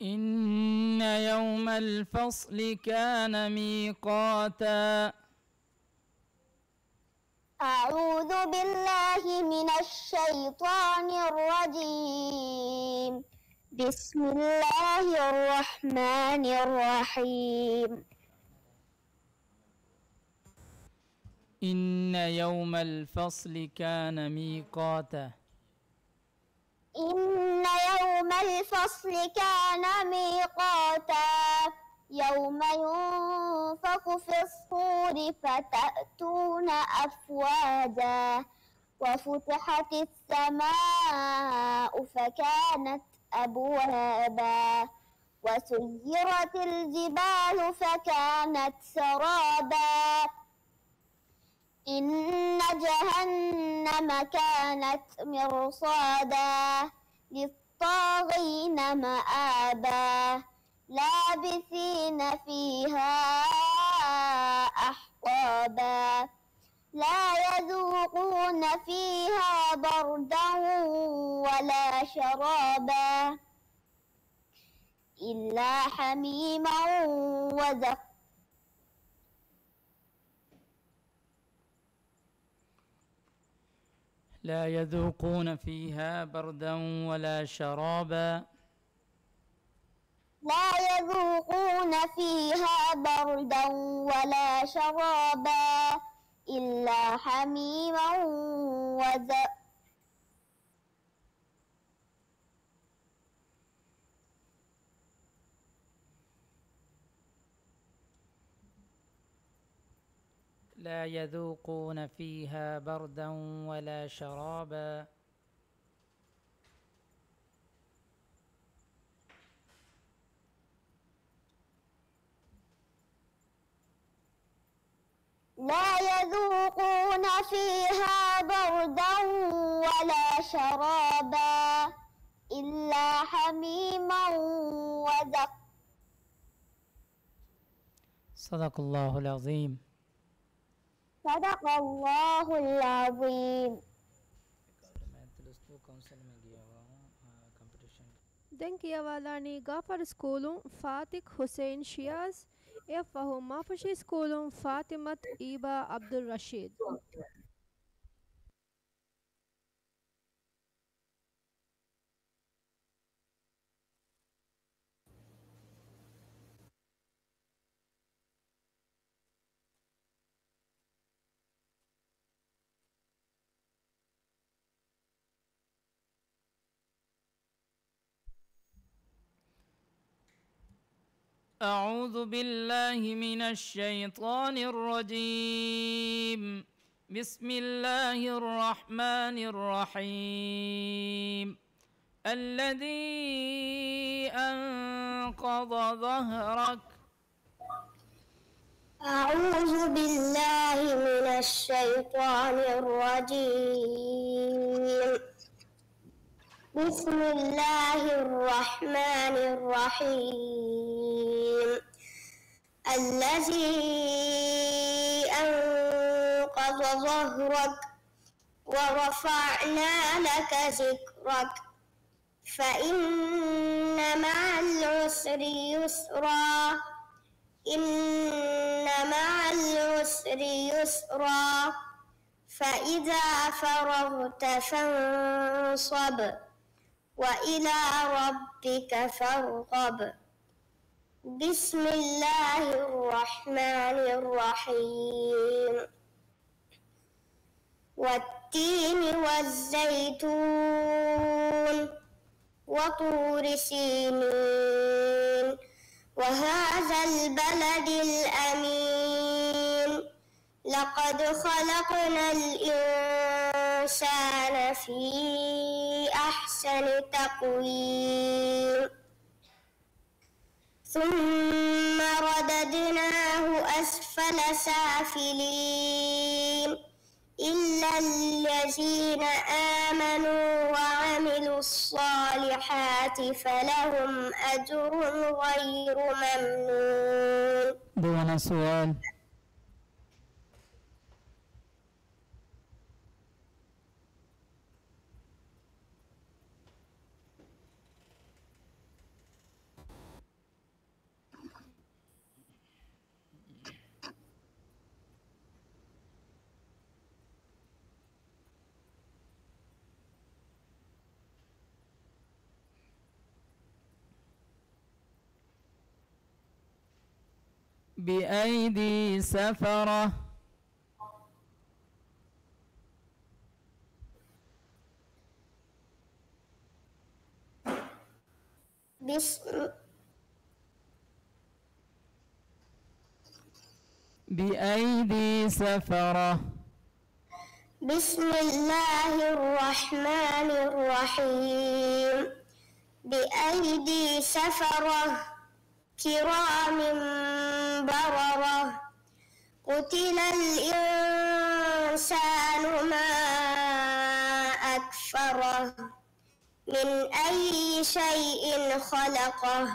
إن يوم الفصل كان ميقاتا. أعوذ بالله من الشيطان الرجيم بسم الله الرحمن الرحيم إن يوم الفصل كان ميقاتا. إن يوم الفصل كان ميقاتا يوم ينفخ في الصور فتأتون أفواجا وفتحت السماء فكانت أبوابا وسيرت الجبال فكانت سرابا إن جهنم كانت مرصادا للطاغين مآبا لابثين فيها أحقابا لا يذوقون فيها بردا ولا شرابا إلا حميما وزقا لا يذوقون فيها بردا ولا شرابا. لا يذوقون فيها بردا ولا شرابا إلا حميما وزقا لا يذوقون فيها بردا ولا شرابا. لا يذوقون فيها بردا ولا شرابا إلا حميما وزقا صدق الله العظيم. صدق الله العظيم. දැන් කියවලානි ගාෆර් ස්කූලුන් ෆාතික් හුසයින් ෂියාස් එෆහු මාෆෂි ස්කූලුන් ෆාතිමත් ඊබා අබ්දුල් රෂීද්. أعوذ بالله من الشيطان الرجيم. بسم الله الرحمن الرحيم. الذي أنقض ظهرك. أعوذ بالله من الشيطان الرجيم. بسم الله الرحمن الرحيم. الذي أنقض ظهرك ورفعنا لك ذكرك فإن مع العسر يسرا إن مع العسر يسرا فإذا فرغت فانصب وإلى ربك فارغب. بسم الله الرحمن الرحيم. والتين والزيتون وطور سينين وهذا البلد الأمين لقد خلقنا الإنسان في أحسن تقويم ثم رددناه أسفل سافلين إلا الذين آمنوا وعملوا الصالحات فلهم أجر غير ممنون. دون سؤال. بأيدي سفرة. بأيدي سفرة. بسم الله الرحمن الرحيم. بأيدي سفرة كرام بررة قتل الإنسان ما أكفره من أي شيء خلقه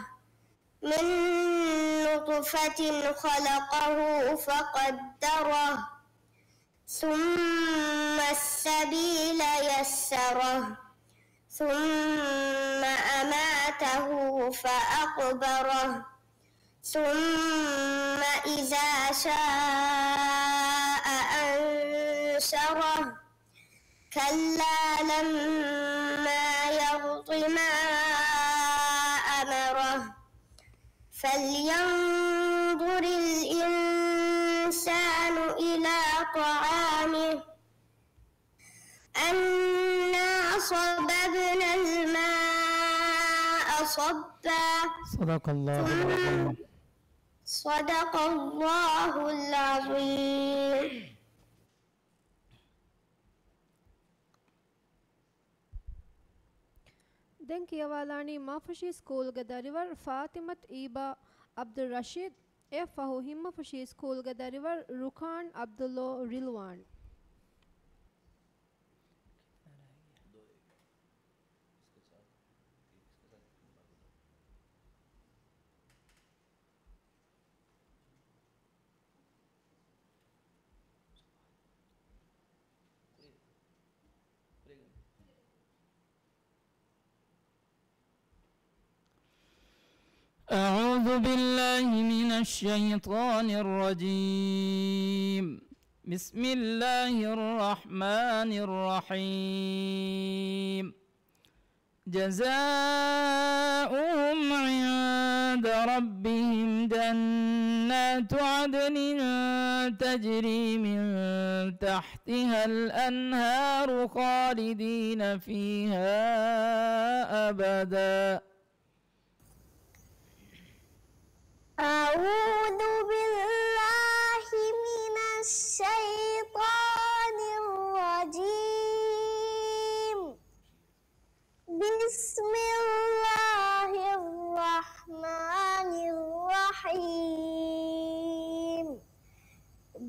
من نطفة خلقه فقدره ثم السبيل يسره ثم أماته فأقبره ثم إذا شاء أنشره كلا لما يقض ما أمره فلينظر الإنسان إلى طعامه أنا صببنا الماء صبا. صدق الله العظيم. صدق الله العظيم. දැන් කියවාලානි මාෆෂී ස්කූල්ග දරිවර් ෆාතිමත් ඊබා අබ්දුල් රෂීද් එ ෆහු හිම්ම ෆෂී ස්කූල්ග දරිවර් රුඛාන් අබ්දුල්ලෝ රිල්වාන්. أعوذ بالله من الشيطان الرجيم. بسم الله الرحمن الرحيم. جزاؤهم عند ربهم جنات عدن تجري من تحتها الأنهار خالدين فيها أبدا. أعوذ بالله من الشيطان الرجيم. بسم الله الرحمن الرحيم.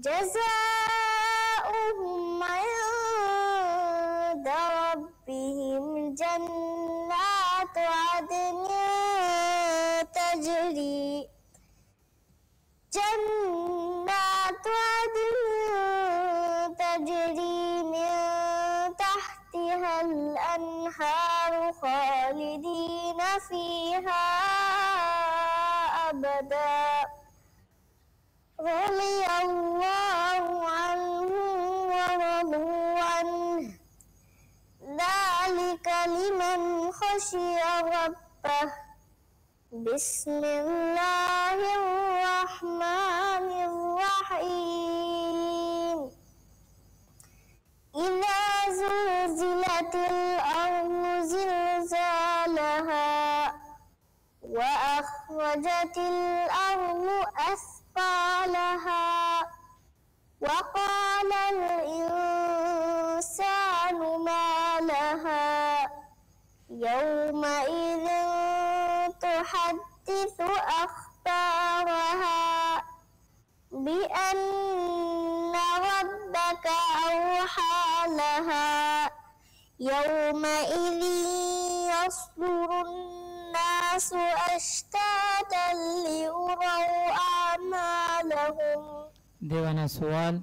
جزاؤهم عند ربهم جنات عدن تجري من تحتها الأنهار خالدين فيها أبدا. رضي الله عنهم ورضوا عنه. ذلك لمن خشي ربه. بسم الله الرحمن الرحيم. إذا زلزلت الأرض زلزالها وأخرجت الأرض أثقالها وقال الإنسان ما لها يومئذ تحدث أخبارها بأن ربك أوحى لها. يومئذ يصدر الناس أشتاتا ليروا أعمالهم. Dewana soal.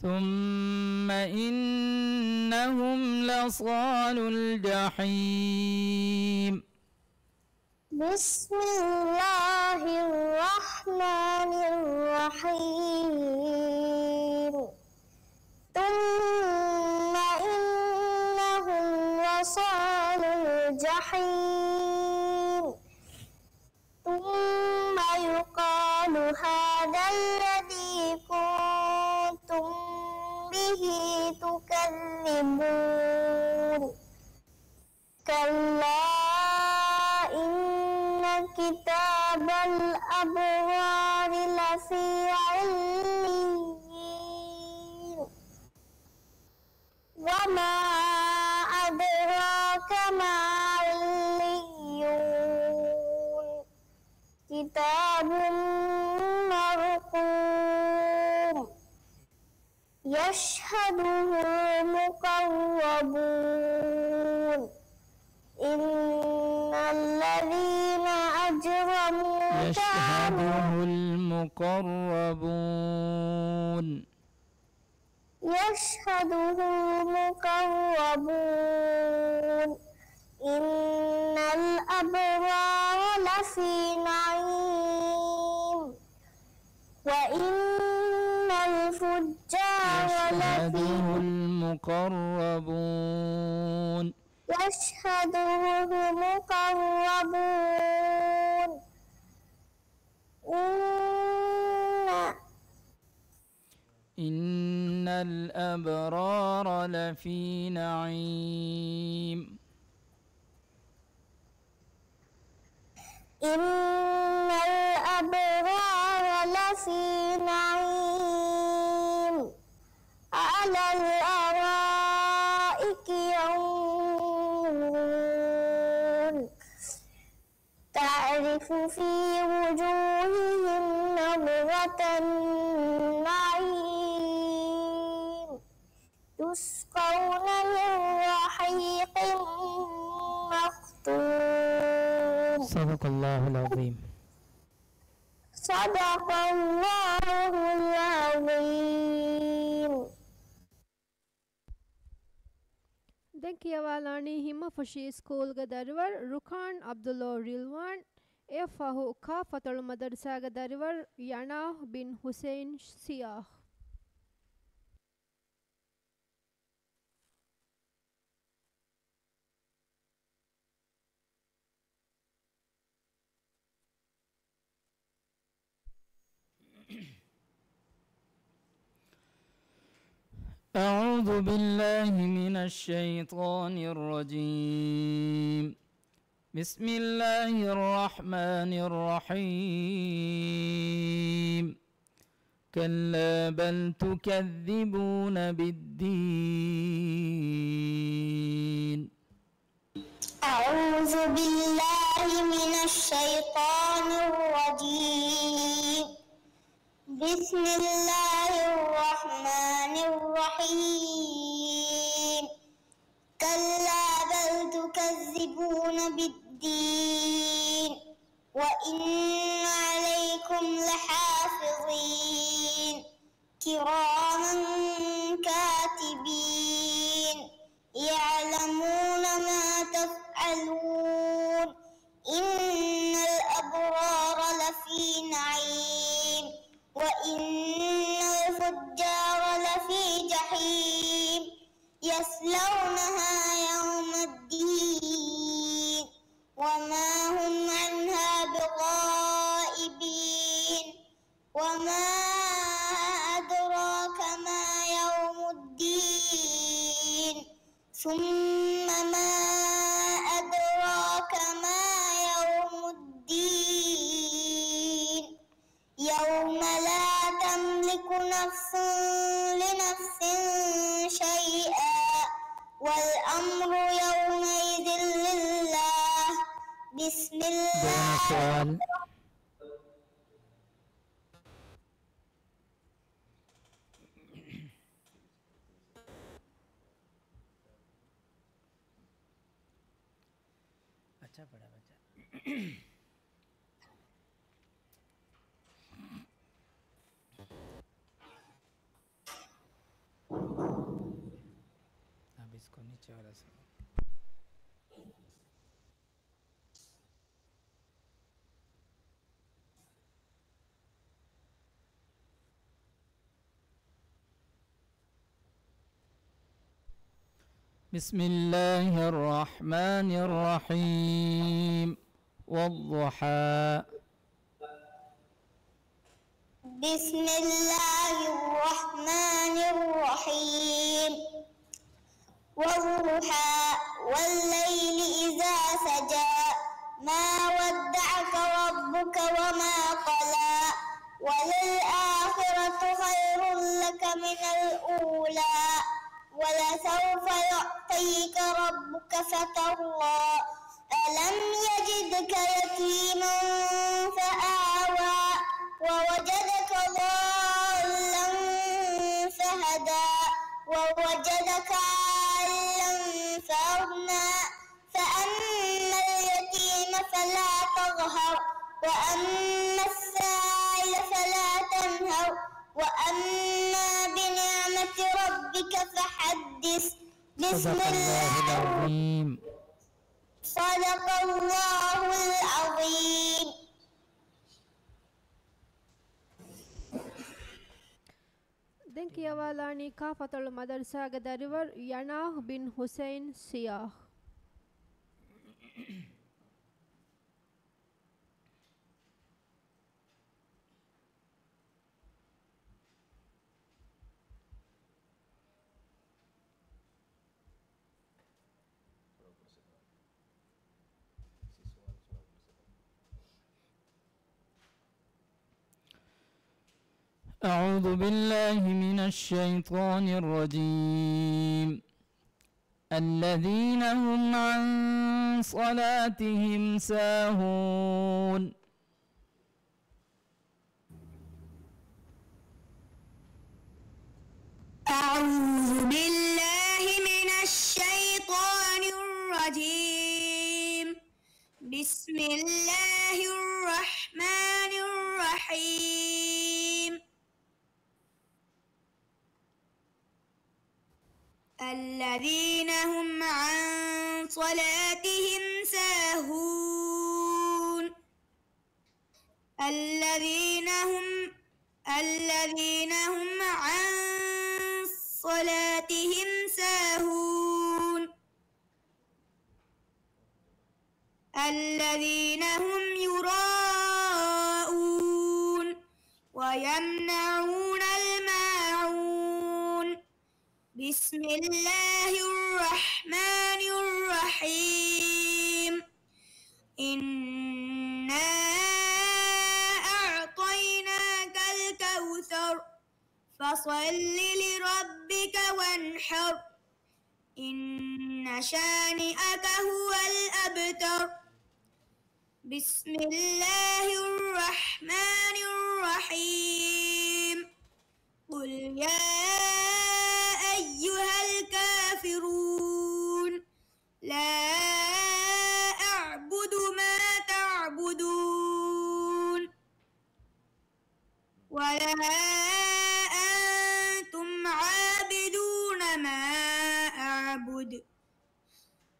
ثم إنهم لصالوا الجحيم. بسم الله الرحمن الرحيم. ثم إنهم لصالوا الجحيم. ثم يقال هذا الذي كنتم به تكذبون. كلا إن كتاب الأبرار لفي عليين. وما أدراك ما عليون. كتاب مرقوم يشهده المقربون. إن الذين أجرموا يشهده المقربون. يشهده المقربون. إن الأبرار لفي نعيم. وإن الفجار لفي يشهده المقربون. يشهده المقربون. إن الأبرار لفي نعيم. إن الأبرار لفي نعيم على الأرائك ينظرون. تعرف في وجوههم نضرة النعيم. يسقون من رحيق مختوم. صدق الله العظيم. صدق الله العظيم. Denkiyavalani Himma Fashi School Gadarwar Rukan Abdullah Rilwan ಎಫಹು ಕಾಫತಳು ಮದರ್ಸಾಗ ದರಿವರ್ ಯನಾಹ್ ಬಿನ್ ಹುಸೈನ್ ಸಿಯಾಹ್. أعوذ بالله من الشيطان الرجيم. بسم الله الرحمن الرحيم. كلا بل تكذبون بالدين. أعوذ بالله من الشيطان الرجيم. بسم الله الرحمن الرحيم. كلا بل تكذبون بالدين وإن عليكم لحافظين كراما كاتبين يعلمون ما تفعلون إن الأبرار لفي نعيم وإن الفجار لفي جحيم يصلونها يوم الدين وما هم عنها بغائبين. وما أدراك ما يوم الدين ثم ما أدراك ما يوم الدين يوم لا تملك نفس لنفس شيئا والأمر يومئذ لله. بسم الله. अच्छा पढ़ा बच्चा. अब इसको नीचे वाला से بسم الله الرحمن الرحيم. والضحى. بسم الله الرحمن الرحيم. والضحى والليل إذا سجى ما ودعك ربك وما قلى وللآخرة خير لك من الأولى ولسوف يعطيك ربك فترضى ألم يجدك يتيما فآوى ووجدك ضالا فهدى ووجدك عائلا فأغنى فأما اليتيم فلا تقهر وأما السائل فلا تنهر وأما بنعمة ربك فحدث. بسم الله العظيم. صدق الله العظيم. ದೆಂಕಿಯವಾಲಾಣಿ ಕಾಫತಳು ಮದರ್ಸಾಗ ದರಿವರ್ ಯನಾಹ್ ಬಿನ್ ಹುಸೈನ್ ಸಿಯಾಹ್. أعوذ بالله من الشيطان الرجيم. الذين هم عن صلاتهم ساهون. أعوذ بالله من الشيطان الرجيم. بسم الله الرحمن الرحيم. الذين هم عن صلاتهم ساهون الذين هم عن صلاتهم ساهون الذين هم يراءون ويمنعون الماعون بسم الله الرحمن الرحيم إنا أعطيناك الكوثر فصل لربك وانحر إن شانئك هو الأبتر بسم الله الرحمن الرحيم قل يا أيها الكافرون لا أعبد ما تعبدون ولا أنتم عابدون ما أعبد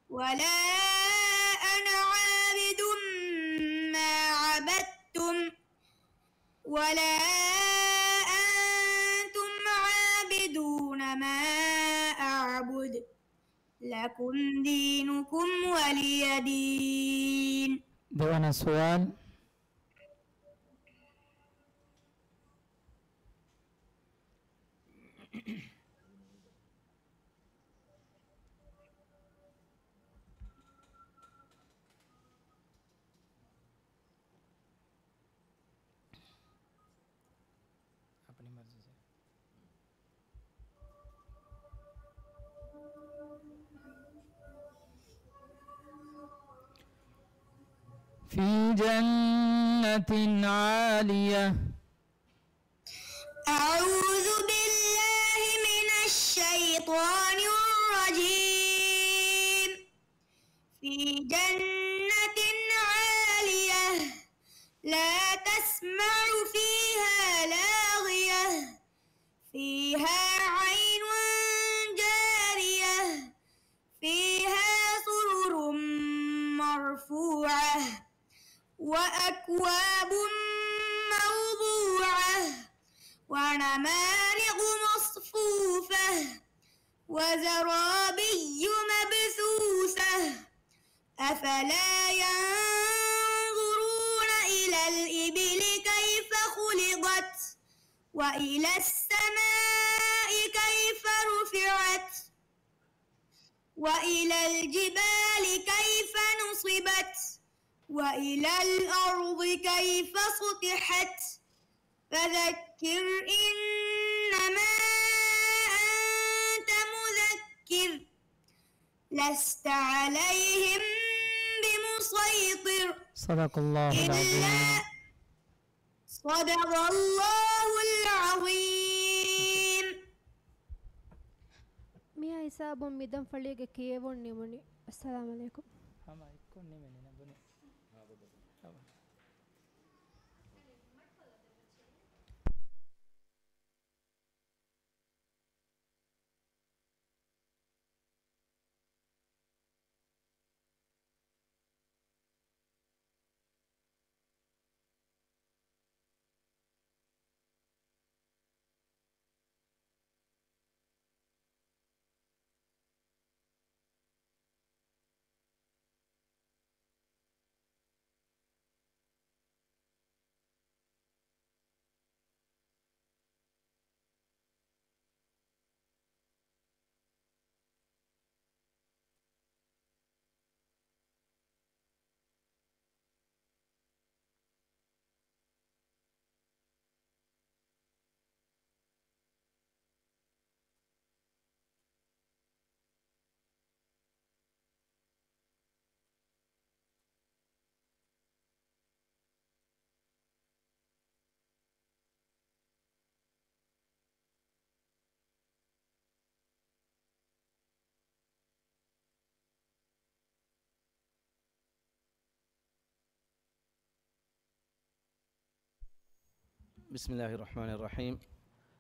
ولا أنا عابد ما عبدتم ولا أنتم عابدون ما أعبد لكم دينكم ولي دين. دعنا سؤال. في جنة عالية. أعوذ بالله من الشيطان الرجيم. في جنة عالية لا تسمع فيها لاغية فيها عين جارية فيها سرر مرفوعة وأكواب موضوعة ونمارق مصفوفة وزرابي مبثوثة أفلا ينظرون إلى الإبل كيف خلقت وإلى السماء كيف رفعت وإلى الجبال كيف نصبت وإلى الأرض كيف سطحت فذكر إنما أنت مذكر لست عليهم بمسيطر. صدق الله العظيم. صدق الله العظيم. ميا حساب ميدم فليگ كيون نيموني. السلام عليكم. بسم الله الرحمن الرحيم.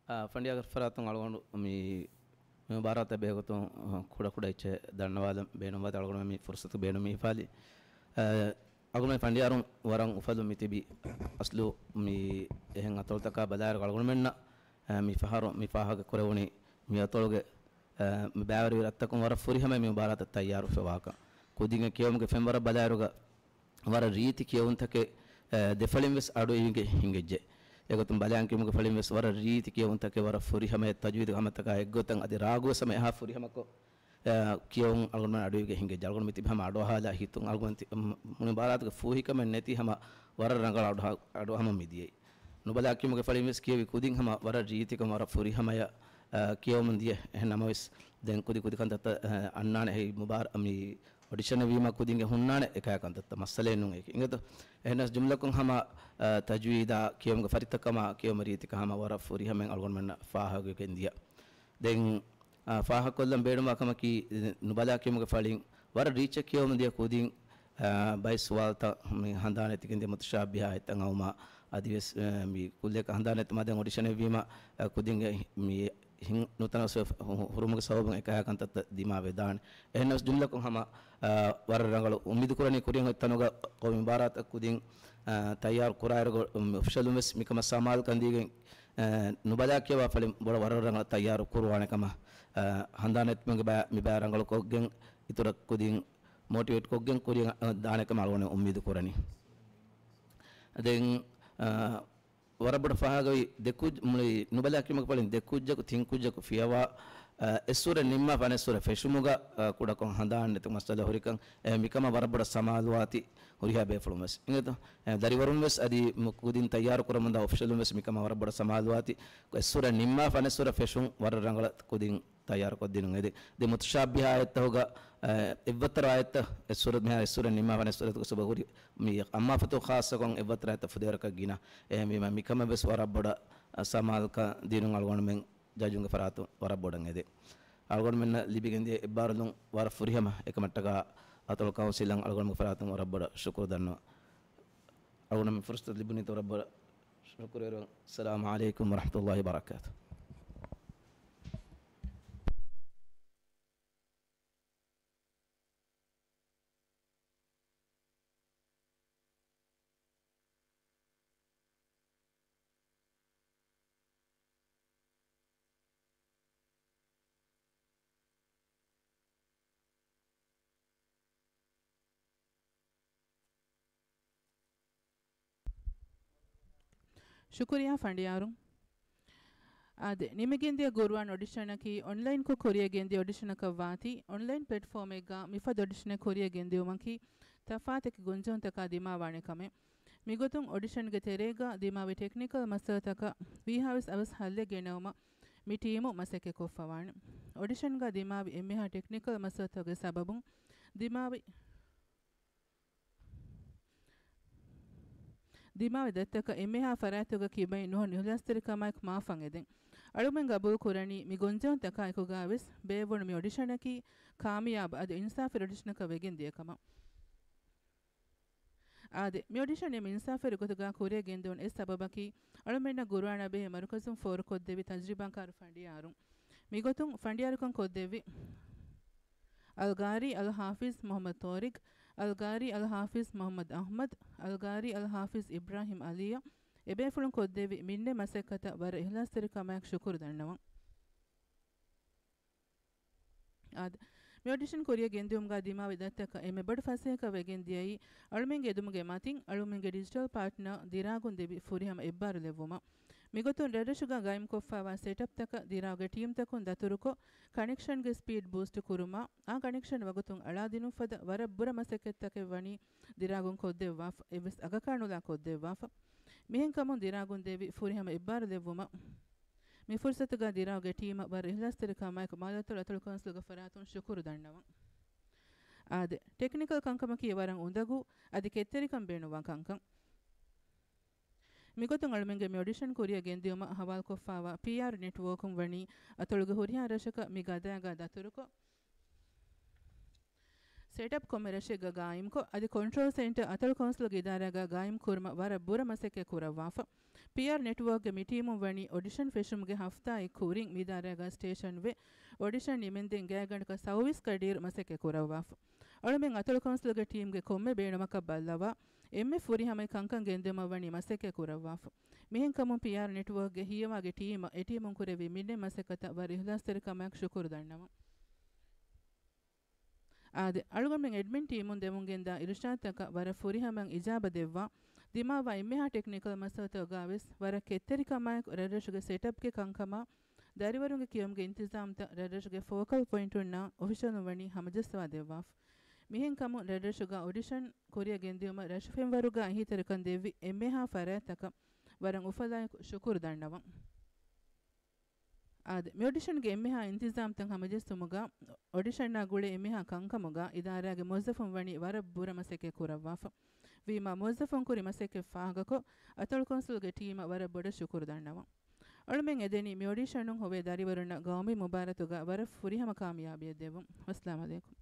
فندي अगर फरातों आलगोंड मी भारत बेगों खुड़ा खुड़ा इच्छे धन्यवाद बेनुवाद आलगोंड मी फुर्सत बेनु मी Fali agum fandiarun warang ufadu mitibi aslu mi ehen atoltaka badar galgun menna mi faharu mi fahaga korewuni mi atolge mi baawri rattakum wara furihama mi mubarat tayyaru fawaka kudinga kiyomge femwara badaruga wara riti kiyuntake defalim wes adu hingejje egotum balyan kiyomge falim wes wara riti kiyuntake wara furihama tajwid gamataka eggotan adi ragu sama ha furihamako kiyong algon adu hinge jalgon miti bhama adu hala hitung algon mun barat ge fuhikam neti hama wara rangal adu hama midiyei no bala kiyomge falim wes kiyewi kuding hama wara riti kam wara furihama ya kiyom diye ehnamawes den kudi kanta annane he mubar ami audition wima kudinge hunnane ekaya kanta masale nun ek ingeto ehnas jumlakum hama tajwida kiyomge faritakama kiyom riti kama wara furihamen algon manna fahagu kendiya den faha kollam beduma kama ki nubala kiyomge falin wara reach kiyom diya kuding by swalta mi handane tikinde mutashabiha etangawma adives mi kulle ka handane tuma den audition wima kudinge mi hin nutana so hurumuge sababun ekaya kanta dima vedan ehnas jumlakum hama war rangal umid kurani kuriyan tanuga qawmi barat kudin tayyar qurair official mes mikama samal kandige nubada kewa falim bola war rangal tayyar kurwane kama handanet menge ba mi ba rangal ko gen itura kudin motivate ko gen kuriyan dane kama alone umid kurani den warabada fahagai dekuj muli nubala kimak palin dekujja ko thinkujja ko fiyawa esura nimma panesura feshumuga kuda kon handan netu masala horikan mikama warabada samalwati horiha be fulumes ingeto dari warun mes adi mukudin tayyar kuramanda official mes mikama warabada samalwati ko esura nimma panesura feshum warrangala kudin tayyar ko dinu ngede de mutashabiha ayat hoga evatra ayat esura me esura nimma panesura ko subahuri mi amma fatu khassa kon evatra ayat fudera ka gina mi mikama bes warabada samal ka dinu algon men jajunga faratu warabbodan ede algon men libigende barlung war furihama ekamattaga atol councilang algon faratu warabboda syukur danno algon men fursta libuni to warabboda syukur ero assalamu alaikum warahmatullahi wabarakatuh ಶುಕ್ರಿಯಾ ಫಂಡಿಯಾರು ಅದೇ ನಿಮಗೆಂದಿಯ ಗುರುವಾನ್ ಆಡಿಷನಕಿ ಆನ್ಲೈನ್ ಕೊ ಕೊರಿಯಗೆಂದಿ ಆಡಿಷನಕ ವಾತಿ ಆನ್ಲೈನ್ ಪ್ಲಾಟ್ಫಾರ್ಮ್ ಎಗ ಮಿಫದ್ ಆಡಿಷನ ಕೊರಿಯಗೆಂದಿ ಉಮಕಿ ತಫಾತಕಿ ಗುಂಜೊಂತಕ ದಿಮಾವಾಣೆ ಕಮೆ ಮಿಗೊತುಂ ಆಡಿಷನ್ಗೆ ತೆರೆಗ ದಿಮಾವಿ ಟೆಕ್ನಿಕಲ್ ಮಸತಕ ವಿ ಹಾವಿಸ್ ಅವಸ್ ಹಲ್ಲೆ ಗೆನವಮ ಮಿ ಟೀಮು ಮಸಕೆ ಕೊಫವಾಣೆ ಆಡಿಷನ್ಗ ದಿಮಾವಿ ಎಮ್ಮೆಹ ಟೆಕ್ನಿಕಲ್ ಮಸತಗೆ ಸಬಬುಂ ದಿಮಾವಿ ದತ್ತಕ ಎಮ್ಮೆಹ ಫರಾತುಗ ಕಿಬೈ ನುಹ ನಿಹುಲಸ್ತರಿಕಮೈಕ್ ಮಾಫಂ ಎದೆನ್ ಅಳುಮೆನ್ ಗಬೂಲ್ ಕುರಣಿ ಮಿ ಗೊಂಜೊನ್ ತಕ ಐಕುಗಾವಿಸ್ ಬೇವೊಣ ಮಿ ಆಡಿಷನಕಿ ಕಾಮಿಯಾಬ್ ಅದು ಇನ್ಸಾಫಿ ಆಡಿಷನಕ ವೆಗೆನ್ ದಿಯಕಮ ಆದೆ ಮಿ ಆಡಿಷನ್ ಎಮ್ ಇನ್ಸಾಫಿ ರುಗತುಗ ಕುರಿಯ ಗೆಂದೊನ್ ಎಸ್ ಸಬಬಕಿ ಅಳುಮೆನ್ನ ಗುರುವಾಣ ಬೆ ಮರುಕಸುಂ ಫೋರ್ ಕೊದ್ದೆವಿ ತಜ್ರಿಬಾಂಕಾರು ಫಂಡಿಯಾರು ಮಿಗೊತುಂ ಫಂಡಿಯಾರುಕಂ ಕೊದ್ದೆವಿ ಅಲ್ಗಾರಿ ಅಲ್ ಹಾಫಿಜ್ ಮೊಹಮ್ಮದ್ ತೋರಿಕ್ ಅಲ್ಗಾರಿ ಅಲ್ ಹಾಫಿಜ್ ಮೊಹಮ್ಮದ್ ಅಹ್ಮದ್ ಅಲ್ಗಾರಿ ಅಲ್ ಹಾಫಿಜ್ ಇಬ್ರಾಹಿಂ ಅಲಿಯ ಎಬೇಫುಳುಂ ಕೊದ್ದೆವಿ ಮಿನ್ನೆ ಮಸೆಕತ ವರ ಇಹ್ಲಾಸ್ತರಿಕಮಯಕ್ ಶುಕುರು ದಣ್ಣವ ಆದ ಮಿ ಆಡಿಷನ್ ಕೊರಿಯ ಗೆಂದಿಯುಮ್ಗಾ ದಿಮಾವಿ ದತ್ತಕ ಎಮೆ ಬಡ್ ಫಸೇಕ ವೆಗೆಂದಿಯೈ ಅಳುಮೆಂಗೆ ಎದುಮುಗೆ ಮತಿಂ ಅಳುಮೆಂಗೆ ಡಿಜಿಟಲ್ ಪಾರ್ಟ್ನರ್ ದಿರಾಗುನ್ ದೆಬಿ ಫುರಿಹಮ ಎಬ್ಬಾರು ಲೆವ್ವುಮ ಮಿಗೊತುನ್ ರೆಡಶುಗ ಗೈಮ್ ಕೊಫ್ಫಾವಾ ಸೆಟಪ್ ತಕ ದಿರಾಗೆ ಟೀಮ್ ತಕುನ್ ದತುರುಕೊ ಕನೆಕ್ಷನ್ ಗೆ ಸ್ಪೀಡ್ ಬೂಸ್ಟ್ ಕುರುಮ ಆ ಕನೆಕ್ಷನ್ ವಗುತುನ್ ಅಳಾದಿನು ಫದ ವರ ಬುರ ಮಸಕೆತ್ತಕೆ ವಣಿ ದಿರಾಗುನ್ ಕೊದ್ದೆವ್ವಾಫ ಎವೆಸ್ ಅಗಕಾಣುಲಾ ಕೊದ್ದೆವ್ವಾಫ ಮಿಹೆನ್ ಕಮುನ್ ದಿರಾಗುನ್ ದೇವಿ ಫುರಿಹಮ ಎಬ್ಬಾರು ಲೆವ್ವುಮ ಮಿ ಫುರ್ಸತುಗ ದಿರಾಗೆ ಟೀಮ್ ವರ ಇಹ್ಲಾಸ್ತರಿಕಮೈಕ ಮಾಲತುಲ್ ಅತುಲ್ ಕೌನ್ಸಿಲ್ಗ ಫರಾತುನ್ ಶುಕುರು ದಣ್ಣವ ಆದೆ ಟೆಕ್ನಿಕಲ್ ಕಂಕಮಕಿ ವರಂ ಉಂದಗು ಅದಿ ಕೆತ್ತೆರಿಕಂ ಬೇಣುವ ಕಂಕಂ ಮಿಗೊತುಂ ಅಳುಮೆಂಗೆ ಮಿ ಆಡಿಷನ್ ಕೊರಿಯ ಗೆಂದಿಯುಮ ಹವಾಲ್ ಕೊಫ್ಫಾವಾ PR ನೆಟ್ವರ್ಕುಂ ವಣಿ ಅತೊಳುಗೆ ಹುರಿಯಾ ರಶಕ ಮಿ ಗದಾಗ ದತುರುಕೊ ಸೆಟಪ್ ಕೊಮ್ಮೆ ರಶೆಗ ಗಾಯಿಮ್ಕೊ ಅದಿ ಕಂಟ್ರೋಲ್ ಸೆಂಟರ್ ಅತೊಳು ಕೌನ್ಸಿಲ್ಗೆ ಇದಾರಾಗ ಗಾಯಿಮ್ ಕುರ್ಮ ವರ ಬುರ ಮಸೆಕೆ ಕುರವಾಫ PR ನೆಟ್ವರ್ಕ್ಗೆ ಮಿ ಟೀಮುಂ ವಣಿ ಆಡಿಷನ್ ಫೆಶುಮ್ಗೆ ಹಫ್ತಾಯಿ ಕೂರಿಂಗ್ ಮಿ ದಾರಾಗ ಸ್ಟೇಷನ್ ವೆ ಆಡಿಷನ್ ನಿಮೆಂದೆಂ ಗ್ಯಾಗಂಡಕ ಸೌವಿಸ್ ಕಡೀರ್ ಮಸೆಕೆ ಕುರವಾಫ ಅಳುಮೆನ್ ಅತಳು ಕೌನ್ಸಿಲ್ಗೆ ಟೀಮ್ಗೆ ಕೊಮ್ಮೆ ಬೇಣಮಕ ಬಲ್ಲವ ಎಮ್ಮೆ ಫುರಿ ಹಮೆ ಕಂಕಂ ಗೆಂದೆಮ ವಣಿ ಮಸೆಕೆ ಕುರವಾಫ ಮಿಹೆನ್ ಕಮುನ್ ಪಿಆರ್ ನೆಟ್ವರ್ಕ್ಗೆ ಹಿಯವಾಗೆ ಟೀಮ್ ಎಟೀಮುನ್ ಕುರೆವಿ ಮಿನ್ನೆ ಮಸೆಕತ ವರಿ ಇಹ್ಲಾಸ್ತರಿ ಕಮಕ್ ಶುಕುರ್ ದಣ್ಣವ ಆದೆ ಅಳುಗಮೆನ್ ಅಡ್ಮಿನ್ ಟೀಮುನ್ ದೆಮುಂಗೆಂದ ಇರುಶಾತಕ ವರ ಫುರಿ ಹಮನ್ ಇಜಾಬ ದೆವ್ವಾ ದಿಮಾವ ಎಮ್ಮೆಹಾ ಟೆಕ್ನಿಕಲ್ ಮಸತ ಗಾವೆಸ್ ವರ ಕೆತ್ತರಿ ಕಮಕ್ ರೆರಶುಗೆ ಸೆಟಪ್ಗೆ ಕಂಕಮ ದರಿವರುಂಗೆ ಕಿಯಮ್ಗೆ ಇಂತಿಜಾಮ್ತ ರೆರಶುಗೆ ಫೋಕಲ್ ಪಾಯಿಂಟ್ ಉನ್ನ ಒಫಿಷಿಯಲ್ ವಣಿ ಹಮಜಸ್ವಾ ದೆವ್ವಾಫ್ ಮಿಹೆನ್ ಕಮು ರೆರಶುಗ ಆಡಿಷನ್ ಕೊರಿಯ ಗೆಂದಿಯುಮ ರಶಫೆಂ ವರುಗ ಅಹಿತರಕನ್ ದೆವ್ವಿ ಎಮ್ಮೆಹಾ ಫರಾತಕ ವರಂ ಉಫಲಾಯ ಶುಕುರ್ ದಂಡವ ಆದೆ ಮೆ ಆಡಿಷನ್ಗೆ ಎಮ್ಮೆಹಾ ಇಂತಿಜಾಮ್ ತಂ ಹಮಜಸ್ತುಮುಗ ಆಡಿಷನ್ನ ಗುಳೆ ಎಮ್ಮೆಹಾ ಕಂಕಮುಗ ಇದಾರಾಗೆ ಮೊಜಫಂ ವಣಿ ವರ ಬುರ ಮಸೆಕೆ ಕುರವಾಫ ವೀಮಾ ಮೊಜಫಂ ಕುರಿ ಮಸೆಕೆ ಫಾಗಕೊ ಅತಳು ಕೌನ್ಸಿಲ್ಗೆ ಟೀಮ ವರ ಬೊಡ ಶುಕುರ್ ದಂಡವ ಅಳುಮೆನ್ ಎದೆನಿ ಮೆ ಆಡಿಷನ್ನುಂ ಹೊವೆ ದರಿವರುನ್ನ ಗೌಮಿ ಮುಬಾರತುಗ ವರ ಫುರಿಹಮ ಕಾಮಿಯಾಬಿಯ ದೆವು ಅಸ್ಸಲಾಮು ಅಲೈಕುಂ